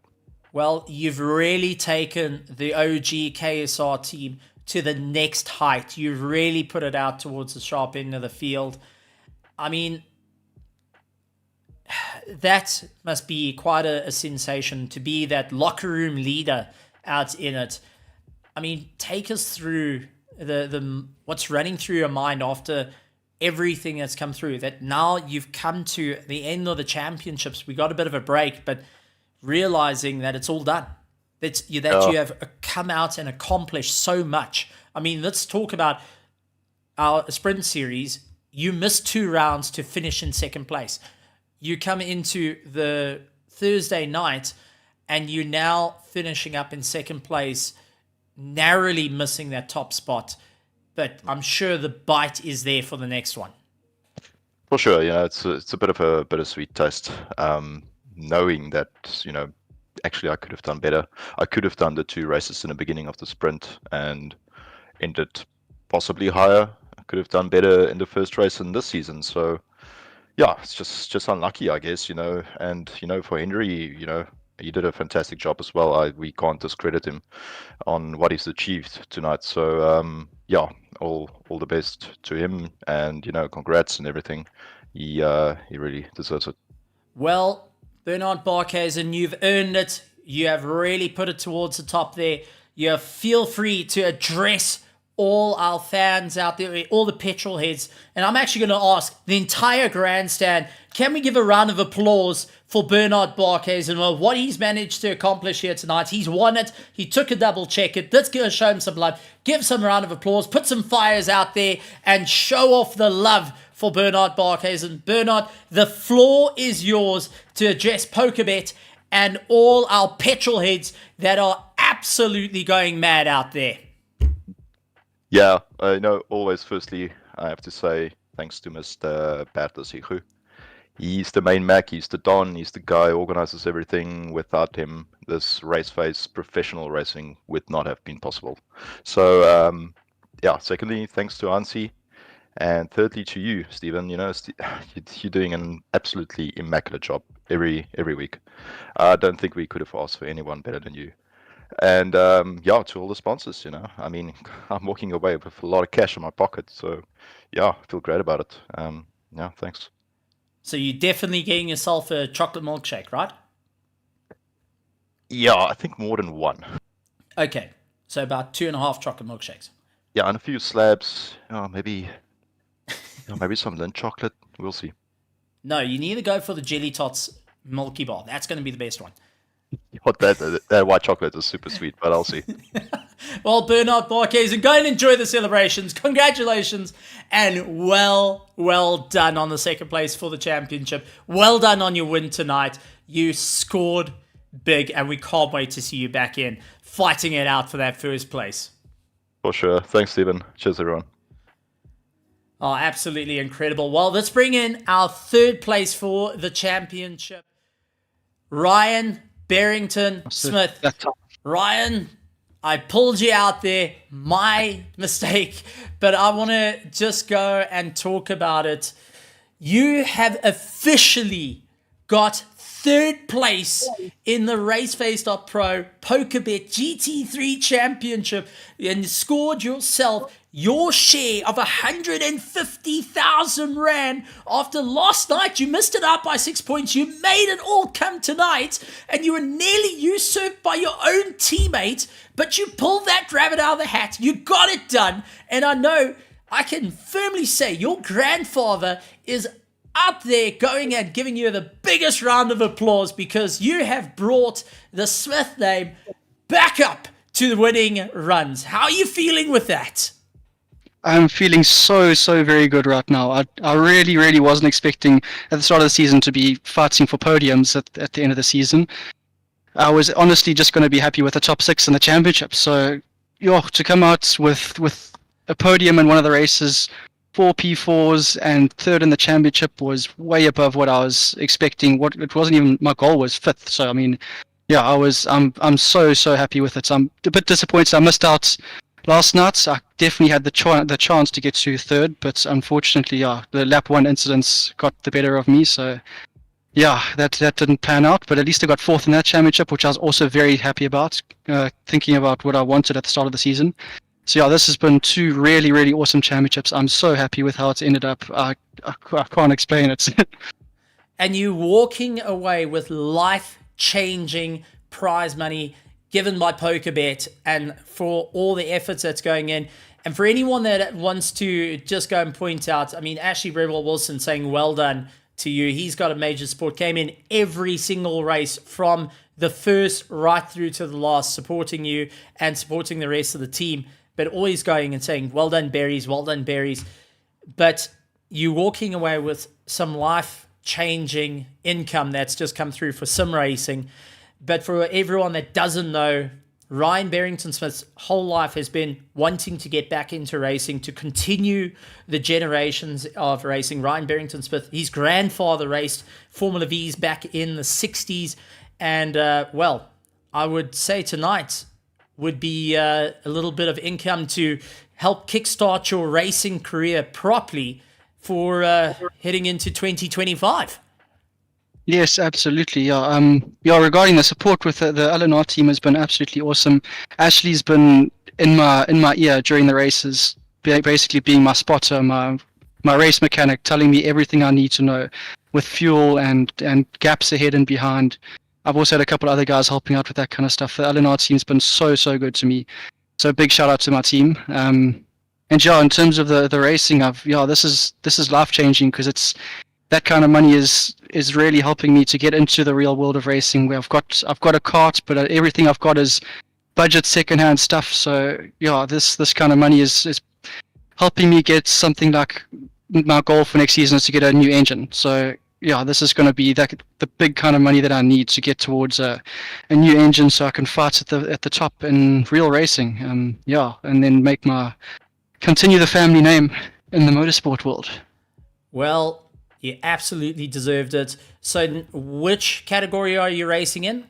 Well, you've really taken the OG KSR team to the next height. You've really put it out towards the sharp end of the field. I mean, that must be quite a sensation to be that locker room leader out in it. I mean, take us through the what's running through your mind after everything that's come through, that now you've come to the end of the championships. We got a bit of a break, but realizing that it's all done, that you have come out and accomplished so much. I mean, let's talk about our sprint series. You missed 2 rounds to finish in second place. You come into the Thursday night and you're now finishing up in second place, narrowly missing that top spot. But I'm sure the bite is there for the next one. For sure, you know, it's a bit of a bittersweet taste, knowing that, you know, actually I could have done better. I could have done the 2 races in the beginning of the sprint and ended possibly higher. I could have done better in the first race in this season. So yeah, it's just unlucky, I guess, you know. And you know, for Henry, you know, he did a fantastic job as well. We can't discredit him on what he's achieved tonight. So yeah, all the best to him, and you know, congrats and everything. He really deserves it. Well, Bernard Barkhuizen, you've earned it. You have really put it towards the top there. You feel free to address all our fans out there, all the petrol heads, and I'm actually going to ask the entire grandstand, can we give a round of applause for Bernard Barkhuizen and what he's managed to accomplish here tonight? He's won it. He took a double check it. Let's go show him some love. Give some round of applause. Put some fires out there and show off the love for Bernard Barkhuizen. Bernard, the floor is yours to address PokerBet and all our petrol heads that are absolutely going mad out there. Yeah, you know, always firstly, I have to say thanks to Mr. Bertus Higu. He's the main Mac, he's the Don, he's the guy who organizes everything. Without him, this RACEFACE professional racing would not have been possible. So, yeah, secondly, thanks to Ansi. And thirdly, to you, Stephen. You know, you're doing an absolutely immaculate job every week. I don't think we could have asked for anyone better than you. And yeah, to all the sponsors, you know, I mean, I'm walking away with a lot of cash in my pocket. So yeah, I feel great about it. Yeah, thanks. So you're definitely getting yourself a chocolate milkshake, right? Yeah, I think more than one. Okay, so about 2.5 chocolate milkshakes. Yeah, and a few slabs. Maybe some Lindt chocolate. We'll see. No, you need to go for the Jelly Tots Milky Bar. That's going to be the best one. What that white chocolate is super sweet, but I'll see. Well, Bernard Barkhuizen, go and enjoy the celebrations. Congratulations, and well done on the second place for the championship. Well done on your win tonight. You scored big, and we can't wait to see you back in fighting it out for that first place. For sure. Thanks, Stephen. Cheers, everyone. Oh, absolutely incredible. Well, let's bring in our third place for the championship. Ryan Barrington Smith. Ryan, I pulled you out there. My mistake. But I want to just go and talk about it. You have officially got third place in the RACEFACE.PRO PokerBet GT3 Championship and scored yourself your share of 150,000 Rand. After last night, you missed it out by 6 points. You made it all come tonight, and you were nearly usurped by your own teammate, but you pulled that rabbit out of the hat. You got it done, and I know I can firmly say your grandfather is out there going and giving you the biggest round of applause because you have brought the Smith name back up to the winning runs. How are you feeling with that? I'm feeling so very good right now. I really wasn't expecting at the start of the season to be fighting for podiums at the end of the season. I was honestly just going to be happy with the top 6 in the championship. So, to come out with a podium in one of the races, 4 P4s and 3rd in the championship was way above what I was expecting. What it wasn't even my goal was 5th. So I mean, yeah, I'm so happy with it. I'm a bit disappointed I missed out last night. I definitely had the chance to get to 3rd, but unfortunately, the lap 1 incidents got the better of me. So yeah, that didn't pan out. But at least I got 4th in that championship, which I was also very happy about. Thinking about what I wanted at the start of the season. So yeah, this has been 2 really awesome championships. I'm so happy with how it's ended up. I can't explain it. And you walking away with life-changing prize money given by PokerBet, and for all the efforts that's going in. And for anyone that wants to just go and point out, I mean, Ashley Breville Wilson saying well done to you. He's got a major support, came in every single race from the first right through to the last, supporting you and supporting the rest of the team, but always going and saying, well done, Berries, well done, Berries. But you walking away with some life-changing income that's just come through for sim racing. But for everyone that doesn't know, Ryan Barrington-Smith's whole life has been wanting to get back into racing, to continue the generations of racing. Ryan Barrington-Smith, his grandfather raced Formula V's back in the 60s. And, well, I would say tonight would be a little bit of income to help kickstart your racing career properly for heading into 2025. Yes, absolutely. Yeah. Regarding the support with the LNR team has been absolutely awesome. Ashley's been in my ear during the races, basically being my spotter, my race mechanic, telling me everything I need to know with fuel and gaps ahead and behind. I've also had a couple other guys helping out with that kind of stuff. The LNR team's been so good to me. So big shout out to my team. And yeah, in terms of the racing, this is life changing, because it's that kind of money is really helping me to get into the real world of racing, where I've got a cart, but everything I've got is budget secondhand stuff. So yeah, this kind of money is helping me get something like my goal for next season is to get a new engine. So yeah, this is going to be the big kind of money that I need to get towards a new engine, so I can fight at the top in real racing. And then continue the family name in the motorsport world. Well, you absolutely deserved it. So which category are you racing in?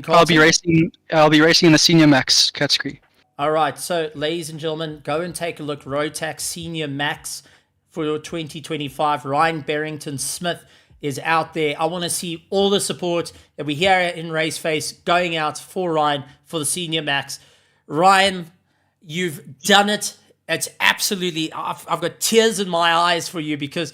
I'll be racing in the Senior Max category. All right. So, ladies and gentlemen, go and take a look. Rotax Senior Max for your 2025. Ryan Barrington-Smith is out there. I want to see all the support that we hear in RaceFace going out for Ryan for the Senior Max. Ryan, you've done it. It's absolutely, I've got tears in my eyes for you, because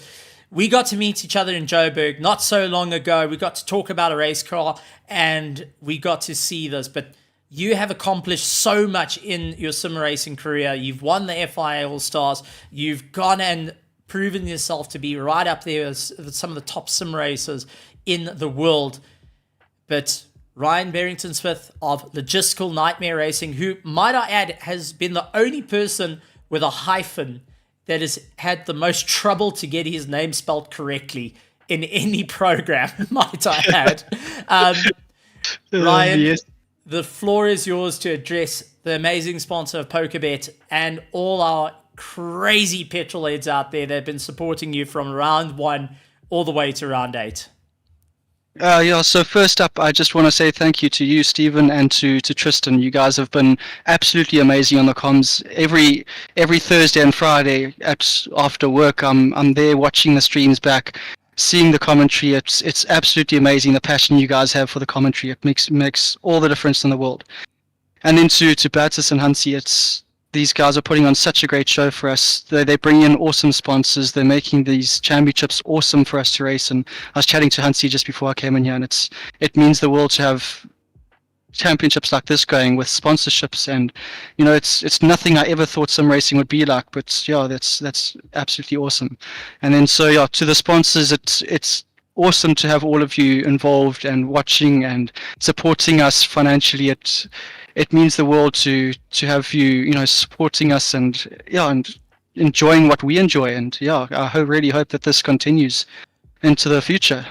we got to meet each other in Joburg not so long ago. We got to talk about a race car and we got to see this. But you have accomplished so much in your sim racing career. You've won the FIA All-Stars. You've gone and proven yourself to be right up there with some of the top sim racers in the world. But Ryan Barrington-Smith of Logistical Nightmare Racing, who, might I add, has been the only person with a hyphen that has had the most trouble to get his name spelled correctly in any program, might I add. Ryan, yes. The floor is yours to address the amazing sponsor of PokerBet and all our crazy petrol heads out there that have been supporting you from round 1 all the way to round 8. So first up, I just want to say thank you to you, Stephen, and to Tristan. You guys have been absolutely amazing on the comms. Every Thursday and Friday after work, I'm there watching the streams back, seeing the commentary. It's absolutely amazing, the passion you guys have for the commentary. It makes all the difference in the world. And then to Batis and Hansi, these guys are putting on such a great show for us. They bring in awesome sponsors. They're making these championships awesome for us to race. And I was chatting to Hansi just before I came in here, and it means the world to have championships like this going with sponsorships. And it's nothing I ever thought sim racing would be like. But yeah, that's absolutely awesome. And then to the sponsors, it's awesome to have all of you involved and watching and supporting us financially. it means the world to have you supporting us and enjoying what we enjoy. And I really hope that this continues into the future.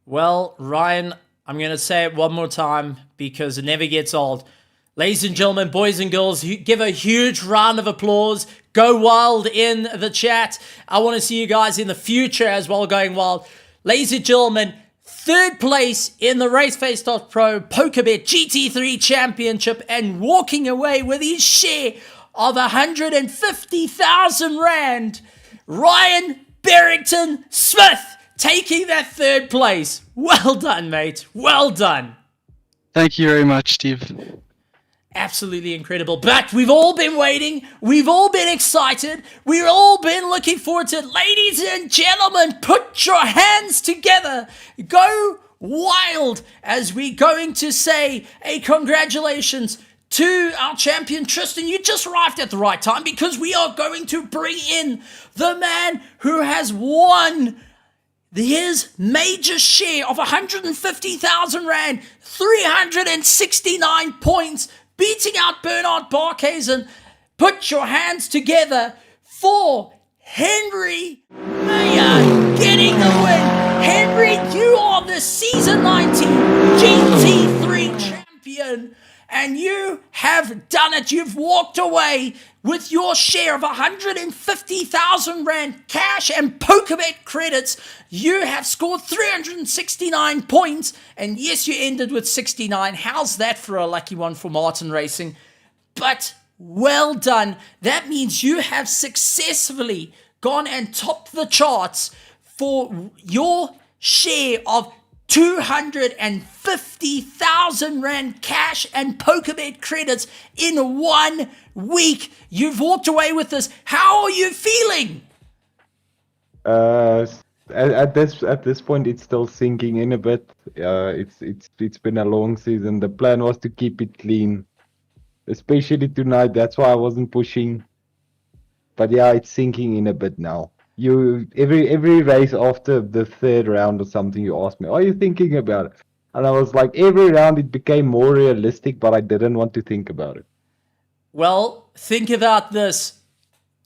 Well, Ryan, I'm going to say it one more time because it never gets old. Ladies and gentlemen, boys and girls, give a huge round of applause. Go wild in the chat. I want to see you guys in the future as well going wild. Ladies and gentlemen, third place in the RACEFACE.PRO PokerBet GT3 Championship and walking away with his share of 150,000 Rand. Ryan Barrington Smith taking that third place. Well done, mate. Well done. Thank you very much, Steve. Absolutely incredible. But we've all been waiting. We've all been excited. We've all been looking forward to it. Ladies and gentlemen, put your hands together. Go wild as we're going to say a congratulations to our champion, Tristan. You just arrived at the right time because we are going to bring in the man who has won his major share of 150,000 Rand, 369 points, beating out Bernard Barkhuizen. Put your hands together for Henry Mayer getting the win. Henry, you are the season 19 GT3 champion, and you have done it. You've walked away with your share of 150,000 Rand cash and PokerBet credits. You have scored 369 points, and yes, you ended with 69. How's that for a lucky one for Martin Racing? But well done. That means you have successfully gone and topped the charts for your share of 250,000 Rand cash and PokerBet credits in 1 week. You've walked away with this. How are you feeling? At this point, it's still sinking in a bit. It's been a long season. The plan was to keep it clean, especially tonight. That's why I wasn't pushing. But yeah, it's sinking in a bit now. Every race after the third round or something, you ask me, are you thinking about it? And I was like, every round it became more realistic, but I didn't want to think about it. Well, think about this.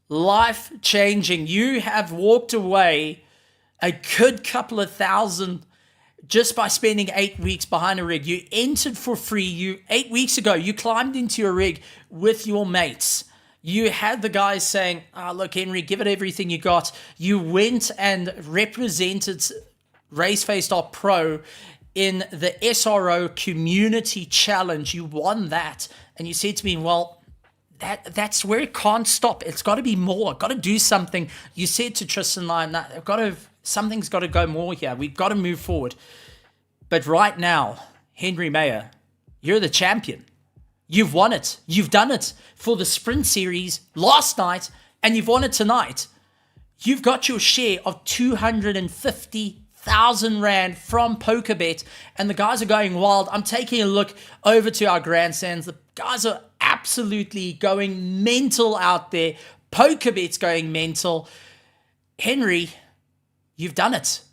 Life-changing. You have walked away a good couple of thousand just by spending 8 weeks behind a rig. You entered for free. 8 weeks ago, you climbed into a rig with your mates. You had the guys saying, look, Henry, give it everything you got. You went and represented RACEFACE.PRO in the SRO Community Challenge. You won that. And you said to me, well, that's where it can't stop. It's got to be more. I've got to do something. You said to Tristan and I, something's got to go more here. We've got to move forward. But right now, Henry Mayer, you're the champion. You've won it. You've done it for the Sprint Series last night, and you've won it tonight. You've got your share of 250,000 Rand from PokerBet, and the guys are going wild. I'm taking a look over to our grandstands. The guys are absolutely going mental out there. PokerBet's going mental. Henry, you've done it.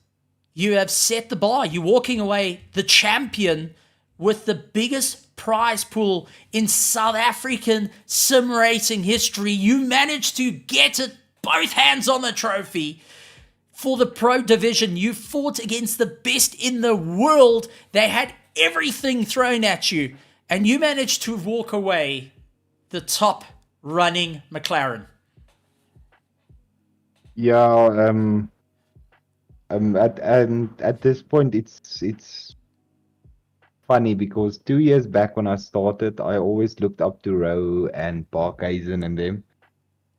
You have set the bar. You're walking away the champion with the biggest prize pool in South African sim racing history. You managed to get it, both hands on the trophy. For the pro division, you fought against the best in the world. They had everything thrown at you, and you managed to walk away the top running McLaren. Yeah, at this point, it's funny because 2 years back when I started, I always looked up to Rowe and Barkhuizen and them.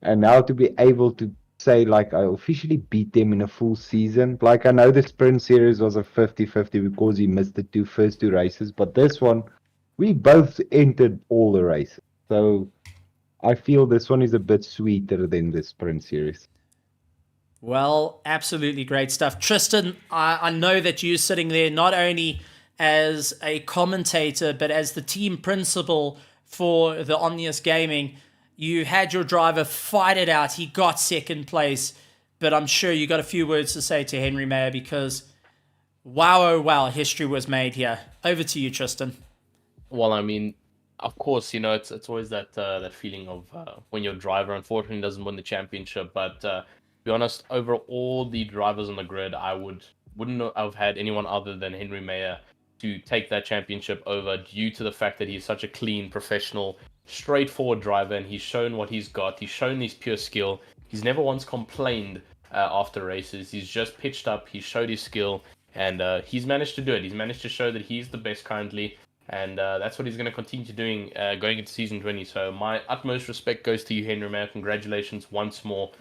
And now to be able to say, like, I officially beat them in a full season. Like, I know the Sprint Series was a 50-50 because he missed the first two races. But this one, we both entered all the races. So I feel this one is a bit sweeter than the Sprint Series. Well, absolutely great stuff. Tristan, I know that you're sitting there not only as a commentator, but as the team principal for the Omnius Gaming. You had your driver fight it out. He got second place, but I'm sure you got a few words to say to Henry Mayer because wow, oh wow, history was made here. Over to you, Tristan. Well, I mean, of course, it's always that that feeling of when your driver unfortunately doesn't win the championship. But to be honest, over all the drivers on the grid, I wouldn't have had anyone other than Henry Mayer to take that championship over, due to the fact that he's such a clean, professional, straightforward driver, and he's shown what he's got. He's shown his pure skill. He's never once complained after races. He's just pitched up. He showed his skill, and he's managed to do it. He's managed to show that he's the best currently. And that's what he's going to continue doing going into Season 20. So my utmost respect goes to you, Henry Mayer. Congratulations once more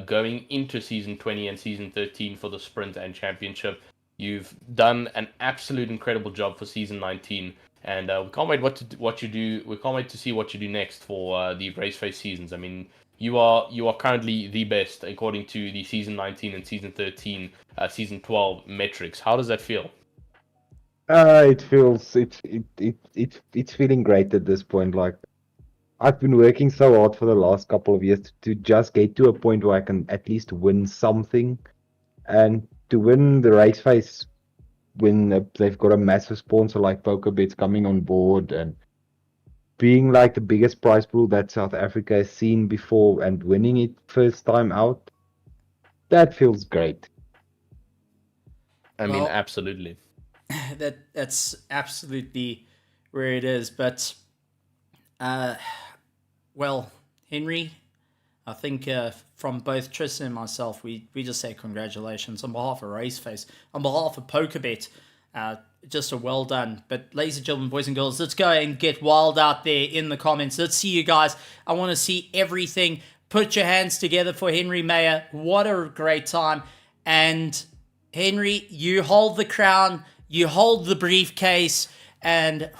going into Season 20 and Season 13 for the Sprint and Championship. You've done an absolute incredible job for Season 19. And we can't wait what you do. We can't wait to see what you do next for the RACEFACE seasons. I mean, you are currently the best according to the Season 19 and Season 13, Season 12 metrics. How does that feel? It feels it's feeling great at this point. Like, I've been working so hard for the last couple of years to just get to a point where I can at least win something, and to win the RACEFACE when they've got a massive sponsor like PokerBet's coming on board, and being like the biggest prize pool that South Africa has seen before and winning it first time out, that feels great. I mean, absolutely. That's absolutely where it is. But, well, Henry, I think from both Tristan and myself, we just say congratulations on behalf of RACEFACE, on behalf of PokerBet. Just a well done. But ladies and gentlemen, boys and girls, let's go and get wild out there in the comments. Let's see you guys. I want to see everything. Put your hands together for Henry Mayer. What a great time. And Henry, you hold the crown, you hold the briefcase, and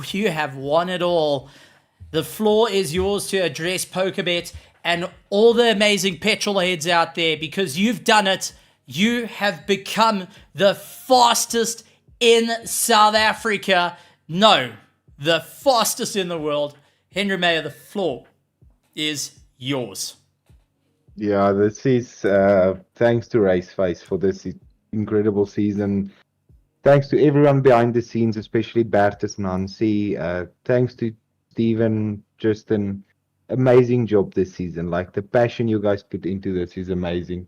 you have won it all. The floor is yours to address PokerBet and all the amazing petrol heads out there, because you've done it. You have become the fastest in South Africa. No, the fastest in the world. Henry Mayer, the floor is yours. Yeah, this is thanks to RACEFACE for this incredible season. Thanks to everyone behind the scenes, especially Bertus, Nancy. Thanks to Steven, Justin. Amazing job this season. Like, the passion you guys put into this is amazing.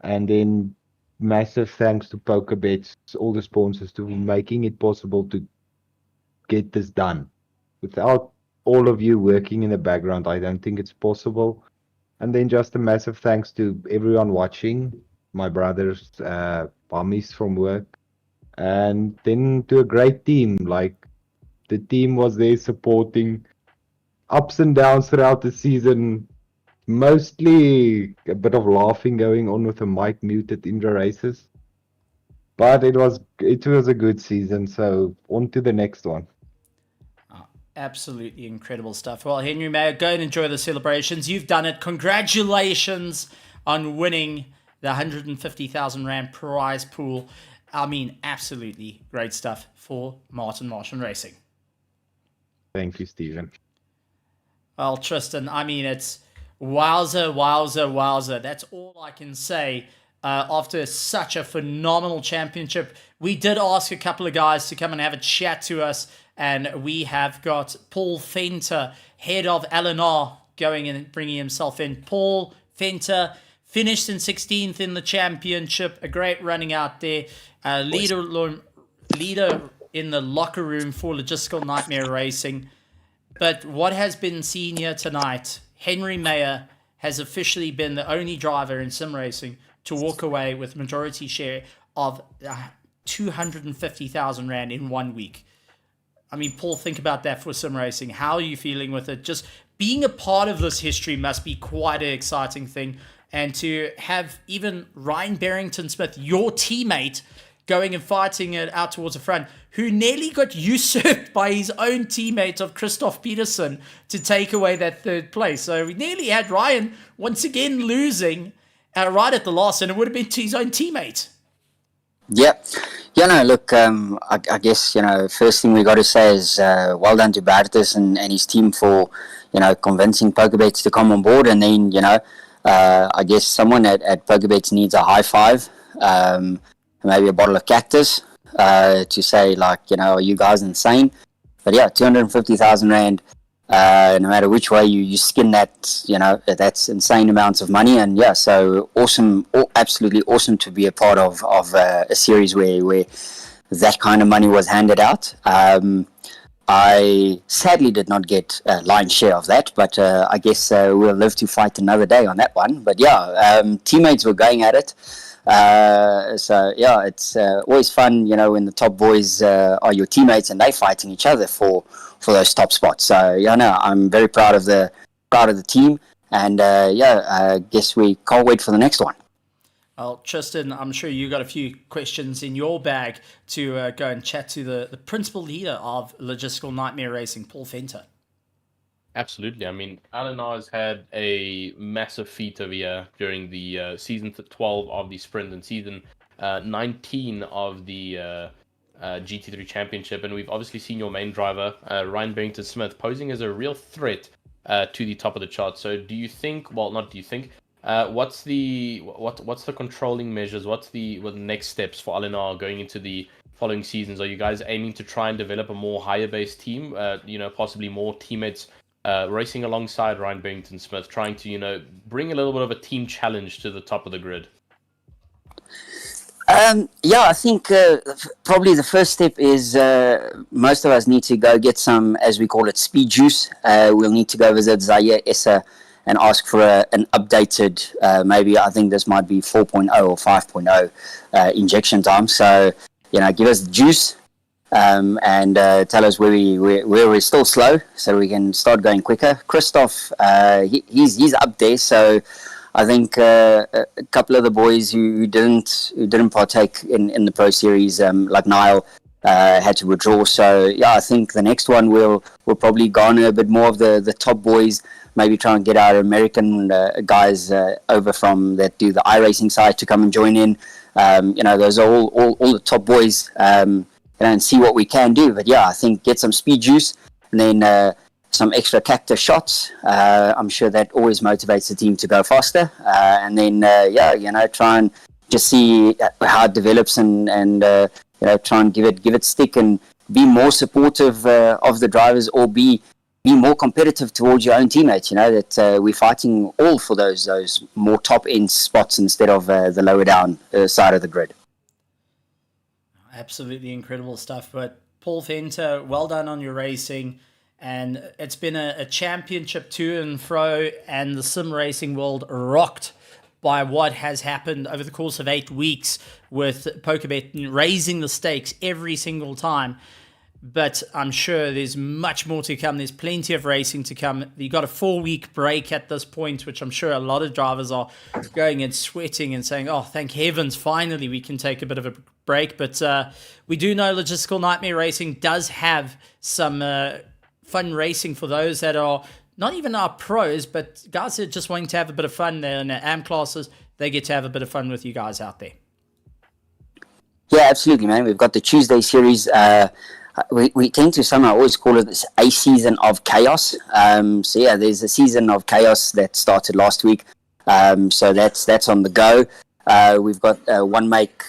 And then massive thanks to PokerBet, all the sponsors, to making it possible to get this done. Without all of you working in the background, I don't think it's possible. And then just a massive thanks to everyone watching, my brothers, bummies from work, and then to a great team. Like, the team was there supporting ups and downs throughout the season. Mostly a bit of laughing going on with the mic muted in the races, but it was a good season. So on to the next one. Absolutely incredible stuff. Well, Henry Mayer, go and enjoy the celebrations. You've done it. Congratulations on winning the 150,000 Rand prize pool. I mean, absolutely great stuff for Martin Racing. Thank you, Stephen. Well, Tristan, I mean, it's wowza. That's all I can say after such a phenomenal championship. We did ask a couple of guys to come and have a chat to us, and we have got Paul Fenter, head of LNR, going in and bringing himself in. Paul Fenter finished in 16th in the championship. A great running out there. Leader in the locker room for Logistical Nightmare Racing. But what has been seen here tonight, Henry Mayer has officially been the only driver in sim racing to walk away with majority share of 250,000 Rand in 1 week. I mean, Paul, think about that for sim racing. How are you feeling with it? Just being a part of this history must be quite an exciting thing. And to have even Ryan Barrington-Smith, your teammate, going and fighting it out towards the front, who nearly got usurped by his own teammate of Christoph Peterson to take away that third place. So we nearly had Ryan once again losing right at the last, and it would have been to his own teammate. Yep. Yeah, no, look, I guess, first thing we got to say is well done to Bertus and his team for, convincing PokerBet to come on board. And then, I guess someone at PokerBet needs a high five, maybe a bottle of cactus, to say, like, are you guys insane? yeah, 250,000 rand. No matter which way you skin that, that's insane amounts of money. And yeah, so awesome, absolutely awesome to be a part of a series where that kind of money was handed out. I sadly did not get a lion's share of that, but I guess we'll live to fight another day on that one. But yeah, teammates were going at it. So yeah, it's always fun, when the top boys are your teammates and they fighting each other for those top spots. So yeah, no, I'm very proud of the team, and I guess we can't wait for the next one. Well, Tristan, I'm sure you got a few questions in your bag to go and chat to the principal leader of Logistical Nightmare Racing, Paul Venter. Absolutely. I mean, Eleanor has had a massive feat over here during the season 12 of the sprint and season 19 of the GT3 Championship. And we've obviously seen your main driver, Ryan Barrington-Smith, posing as a real threat to the top of the chart. So do you think, well, not do you think, what's the controlling measures? What's the next steps for Eleanor going into the following seasons? Are you guys aiming to try and develop a more higher base team? Possibly more teammates racing alongside Ryan Barrington-Smith, trying to bring a little bit of a team challenge to the top of the grid. I think probably the first step is most of us need to go get some, as we call it, speed juice. We'll need to go visit Zaire Essa and ask for an updated, maybe I think this might be 4.0 or 5.0 injection time. So, give us the juice and tell us where we're still slow so we can start going quicker. Christoph, he's up there, so I think a couple of the boys who didn't partake in the Pro Series, like Niall, had to withdraw. So yeah, I think the next one we'll probably garner a bit more of the top boys. Maybe try and get our American guys over from that do the iRacing side to come and join in. Those are all the top boys, and see what we can do. But yeah, I think get some speed juice and then some extra cactus shots. I'm sure that always motivates the team to go faster. And then try and just see how it develops and try and give it stick and be more supportive of the drivers, or be more competitive towards your own teammates. That we're fighting all for those more top end spots instead of the lower down side of the grid. Absolutely incredible stuff. But Paul Venter, well done on your racing. And it's been a championship to and fro, and the sim racing world rocked by what has happened over the course of 8 weeks with PokerBet raising the stakes every single time. But I'm sure there's much more to come. There's plenty of racing to come. You got a 4-week break at this point, which I'm sure a lot of drivers are going and sweating and saying, oh, thank heavens, finally we can take a bit of a break. But we do know Logistical Nightmare Racing does have some fun racing for those that are not even our pros, but guys that are just wanting to have a bit of fun there in their AM classes. They get to have a bit of fun with you guys out there. Yeah, absolutely, man. We've got the Tuesday series. We tend to somehow always call it this a season of chaos. So yeah, there's a season of chaos that started last week. So that's on the go. We've got a one make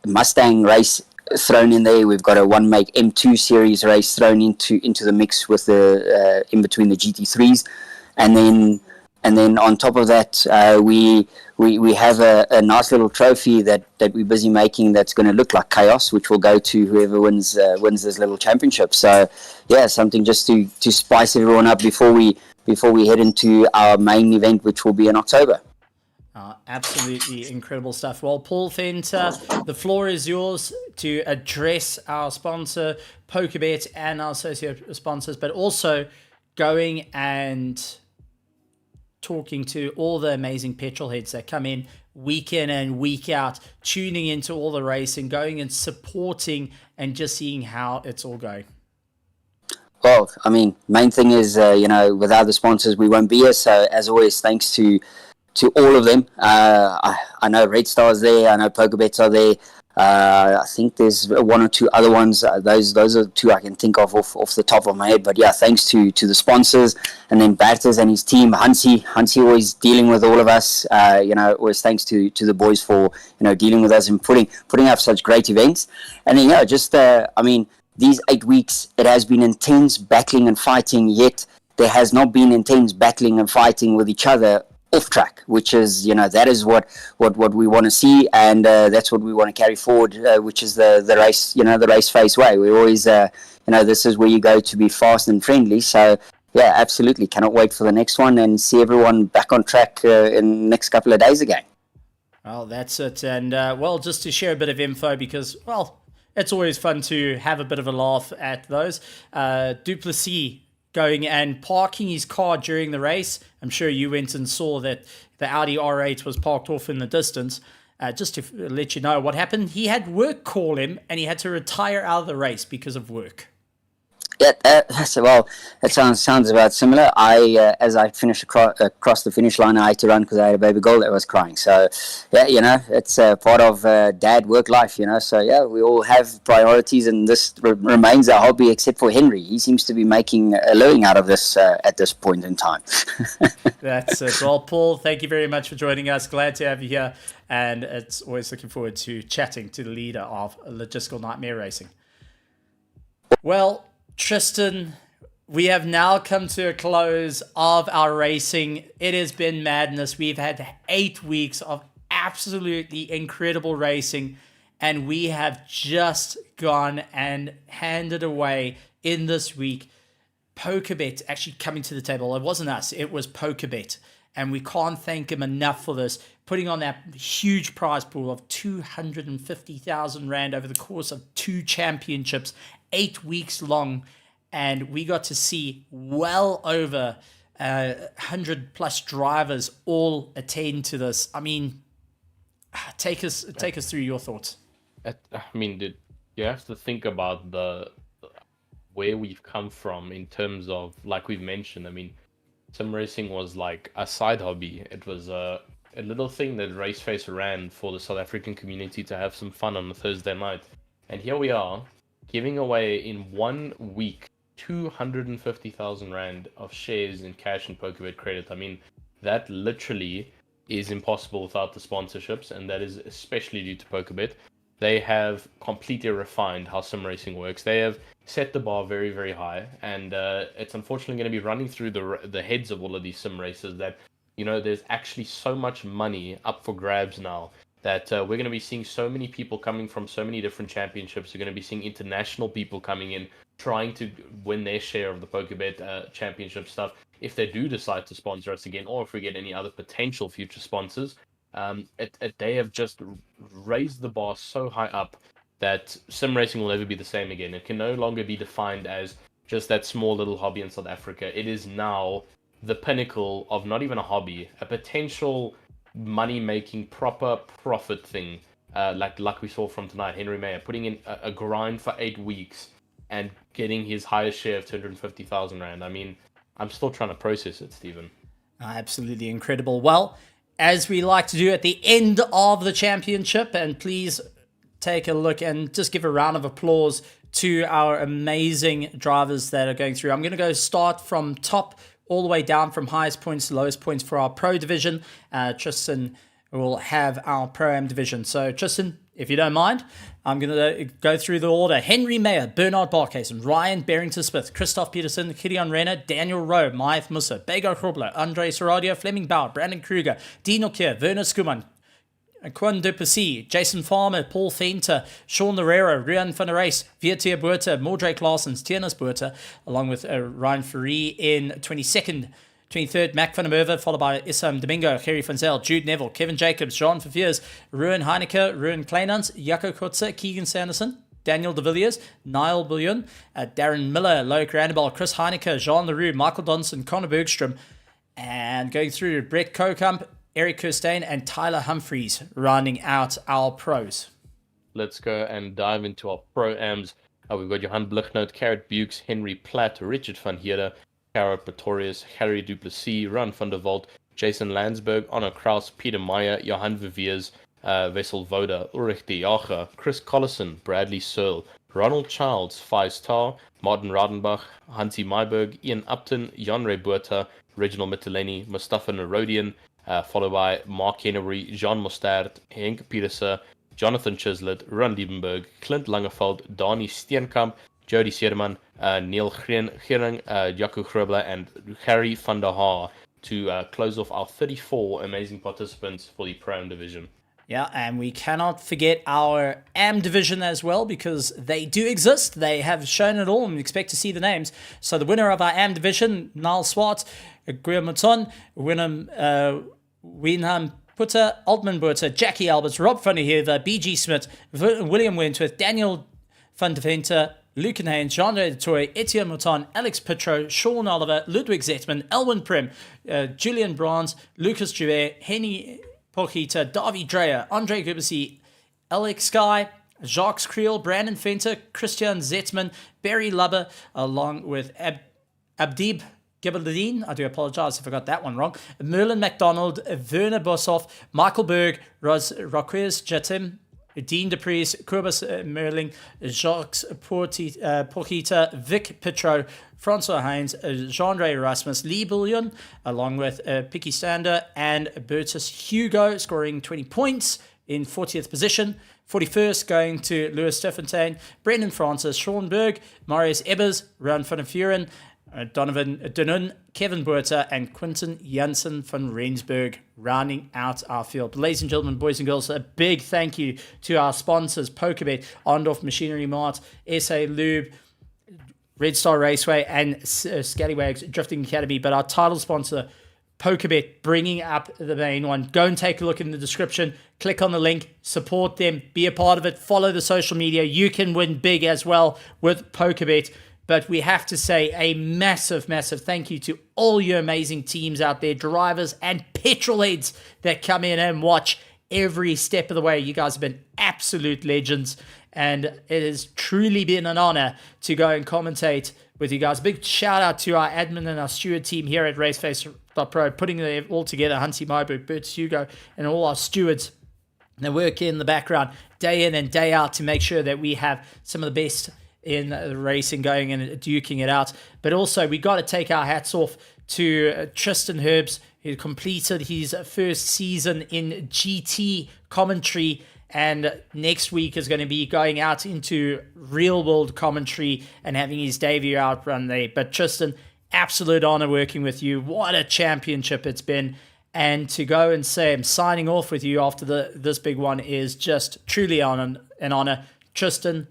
Mustang race thrown in there. We've got a one make M2 series race thrown into the mix with the in between the GT3s, and then on top of that, we have a nice little trophy that we're busy making that's going to look like chaos, which will go to whoever wins this little championship. So yeah, something just to spice everyone up before we head into our main event, which will be in October. Absolutely incredible stuff. Well, Paul Venter, the floor is yours to address our sponsor, PokerBet, and our associate sponsors, but also going and talking to all the amazing petrol heads that come in and week out, tuning into all the racing, going and supporting and just seeing how it's all going. Well, I mean, main thing is, without the sponsors, we won't be here. So as always, thanks to all of them. I know Red Star's there. I know PokerBets are there. I think there's one or two other ones. Those are two I can think of off the top of my head. But yeah, thanks to the sponsors, and then Barters and his team. Hansi always dealing with all of us. Always thanks to the boys for dealing with us and putting up such great events. And then just these 8 weeks, it has been intense battling and fighting, yet there has not been intense battling and fighting with each other off track, which is, that is what we want to see, and that's what we want to carry forward, which is the race, the race face way. We always, this is where you go to be fast and friendly. So yeah, absolutely, cannot wait for the next one and see everyone back on track in the next couple of days again. Well, that's it. And, just to share a bit of info because, it's always fun to have a bit of a laugh at those. Duplessis going and parking his car during the race. I'm sure you went and saw that the Audi R8 was parked off in the distance. Just to let you know what happened, he had work call him and he had to retire out of the race because of work. Yeah, that sounds about similar. As I finished across the finish line, I had to run because I had a baby girl that was crying. So, yeah, it's part of dad work life, So, yeah, we all have priorities, and this remains our hobby, except for Henry. He seems to be making a living out of this at this point in time. That's it. Well, Paul, thank you very much for joining us. Glad to have you here, and it's always looking forward to chatting to the leader of Logistical Nightmare Racing. Well, Tristan, we have now come to a close of our racing. It has been madness. We've had 8 weeks of absolutely incredible racing, and we have just gone and handed away in this week PokerBet actually coming to the table. It wasn't us, it was PokerBet, and we can't thank him enough for this, putting on that huge prize pool of 250,000 Rand over the course of 2 championships, 8 weeks long, and we got to see well over 100 plus drivers all attend to this. I mean, take us through your thoughts. You have to think about where we've come from in terms of, like we've mentioned. I mean, sim racing was like a side hobby. It was a little thing that RaceFace ran for the South African community to have some fun on a Thursday night, and here we are, giving away in 1 week 250,000 Rand of shares in cash and PokerBet credit. I mean, that literally is impossible without the sponsorships, and that is especially due to PokerBet. They have completely refined how sim racing works. They have set the bar very, very high, and it's unfortunately going to be running through the heads of all of these sim racers that, there's actually so much money up for grabs now that we're going to be seeing so many people coming from so many different championships. We're going to be seeing international people coming in, trying to win their share of the PokerBet championship stuff. If they do decide to sponsor us again, or if we get any other potential future sponsors, they have just raised the bar so high up that sim racing will never be the same again. It can no longer be defined as just that small little hobby in South Africa. It is now the pinnacle of not even a hobby, a potential money-making, proper profit thing, like we saw from tonight. Henry Mayer putting in a grind for 8 weeks and getting his highest share of 250,000 Rand. I mean, I'm still trying to process it, Stephen. Absolutely incredible. Well, as we like to do at the end of the championship, and please take a look and just give a round of applause to our amazing drivers that are going through. I'm going to go start from top all the way down, from highest points to lowest points for our pro division. Tristan will have our pro-am division. So Tristan, if you don't mind, I'm going to go through the order. Henry Mayer, Bernard Barkhuizen, Ryan Barrington-Smith, Christoph Peterson, Gideon Renner, Daniel Rowe, Maeth Musa, Bego Krobler, Andre Saradio, Fleming Bauer, Brandon Kruger, Dino Kier, Werner Skuman, Quan Duplessis, Jason Farmer, Paul Fenter, Sean Lorero, Rian van der Reis, Vietia Buerta, Mordrake Larsens, Tiernas Buerta, along with Ryan Ferree in 22nd. 23rd, Mac van der Merwe, followed by Issam Domingo, Gerry van Zel, Jude Neville, Kevin Jacobs, Jean Verveers, Ruin Heineke, Ruin Kleinans, Jaco Kotze, Keegan Sanderson, Daniel de Villiers, Niall Bullion, Darren Miller, Loic Randebal, Chris Heineke, Jean Leroux, Michael Donson, Connor Bergstrom, and going through Brett Kokamp, Eric Kirstein, and Tyler Humphreys, rounding out our pros. Let's go and dive into our pro-ams. We've got Johan Blichnout, Carrot Bukes, Henry Platt, Richard van Heerde, Carrot Pretorius, Harry Duplessis, Ron van der Walt, Jason Landsberg, Anna Kraus, Peter Meyer, Johan Verveers, Wessel Voda, Ulrich de Jager, Chris Collison, Bradley Searle, Ronald Childs, 5-star, Martin Radenbach, Hansi Mayberg, Ian Upton, Jan Ray Buerta, Reginald Mitteleni, Mustafa Nerodian, followed by Mark Henry, Jean Mostert, Henk Pieterse, Jonathan Chislett, Ron Liebenberg, Clint Langeveld, Donnie Steenkamp, Jody Sederman, Neil Gering, Jaco Grobler, and Harry van der Haar to close off our 34 amazing participants for the Pro-Am division. Yeah, and we cannot forget our AM division as well, because they do exist. They have shown it all, and we expect to see the names. So the winner of our AM division, Niall Swart, Graham Mouton, Winham Putter, Altman Butter, Jackie Alberts, Rob Funnyheather, BG Smith, William Wentworth, Daniel van de Venter, Lucan Haynes, Jean-Ray Toy, Etienne Mouton, Alex Petro, Sean Oliver, Ludwig Zetman, Elwin Prim, Julian Bronze, Lucas Jouet, Henny Porkita, Davy Dreyer, Andre Gubisi, Alex Sky, Jacques Creel, Brandon Fenter, Christian Zetman, Barry Lubber, along with Abdib Gabaldine, I do apologize if I got that one wrong, Merlin McDonald, Werner Boshoff, Michael Berg, Roquez Jatim, Dean DePries, Kurbas Merling, Jacques Porkita, Vic Petro, Francois Hines, Jean-Ray Erasmus, Lee Bullion, along with Picky Stander and Bertus Hugo, scoring 20 points in 40th position. 41st going to Louis Steffenstein, Brendan Francis, Sean Berg, Marius Ebbers, Ron van der Vuren, Donovan Dunun, Kevin Buerta, and Quinton Janssen van Rensburg rounding out our field. But ladies and gentlemen, boys and girls, a big thank you to our sponsors, PokerBet, Ondorf Machinery Mart, SA Lube, Red Star Raceway, and Scallywags Drifting Academy. But our title sponsor, PokerBet, bringing up the main one. Go and take a look in the description. Click on the link. Support them. Be a part of it. Follow the social media. You can win big as well with PokerBet. But we have to say a massive, massive thank you to all your amazing teams out there, drivers and petrol heads that come in and watch every step of the way. You guys have been absolute legends, and it has truly been an honor to go and commentate with you guys. Big shout out to our admin and our steward team here at RaceFace.pro, putting it all together. Hunty Myberg, Bert Hugo, and all our stewards. They work in the background day in and day out to make sure that we have some of the best in the racing going and duking it out. But also, we got to take our hats off to Tristan Herbs, who completed his first season in GT commentary, and next week is going to be going out into real world commentary and having his debut outrun there. But Tristan, absolute honor working with you. What a championship it's been. And to go and say I'm signing off with you after this big one is just truly an honor. Tristan,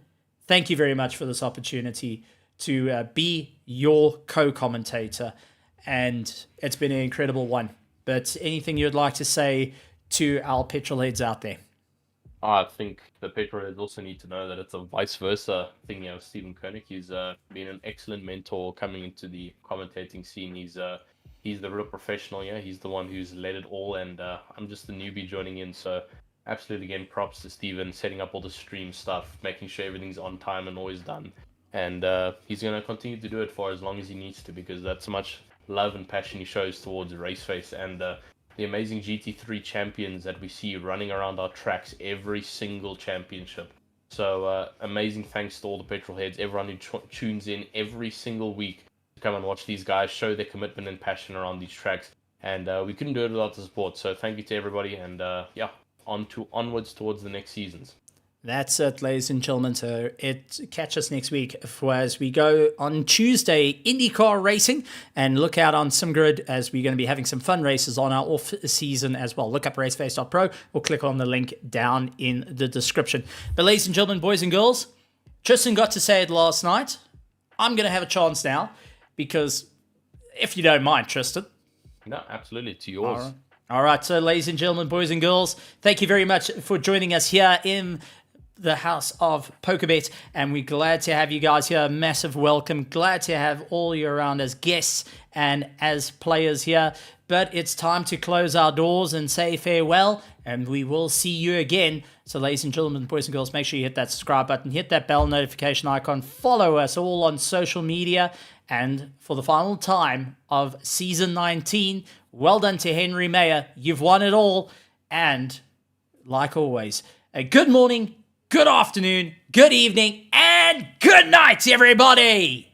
thank you very much for this opportunity to be your co-commentator, and it's been an incredible one. But anything you'd like to say to our petrol heads out there? I think the petrol heads also need to know that it's a vice versa thing. You know, Stephen Koenig, he's been an excellent mentor coming into the commentating scene. He's the real professional. Yeah, he's the one who's led it all, and I'm just the newbie joining in. So absolutely, again, props to Steven, setting up all the stream stuff, making sure everything's on time and always done. And he's going to continue to do it for as long as he needs to, because that's how much love and passion he shows towards RaceFace and the amazing GT3 champions that we see running around our tracks every single championship. So amazing thanks to all the petrol heads, everyone who tunes in every single week to come and watch these guys show their commitment and passion around these tracks. And we couldn't do it without the support. So thank you to everybody, and yeah, onwards towards the next seasons. That's it, ladies and gentlemen. So catch us next week as we go on Tuesday, IndyCar racing, and look out on SimGrid as we're going to be having some fun races on our off season as well. Look up RaceFace.pro or click on the link down in the description. But ladies and gentlemen, boys and girls, Tristan got to say it last night. I'm going to have a chance now, because if you don't mind, Tristan. No, absolutely, to yours. All right, so ladies and gentlemen, boys and girls, thank you very much for joining us here in the house of PokerBet, and we're glad to have you guys here. Massive welcome. Glad to have all you around as guests and as players here. But it's time to close our doors and say farewell, and we will see you again. So ladies and gentlemen, boys and girls, make sure you hit that subscribe button, hit that bell notification icon, follow us all on social media, and for the final time of season 19, well done to Henry Mayer. You've won it all. And like always, a good morning, good afternoon, good evening, and good night, everybody!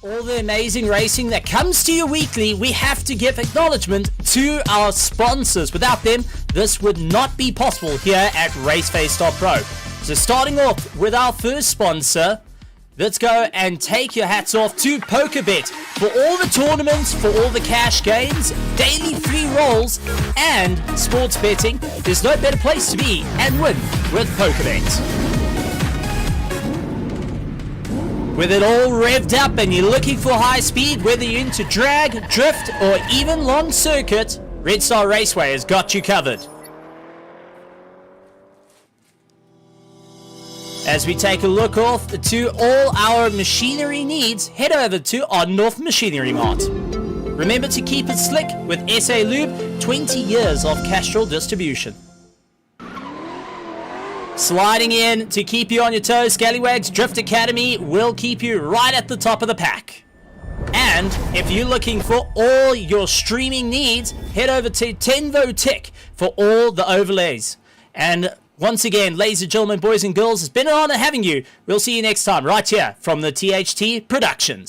All the amazing racing that comes to you weekly, we have to give acknowledgement to our sponsors. Without them, this would not be possible here at RaceFace.pro. So starting off with our first sponsor, let's go and take your hats off to PokerBet. For all the tournaments, for all the cash games, daily free rolls, and sports betting, there's no better place to be and win with PokerBet. With it all revved up and you're looking for high speed, whether you're into drag, drift, or even long circuit, Red Star Raceway has got you covered. As we take a look off to all our machinery needs, head over to Oddendorf Machinery Mart. Remember to keep it slick with SA Lube, 20 years of Castrol distribution. Sliding in to keep you on your toes, Scallywags Drift Academy will keep you right at the top of the pack. And if you're looking for all your streaming needs, head over to Tenvo Tech for all the overlays. And once again, ladies and gentlemen, boys and girls, it's been an honor having you. We'll see you next time right here from the THT Productions.